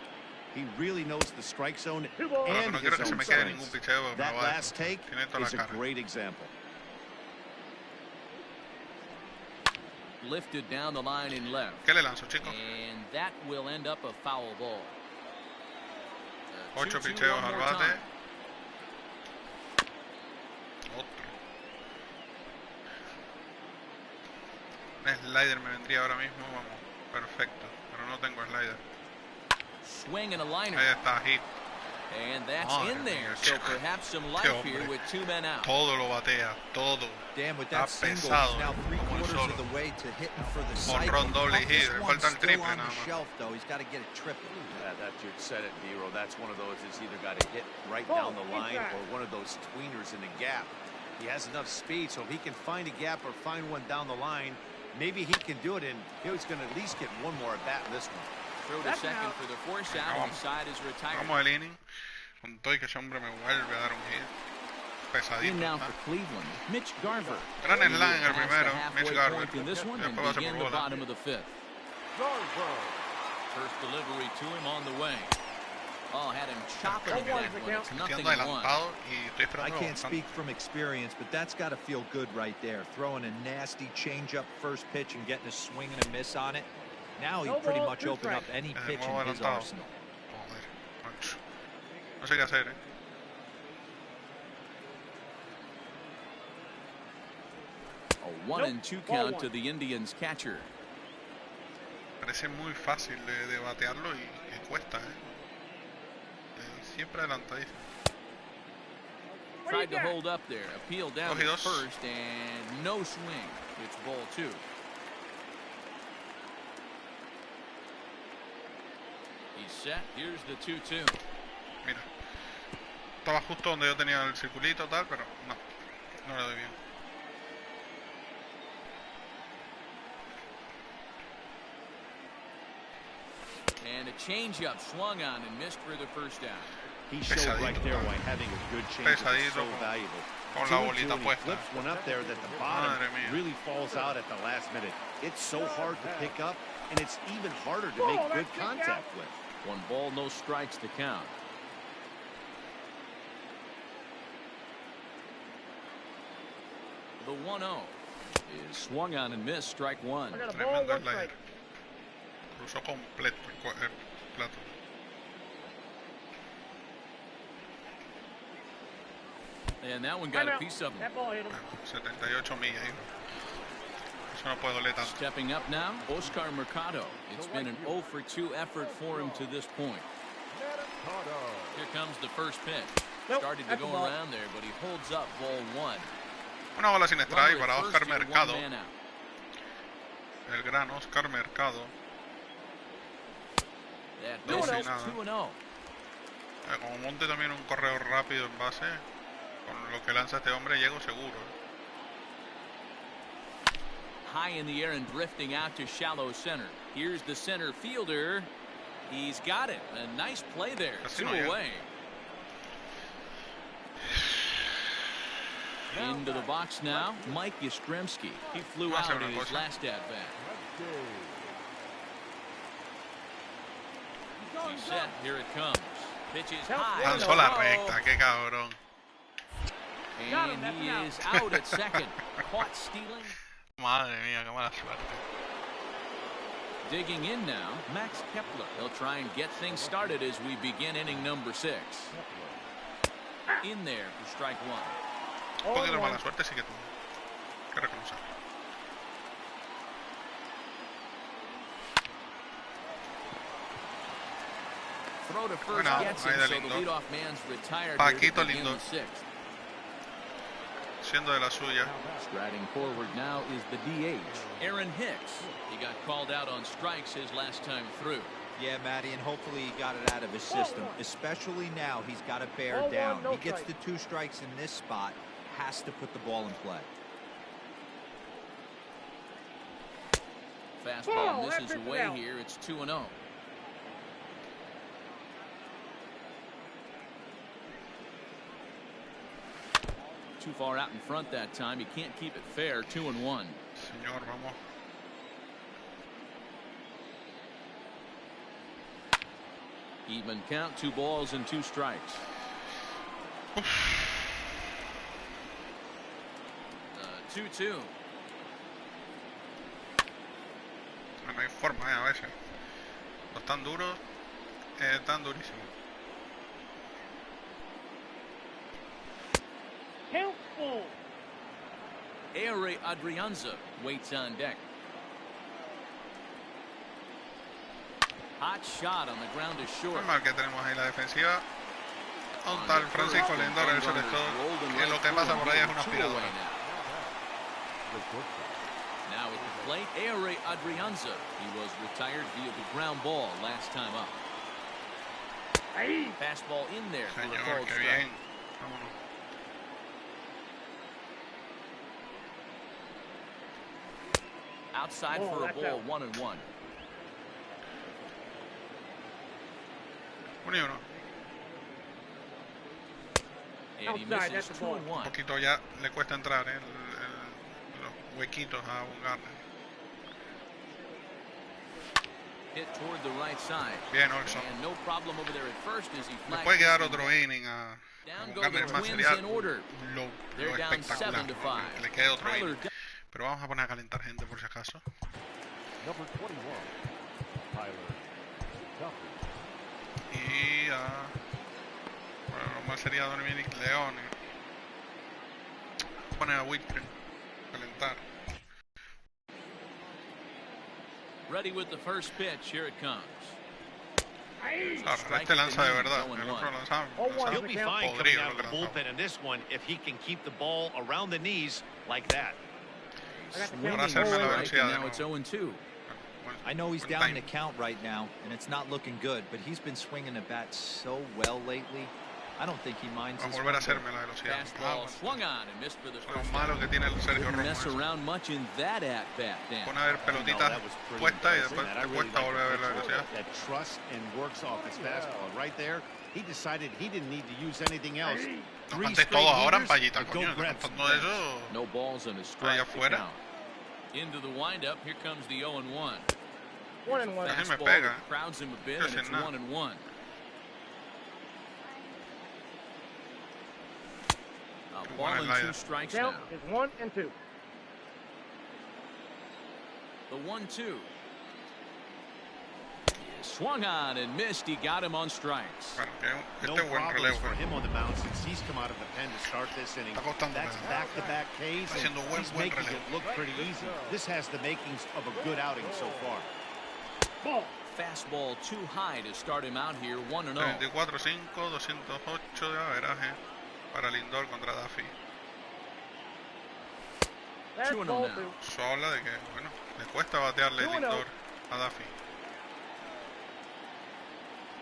He really knows the strike zone and his own strengths. That last take is a great example. Lifted down the line in left. ¿Qué le lanzo, chico? And that will end up a foul ball. 8 picheos al bate. Otro. Un slider me vendría ahora mismo, vamos, perfecto. Pero no tengo slider. Swing and a liner. Ahí está, hit. And that's in there. So perhaps some life here with 2 men out. Todo lo batea, todo. Damn, with that single, now 3/4 of the way to hitting for the cycle. Doble hit, le falta el triple on nada the más. shelf, though. He's got to get it triple. That you said it, D-Row. That's one of those. It's either got to hit right down the line or one of those tweeners in the gap. He has enough speed, so if he can find a gap or find one down the line, maybe he can do it, and he's going to at least get one more at bat in this one. Throw to second for the force out. On side is retired. Vamos al inning. Con todo y que ese hombre me vuelve a dar un hit. Pesadito. In now for Cleveland, Mitch Garver. Gran slam en el primero, Mitch Garver. In this one, and begin the bottom of the 5th. First delivery to him on the way. Oh, had him chopping him that one. It's nothing one. I can't speak from experience, but that's got to feel good right there. Throwing a nasty changeup first pitch and getting a swing and a miss on it. Now he pretty much opened up any pitch in his arsenal. No sé qué hacer, A 1-2 count to the Indians catcher. Parece muy fácil de batearlo y que cuesta, siempre adelantadísimo. Tried to hold up there. Appeal down to first and no swing. It's ball 2. He's set. Here's the 2-2. Mira. Estaba justo donde yo tenía el circulito tal, pero no le doy bien. And a changeup swung on and missed for the first down. He showed right there why having a good changeup is so valuable. Con la bolita puesta. Flips one up there that the bottom really falls out at the last minute. It's so hard to pick up, and it's even harder to make good contact with. 1 ball, no strikes to count. The 1-0 is swung on and missed, strike 1. Tremendo slide. Cruzó completo el plato. And that one got a piece of him. 78 millas. Eso no puede doler tanto. Stepping up now, Oscar Mercado. It's been an 0 for 2 effort for him to this point. Here comes the first pitch. Started to go around there, but he holds up ball 1. Una bola sin strike para Oscar Mercado. El gran Oscar Mercado. No, sí, nada. 2-0. Como monte también un correo rápido en base, con lo que lanza este hombre llego seguro. High in the air and drifting out to shallow center. Here's the center fielder. He's got it. A nice play there. Casi 2 no away. Into the box now, Mike Yastrzemski. He flew out in his last at-bat. He's set. Here it comes. Pitches high. Lanzó la recta. Qué cabrón. And he is out at second. Caught stealing. Madre mía, qué mala suerte. Digging in now, Max Kepler. He'll try and get things started as we begin inning number 6. In there for strike 1. Un poquito de mala suerte sí que tuvo. Que reconocer. Throw to first gets him, so the leadoff man's retired. Paquito Lindor. Siendo de la suya. Striding forward now is the DH, Aaron Hicks. He got called out on strikes his last time through. Yeah, Matty, and hopefully he got it out of his system. Especially now, he's got to bear down. He gets the 2 strikes in this spot. Has to put the ball in play. Fastball misses away here. It's 2-0. Too far out in front that time. He can't keep it fair. 2-1. Señor, vamos. Even count, 2 balls and 2 strikes. 2-2. No hay forma a veces. Los tan duros, tan durísimos. Aire Adrianza waits on deck. Hot shot on the ground is short. Normal que tenemos ahí la defensiva. Un tal Francisco Lindor, el sobre todo, que lo que pasa por ahí es una aspiradora. Now at the plate, Aire Adrianza. He was retired via the ground ball last time up. Fastball in there for a called strike. Bien. Vámonos. Outside for a ball, 1-1. 1-1. And he misses 2-1. Un poquito ya le cuesta entrar los huequitos a Bungarner. Hit toward the right side. Bien, Olson. And no problem over there at first as he le puede quedar otro inning a Bungarner, más sería lo espectacular, que le quede otro inning. Pero vamos a poner a calentar gente por si acaso. Y bueno, lo más sería Dominic Leone. Poner a Whitcomb, calentar. Ready with the first pitch. Here it comes. Claro, este lanza de verdad. El otro lanzaba he'll be fine coming out of the bullpen in this one if he can keep the ball around the knees like that. Para hacerme la velocidad de now it's 0-2. I know he's down in the count right now, and it's not looking good, but he's been swinging the bat so well lately. I don't think he minds Vamos a this volver a one hacerme la velocidad. Fastball swung on and missed for the Lo first malo out. que tiene el Sergio Didn't mess Romo. around much in that at bat, Dan. Pone a ver pelotitas puestas y después te cuesta volver a ver la velocidad. That trusts and works off his fastball. Right there, he decided he didn't need to use anything else. No cantes todo ahora en payita, coño. Cantando eso. No balls and a strike Allá to afuera. count. Into the windup, here comes the 0-1. 1-1. Casi me Fastball pega. that crowds him a bit, No and sé it's nada. 1-1. A ball and two strikes now. Count is 1-2. The 1-2. Swung on and missed. He got him on strikes. Bueno, que No este es buen problems relevo. for him on the mound since he's come out of the pen to start this inning. Está costando That's nada. back-to-back Ks, Está and haciendo he's buen making relevo. it look pretty easy. This has the makings of a good outing so far. Ball. Fastball too high to start him out here, 1-0. 34-5, 208 de averaje para Lindor contra Duffy. Fastball now. 2. Eso habla de que, bueno, le cuesta batearle 2-0. Lindor a Duffy.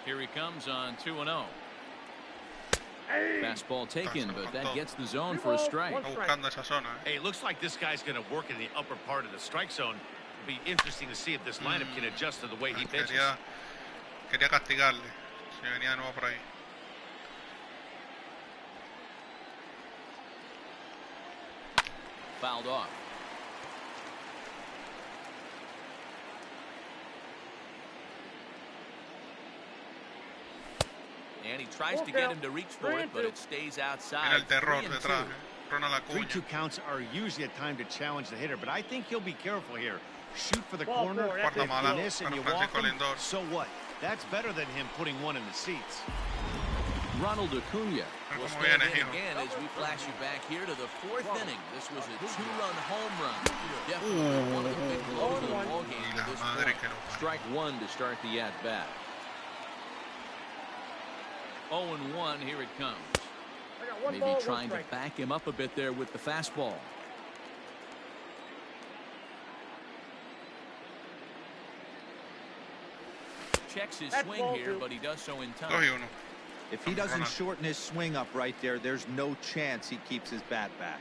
Here he comes on 2-0. Fastball taken, but that gets the zone for a strike. Está buscando esa zona. Hey, it looks like this guy's going to work in the upper part of the strike zone. It'll be interesting to see if this lineup can adjust to the way he pitches. Quería castigarle. Si venía de nuevo por ahí. Fouled off. And he tries to get him to reach for it, but it stays Mira outside. el terror 3-2. detrás. Ronald Acuña. 3-2 counts are usually a time to challenge the hitter, but I think he'll be careful here. Shoot for the Ball corner. four, Cuarta If mala you miss and para you walk Francisco him, Lindor. so what? That's better than him putting one in the seats. Ronald Acuña will cómo stand viene, in hijo. again as we flash you back here to the fourth inning. This was a two-run home run. Definitely one of the big blows of the ball game Y to la this madre point. que lo parió. Strike one to start the at-bat. 0-1, here it comes. I got one Maybe ball, trying to one strike. back him up a bit there with the fastball. Checks his That's swing ball here, two. but he does so in 2 time. y 1. If he doesn't Ronald. shorten his swing up right there, there's no chance he keeps his bat back.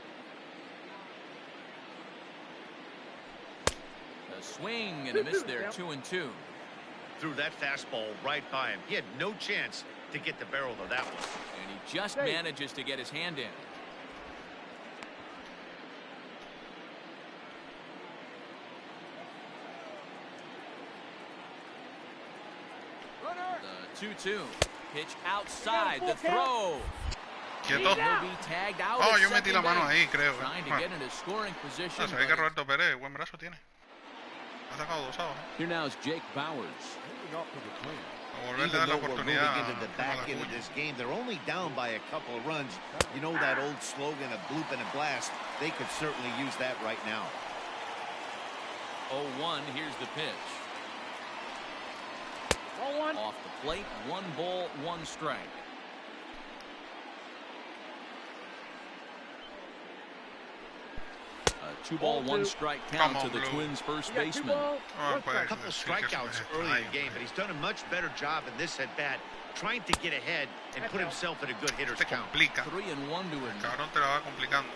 A swing and a miss there, 2-2. Threw that fastball right by him. He had no chance to get the barrel of that one. And he just manages to get his hand in. The 2-2. Pitch outside. The throw. Quieto. He'll be tagged out Oh, at yo metí la second mano base. ahí, creo. Trying to Bueno, get into scoring position. no, se ve que but Roberto Pérez, buen brazo tiene. Ha sacado 2 outs. here now is Jake Bowers. Moving up to the plate. A volverle a Even dar la though we're moving oportunidad into the a back Ronald end of Acuña. this game, they're only down by a couple of runs. You know that old slogan, a bloop and a blast. They could certainly use that right now. 0-1. Here's the pitch. Ball one. Off the plate. 1 ball, 1 strike. A 2-ball, 1 strike count Come to on, the Blue. Twins' first You got 2 baseman. balls, Ah, 1 pues, strike. A couple of sí, que eso strikeouts es early in fire, the game, but he's done a much better job in this at-bat, trying to get ahead and put himself in a good hitter's Te count. complica. 3-1 to him. Cabrón, te la va complicando.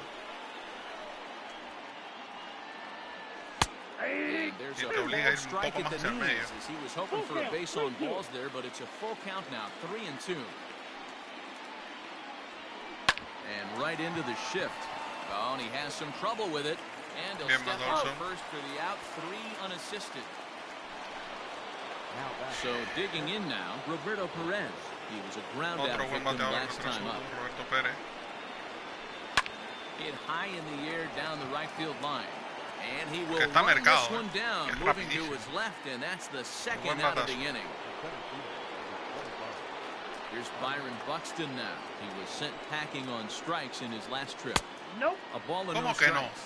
And there's Y a te obliga a ir un strike poco at más the hacia el knees medio. as he was hoping for a base on balls there, but it's a full count now, 3-2. And right into the shift. Oh, and he has some trouble with it. And he'll Bien, step Madolso. out first for the out, 3 unassisted. Now back. So digging in now, Roberto Perez. He was a ground out Otro buen victim bateador last nuestro time up. Roberto Pérez. Hit high in the air down the right field line. And he will Que está run mercado, this one down, es moving to rapidísimo. his left, and that's the second Buen out of the batazo. inning. Here's Byron Buxton now. He was sent packing on strikes in his last trip. Nope. A ball and no ¿Cómo que no? strikes.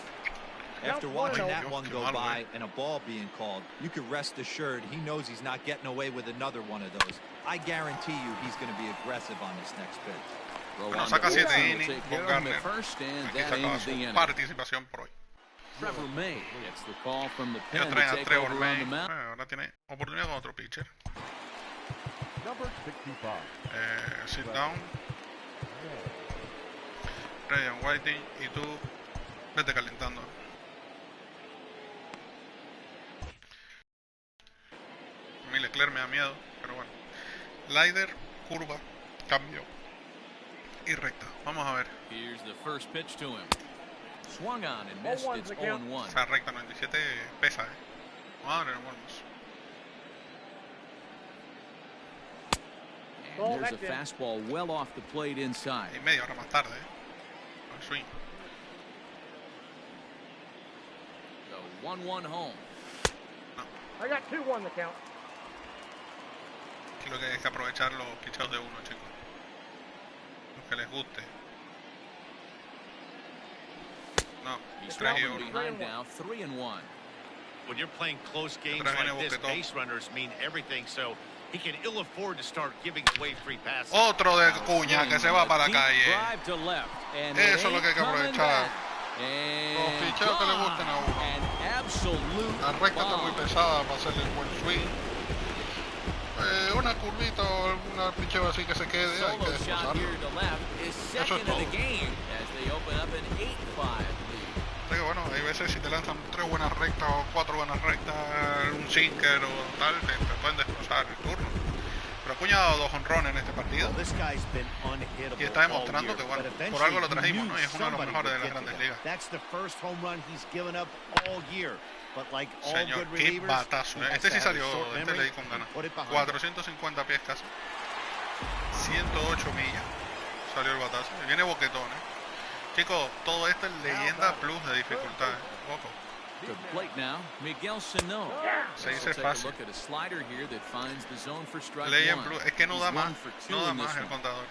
After Nope, watching 1-0. that Dios, one qué go malo, by and a ball being called, you could rest assured he knows he's not getting away with another one of those. I guarantee you he's going to be aggressive on this next pitch. Throw Bueno, on saca to 7 Olsen will innings take con care of him Garner. at first, and Aquí that se acaba ends su the inning. participación por hoy. Trevor May gets the call from the Ya pen to traen a take Trevor over on May. the mound. Ahora tiene oportunidad con otro pitcher. Number 65. Sit down. Ryan Whiting y tú vete calentando. A mí Leclerc me da miedo, pero bueno. Slider, curva, cambio y recta. Vamos a ver. Here's the first pitch to him. Swung on and missed. It's 0-1. Esa recta 97 pesa, Madre, no vamos. And there's a fastball well off the plate inside. Y media hora más tarde, Al swing. The 1-1 home. I got 2-1 the count. Aquí lo que hay que aprovechar los pichados de uno, chicos. Los que les guste. No, He's falling behind now, 3-1. When you're playing close games like this, base runners mean everything, so he can ill afford to start giving away free passes. Otro de Cuña que se va para la calle. Eso es lo que hay que aprovechar. Los picheos que le gusten a uno. La recta está muy pesada para hacerle el buen swing. Una curvita o alguna picheo así que se quede, hay que desplazarlo. Eso es todo. Así que bueno, hay veces si te lanzan 3 buenas rectas o 4 buenas rectas, un sinker o tal, te pueden destrozar el turno. Pero Acuña ha dado 2 honrones en este partido. Y está demostrando que bueno, por algo lo trajimos, ¿no? Y es uno de los mejores de las grandes ligas. Señor, qué batazo, Este sí salió, este le di con ganas. 450 pies casi. 108 millas. Salió el batazo. Y viene boquetón, Chicos, todo esto es leyenda plus de dificultad, Ojo. Se dice fácil. Legend plus, es que no da más. No da más el contador.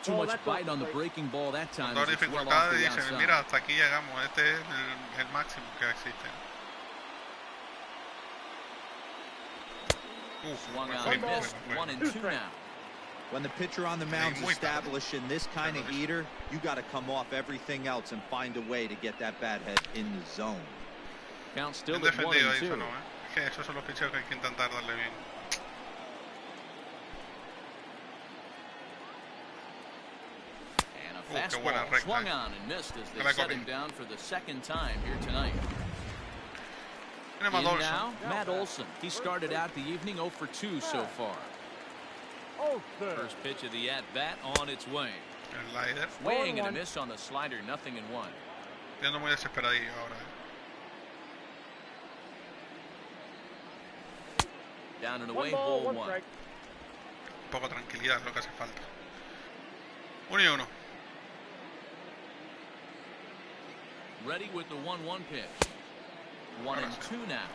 Contador de dificultades dice, mira, hasta aquí llegamos. Este es el máximo que existe. When the pitcher on the mound's establishing this kind of heater, you got to come off everything else and find a way to get that bat head in the zone. Count still at 1-2. Eso, ¿no? Es que esos son los pitchers que hay que intentar darle bien. And a fastball swung on and missed as they set him down for the second time here tonight. In now, Matt Olson. He started out the evening 0 for 2 so far. First pitch of the at-bat on its way. Swing and a miss on the slider, 0-1. Viendo muy desesperadillo ahora. Down and away, ball 1. Un poco de tranquilidad es lo que hace falta. 1-1. Ready with the 1-1 pitch. 1-2 now.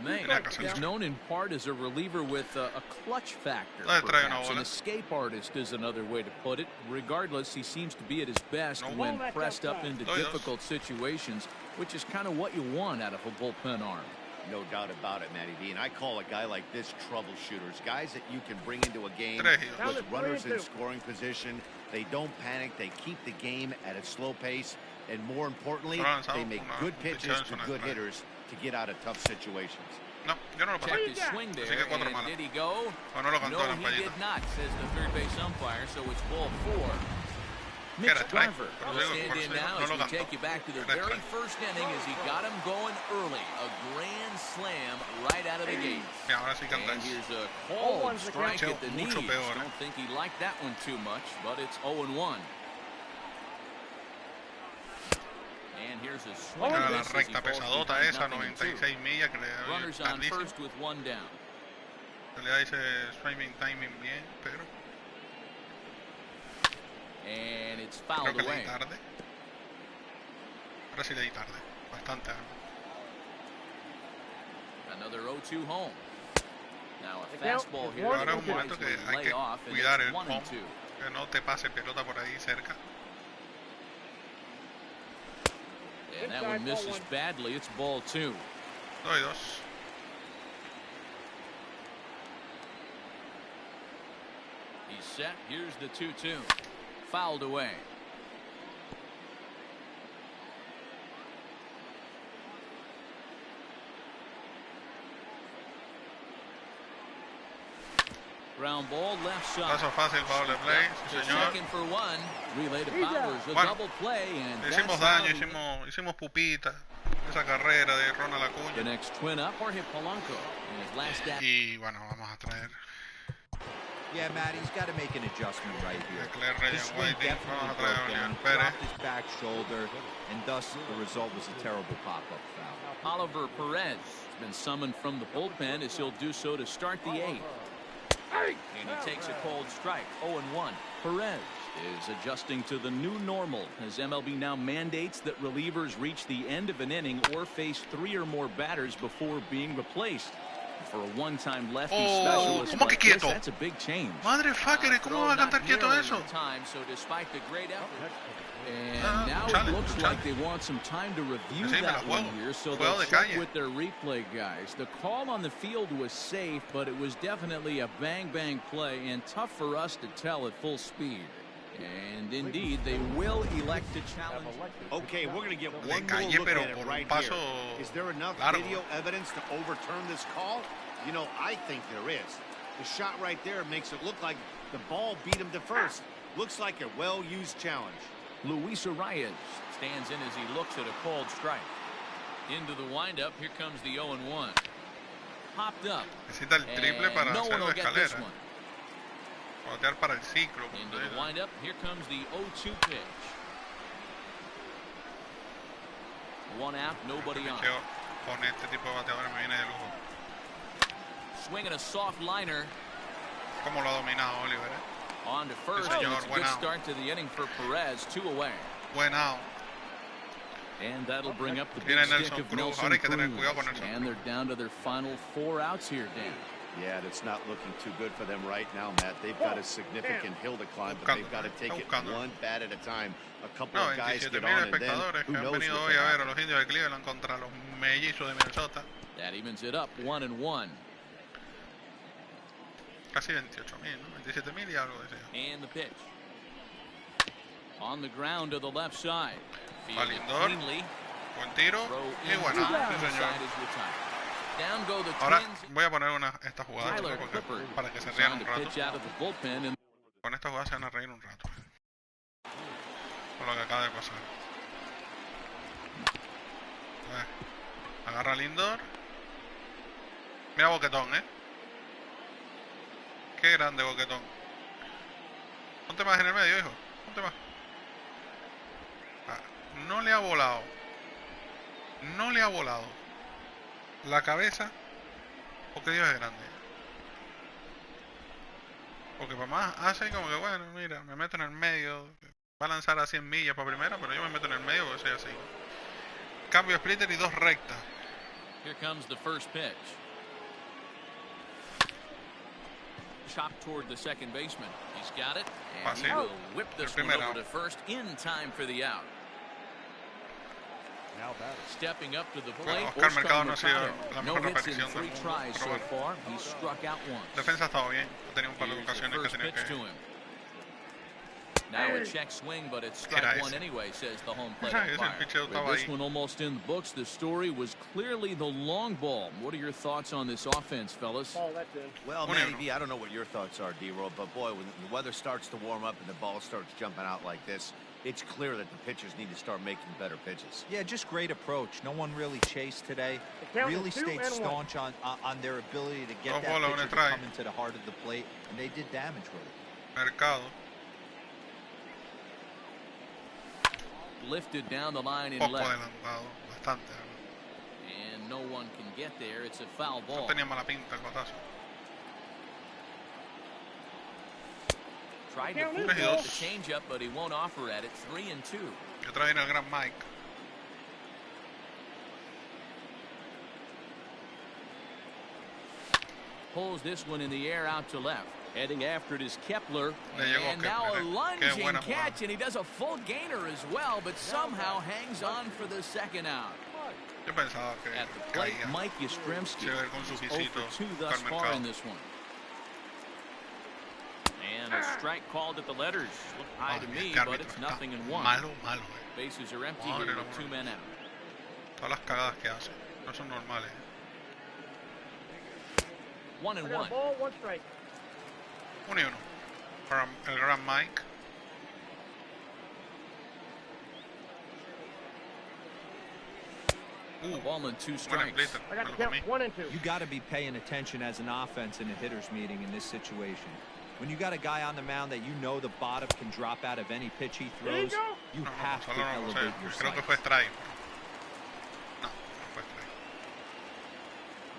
May, he's known in part as a reliever with a clutch factor. Perhaps an escape artist is another way to put it. Regardless, he seems to be at his best when pressed up into difficult situations, which is kind of what you want out of a bullpen arm. No doubt about it, Matty B. And I call a guy like this troubleshooters. Guys that you can bring into a game with runners in scoring position. They don't panic. They keep the game at a slow pace. And more importantly, they make good pitches to good hitters to get out of tough situations. No, yo no lo pasé. Checked his swing there, and did he go? No, he did not, says the third base umpire, so it's ball 4. Mitch Garver will stand in now as we take you back to the very first inning as he got him going early. A grand slam right out of the gate. And here's a called strike at the knees. Don't think he liked that one too much, but it's 0-1. And here's a swing. La recta pesadota esa, 96 millas, que runners on first with 1 down. Se le da ese swinging timing bien, pero and it's fouled away. Tarde. Ahora sí le di tarde, bastante. Another 0-2 home. Now a fastball here. Ahora es un momento que hay que cuidar el home, que no te pase pelota por ahí cerca. And that one misses badly. It's ball 2. 2-2. He's set. Here's the 2-2. Fouled away. Ground ball left side. Paso fácil para doble play, sí señor. Second for one. Relay to Powers, a double play, and hicimos daño, hicimos pupita. Esa carrera de Ronald Acuña. The next twin up, Jorge Polanco. In his last y bueno, vamos a traer. Yeah, Matt, he's got to make an adjustment right here. His swing definitely broke down, dropped his back shoulder, and thus the result was a terrible pop-up foul. Oliver Perez has been summoned from the bullpen as he'll do so to start the eighth. And he takes a cold strike, 0-1. Perez is adjusting to the new normal as MLB now mandates that relievers reach the end of an inning or face 3 or more batters before being replaced. For a one-time lefty specialist like this, that's a big change. Madre fucker, ¿cómo va a cantar quieto eso? So despite the great effort, and now it looks like they want some time to review that one here, so they'll check with their replay guys. The call on the field was safe, but it was definitely a bang-bang play and tough for us to tell at full speed. And indeed, they will elect to challenge. Okay, we're going to get one more look at it right here. Is there enough video evidence to overturn this call? You know, I think there is. The shot right there makes it look like the ball beat him to first. Looks like a well-used challenge. Luis Arias stands in as he looks at a called strike. Into the windup, here comes the 0-1. Popped up. Necesita el triple para hacer la escalera. Batear para el ciclo. Into the windup, here comes the 0-2 pitch. One out, nobody on. Con este tipo de bateadores me viene de lujo. Swinging a soft liner. Como lo ha dominado Oliver. On to first. Sí, señor, It's a good start to the inning for Perez. 2 away. Buen out. And that'll bring up the big stick of Nelson Cruz. And they're down to their final 4 outs here, Dan. Yeah, that's not looking too good for them right now, Matt. They've got a significant hill to climb, but they've got to take it one bat at a time. A couple of guys get on, and then who knows what hoy a ver a los indios de Cleveland contra los mellizos de Minnesota. That evens it up, 1-1. Casi 28,000, ¿no? 27,000 y algo decía. And the pitch. On the ground to the left side. A Lindor. Buen tiro. Y bueno, sí señor. Ahora voy a poner esta jugada para que se rían un rato. Con esta jugada se van a reír un rato. Por lo que acaba de pasar. Agarra Lindor. Mira Boquetón, Qué grande Boquetón. Ponte más en el medio, hijo. Ponte más. No le ha volado. No le ha volado la cabeza porque Dios es grande. Porque para más hace como que bueno, mira, me meto en el medio. Va a lanzar a 100 millas para primera, pero yo me meto en el medio porque soy así. Cambio splitter y 2 rectas. Here comes the first pitch. Chopped toward the second baseman. He's got it. And he will whip this one over to first in time for the out. Stepping up to the plate. Oscar Mercado no ha sido la mejor repetición del mundo. Tries so far. He struck out once. Defensa ha estado bien. Ha tenido un par de ocasiones que tenía que. Now a check swing, but it's strike one anyway, says the home plate umpire. With this one almost in the books, the story was clearly the long ball. What are your thoughts on this offense, fellas? Well, maybe I don't know what your thoughts are, D-Roll, but boy, when the weather starts to warm up and the ball starts jumping out like this, it's clear that the pitchers need to start making better pitches. Yeah, just great approach. No one really chased today. Really stayed staunch on their ability to get that pitcher to come into the heart of the plate, and they did damage with it. Mercado. Lifted down the line in left. And no one can get there. It's a foul ball. No tenía mala pinta el batazo. Tried to pull the changeup, but he won't offer at it. 3-2. Y otra vez el gran Mike. Pulls this one in the air out to left. Heading after it is Kepler, and now a lunging catch, and he does a full gainer as well, but somehow hangs on for the second out. Yo pensaba que at the plate, Mike Yastrzemski is 0 for 2 thus far in this one. And a strike called at the letters. Looked high to me, but it's 0-1. Bases are empty here with 2 men out. Todas las cagadas que hace no son normales. 1-1. Ball, 1 strike. 1-1 para el gran Mike. Ball and 2 strikes. I got to count 1 and 2. You got to be paying attention as an offense in a hitter's meeting in this situation. When you got a guy on the mound that you know the bottom can drop out of any pitch he throws, you have to elevate your Creo que sights. fue strike. No, fue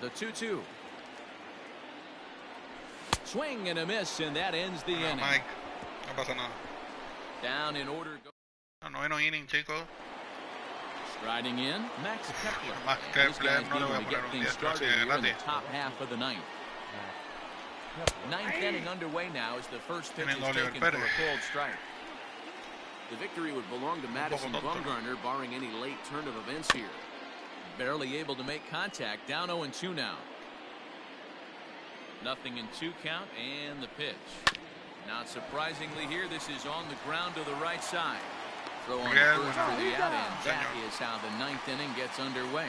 strike. The 2-2. Swing and a miss, and that ends the inning. Mike, no pasa nada. Down in order. Noveno inning, chicos. Striding in, Max Kepler. Max Kepler, no le voy a poner un 10, pero sigue in the gratis. top half of the ninth. Ninth inning underway now as the first pitch is taken for a cold strike. The victory would belong to Madison Bumgarner, barring any late turn of events here. Barely able to make contact, down 0-2 now. 0-2 count, and the pitch. Not surprisingly here, this is on the ground to the right side. Throw on first for the out, and that is how the ninth inning gets underway.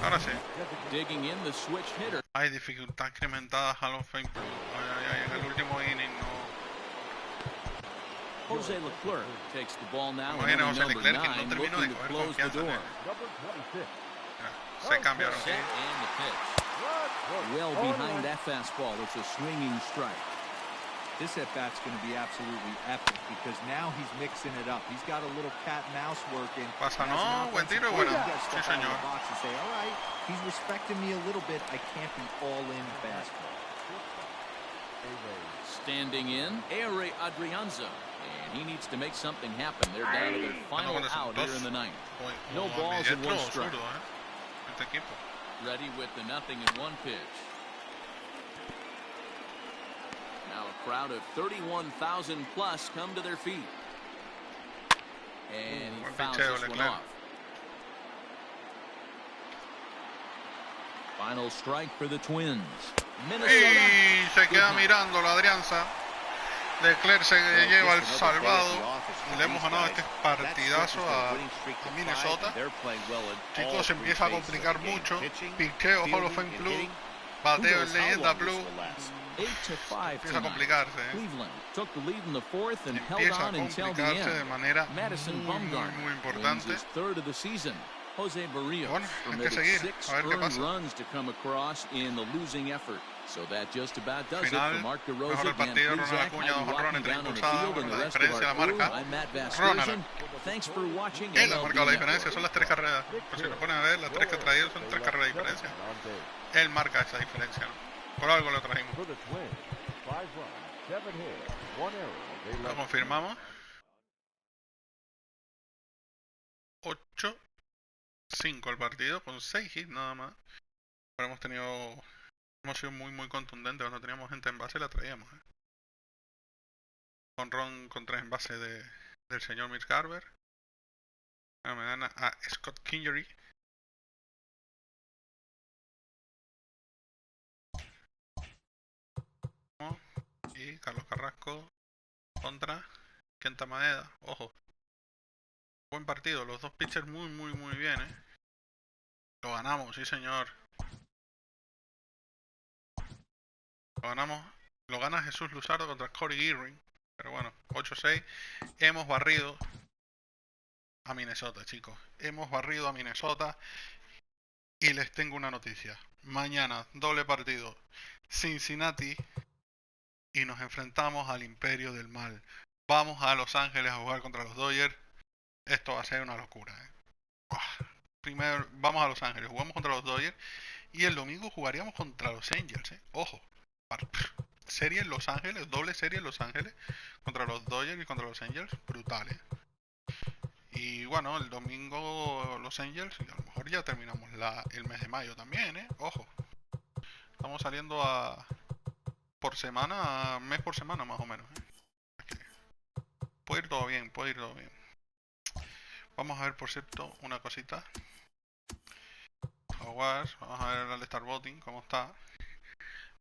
Ahora sí. Digging in the switch hitter. Hay dificultad incrementada Hall of Fame Plus. En el último inning no. Jose Leclerc takes the ball now. Imagina And Jose Leclerc que nine, no terminó de looking to coger close the confianza en door. él. Se cambiaron. Set and the pitch. Well behind that fastball. It's a swinging strike. This at-bat's going to be absolutely epic because now he's mixing it up. He's got a little cat and mouse working. Pasa, no, buen tiro y bueno. Sí, señor. And say, all right, he's respecting me a little bit. I can't be all in fastball. Standing in, Ehre Adrianza. And he needs to make something happen. They're down to their final out here in the ninth. No balls and one strike. Ready with the 0-1 pitch. Now a crowd of 31,000 plus come to their feet. And he fouls this one off. Final strike for the Twins. Y se queda mirando la Adrianza. Leclerc se lleva el salvado. Y le hemos ganado este partidazo a Minnesota. Chicos, se empieza a complicar mucho. Piqueo, Hall of Fame Plus. Bateo en Leyenda Blue. 8-5 empieza a complicarse. Empieza a complicarse de manera muy importante. Bueno, hay que seguir, a ver qué pasa. Al final, mejor el partido, Ronald Acuña, 2 jonrones, 3 impulsadas, bueno, la diferencia la marca Ronald. Él ha marcado la diferencia, son las 3 carreras. Pues si lo ponen a ver, las 3 que ha traído son 3 carreras de diferencia. Él marca esa diferencia, ¿no? Por algo lo trajimos. Lo confirmamos. 8-5 el partido, con 6 hits nada más. Pero hemos sido muy contundentes. Cuando teníamos gente en base la traíamos. Jonrón con 3 en base del señor Mitch Garver. Me gana a Scott Kingery. Y Carlos Carrasco contra Kenta Maeda. Ojo, buen partido, los dos pitchers muy bien, Lo ganamos, sí señor. Lo ganamos. Lo gana Jesús Luzardo contra Corey Gearing. Pero bueno, 8-6. Hemos barrido a Minnesota, chicos. Hemos barrido a Minnesota. Y les tengo una noticia. Mañana, doble partido. Cincinnati. Y nos enfrentamos al Imperio del Mal. Vamos a Los Ángeles a jugar contra los Dodgers. Esto va a ser una locura, Primero vamos a Los Ángeles, jugamos contra los Dodgers. Y el domingo jugaríamos contra los Angels, Ojo. Serie en Los Ángeles, doble serie en Los Ángeles. Contra los Dodgers y contra los Angels. Brutales. Y bueno, el domingo los Angels. Y a lo mejor ya terminamos el mes de mayo también, Ojo. Estamos saliendo por semana, mes por semana más o menos. Puede ir todo bien, Vamos a ver, por cierto, una cosita. Vamos a ver el Star Voting, cómo está.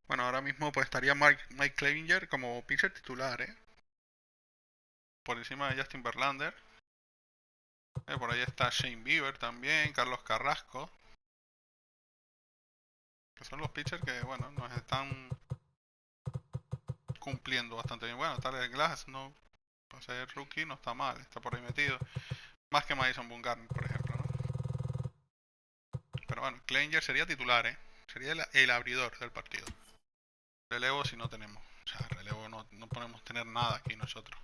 Bueno, ahora mismo pues estaría Mike Clevinger como pitcher titular, Por encima de Justin Verlander. Por ahí está Shane Bieber también, Carlos Carrasco. Que son los pitchers que, bueno, nos están cumpliendo bastante bien. Bueno, tal vez Glass, no, para ser rookie no está mal, está por ahí metido. Más que Madison Bumgarner, por ejemplo, ¿no? Pero bueno, Cleanger sería titular, ¿eh? Sería el abridor del partido. Relevo si no tenemos. O sea, relevo no podemos tener nada aquí nosotros.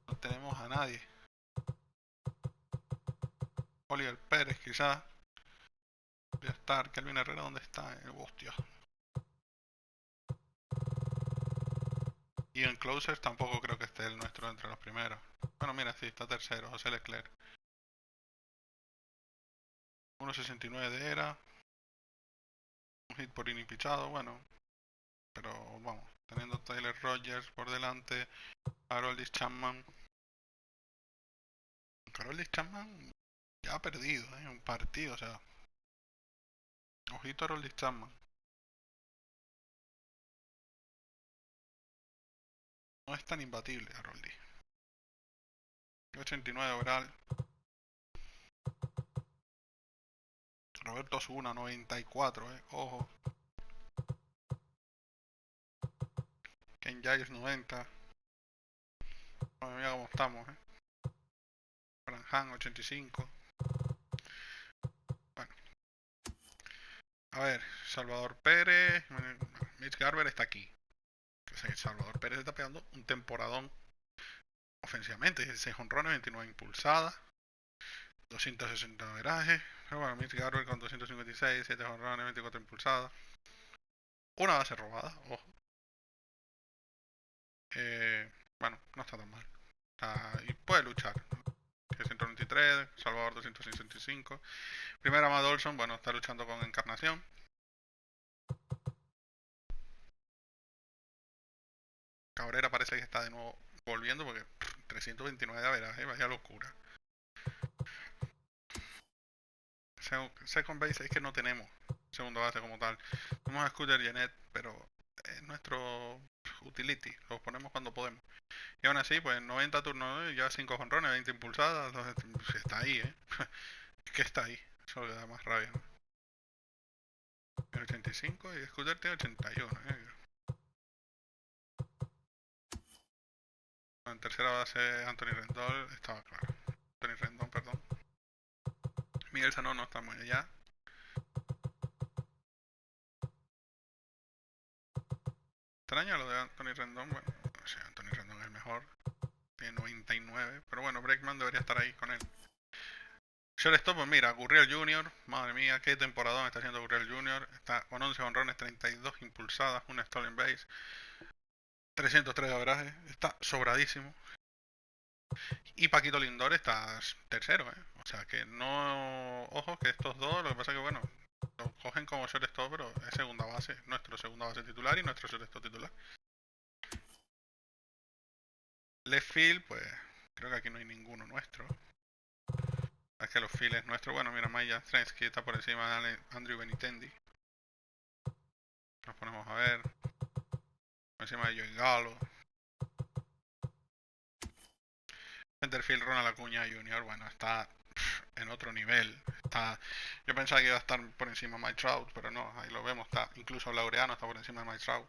No tenemos a nadie. Oliver Pérez quizás. Voy a estar. Kelvin Herrera, ¿dónde está? Hostia. Y en closers tampoco creo que esté el nuestro entre los primeros. Bueno, mira, sí, está tercero, José Leclerc. 1.69 de era. Un hit por inning pichado, bueno. Pero vamos, teniendo Tyler Rogers por delante. Haroldis Chapman. Haroldis Chapman ya ha perdido, un partido, o sea. Ojito a Haroldis Chapman. No es tan imbatible Haroldis. 89 overall. Roberto Osuna 94, ojo. Ken Giles 90. Mira cómo estamos, Franjan 85. Bueno. A ver, Salvador Pérez. Mitch Garver está aquí. O sea, Salvador Pérez está pegando un temporadón ofensivamente. 16 jonrones, 29 impulsadas. 260 averajes. Pero bueno, Mitch Garver con 256, 7 jonrones, 24 impulsadas. Una base robada, ojo. Bueno, no está tan mal. Y puede luchar. 193, Salvador 265. Primera Matt Olson, bueno, está luchando con Encarnación. Cabrera parece que está de nuevo volviendo porque 329 de averaje, vaya locura. Second base es que no tenemos segundo base como tal. Tenemos a Scooter Gennett, pero es nuestro utility, lo ponemos cuando podemos. Y aún así, pues 90 turnos, ya 5 jonrones, 20 impulsadas, está ahí, Es que está ahí, eso le da más rabia, ¿no? El 85 y Scooter tiene 81, En tercera base Anthony Rendón, estaba claro. Anthony Rendón, perdón. Miguel Sano no está muy allá. Extraña lo de Anthony Rendón, bueno, o sea, Anthony Rendón es el mejor. Tiene 99, pero bueno, Breckman debería estar ahí con él. Shortstop, pues mira, Gurriel Jr., madre mía, qué temporadón está haciendo Gurriel Jr. Está con 11 honrones, 32 impulsadas, una stolen base, 303 de averaje, está sobradísimo. Y Paquito Lindor está tercero, O sea que no, ojo que estos dos, lo que pasa que bueno, lo cogen como shortstop, pero es segunda base, nuestro segunda base titular y nuestro shortstop titular. Left field, pues creo que aquí no hay ninguno nuestro. Es que los files nuestros, bueno, mira, Maya Strensky está por encima de Andrew Benitendi. Nos ponemos a ver. Por encima de Joey Galo. Centerfield Ronald Acuña Jr., bueno, está en otro nivel. Yo pensaba que iba a estar por encima de Mike Trout, pero no, ahí lo vemos, está incluso Laureano está por encima de Mike Trout.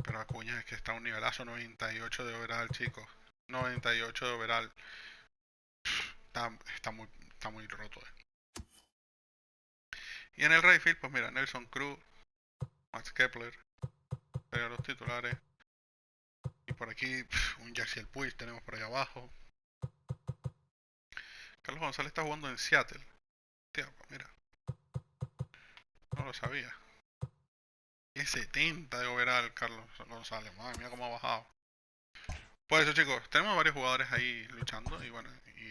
Pero Acuña es que está a un nivelazo, 98 de overall, chicos. 98 de overall. Está muy roto. Y en el right field, pues mira, Nelson Cruz, Max Kepler, pero los titulares. Y por aquí un Yasiel Puig tenemos por ahí abajo. Carlos González está jugando en Seattle. Tío, pues mira. No lo sabía. Y es 70 de overall Carlos González. Madre mía cómo ha bajado. Pues eso, chicos, tenemos varios jugadores ahí luchando. Y bueno, y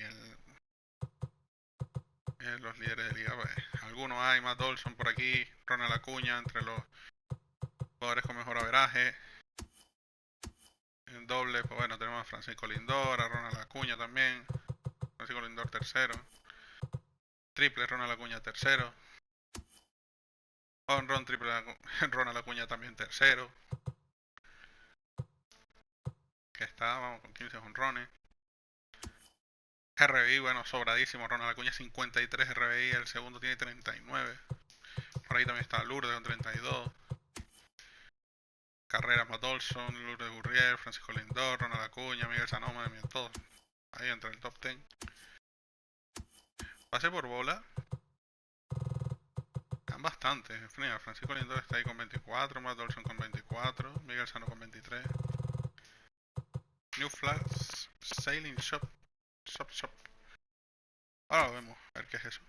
los líderes de liga, pues algunos hay, Matt Olson por aquí, Ronald Acuña entre los jugadores con mejor averaje. En doble, pues bueno, tenemos a Francisco Lindor, a Ronald Acuña también. Francisco Lindor tercero. Triple Ronald Acuña tercero. Home triple Ronald Acuña también tercero. Que está, vamos, con 15 honrones. RBI, bueno, sobradísimo. Ronald Acuña 53 RBI, el segundo tiene 39. Por ahí también está Lourdes con 32. Carreras, Matt Olson, Lourdes Gurriel, Francisco Lindor, Ronald Acuña, Miguel Sanoma, todos. Ahí entra el top 10. Pase por bola. Están bastantes. Mira, Francisco Lindor está ahí con 24, Matt Olson con 24, Miguel Sanoma con 23. New Flags, Sailing Shop. Ahora lo vemos, a ver qué es eso.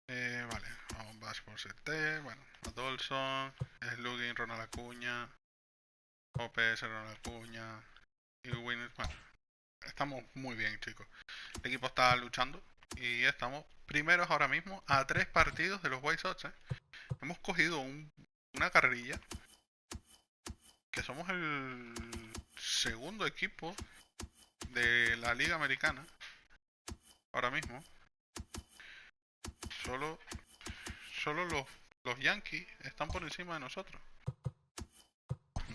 Vale, vamos por CT, bueno, Matt Olson, Slugging, Ronald Acuña, OPS, Ronald Acuña y Winners. Bueno, estamos muy bien, chicos. El equipo está luchando y estamos primeros ahora mismo a 3 partidos de los White Sox. Hemos cogido una carrerilla que somos el segundo equipo de la Liga Americana ahora mismo. Solo los Yankees están por encima de nosotros.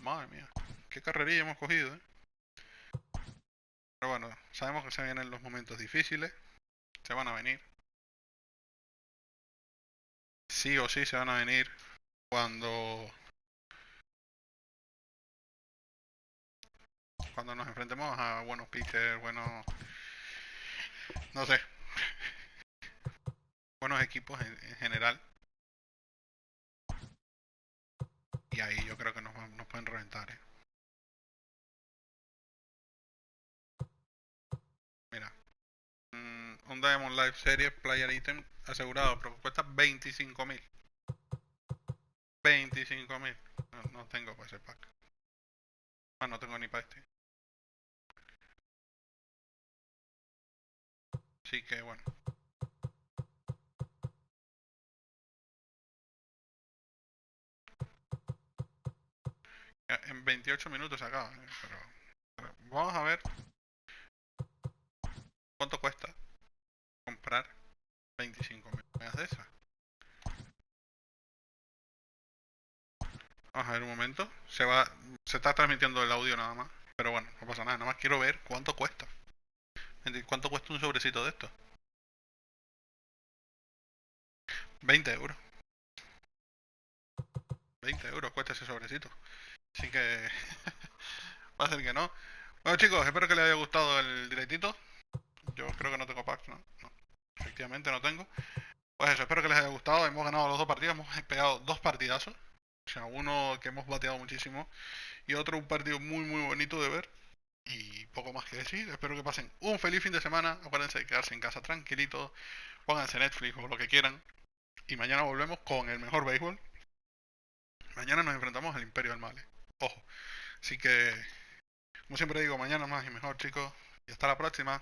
Madre mía, qué carrerilla hemos cogido, Pero bueno, sabemos que se vienen los momentos difíciles. Se van a venir. Sí o sí se van a venir cuando nos enfrentemos a buenos pitchers, no sé, buenos equipos en general. Y ahí yo creo que nos pueden reventar, Mira, un Diamond Live Series Player Item asegurado, pero cuesta 25.000. 25.000. No tengo para ese pack. No tengo ni para este. Así que bueno. En 28 minutos se acaba, pero vamos a ver cuánto cuesta comprar 25.000 monedas de esas. Vamos a ver un momento. Se está transmitiendo el audio nada más. Pero bueno, no pasa nada. Nada más quiero ver cuánto cuesta. ¿Cuánto cuesta un sobrecito de esto? 20 euros. 20 euros cuesta ese sobrecito. Así que va a ser que no. Bueno, chicos, espero que les haya gustado el directito. Yo creo que no tengo packs, ¿no? No. Efectivamente no tengo. Pues eso, espero que les haya gustado. Hemos ganado los 2 partidos. Hemos pegado 2 partidazos. O sea, uno que hemos bateado muchísimo. Y otro un partido muy muy bonito de ver. Y poco más que decir. Espero que pasen un feliz fin de semana. Acuérdense de quedarse en casa tranquilitos. Pónganse Netflix o lo que quieran. Y mañana volvemos con el mejor béisbol. Mañana nos enfrentamos al Imperio del Mal. Ojo. Así que, como siempre digo, mañana más y mejor, chicos. Y hasta la próxima.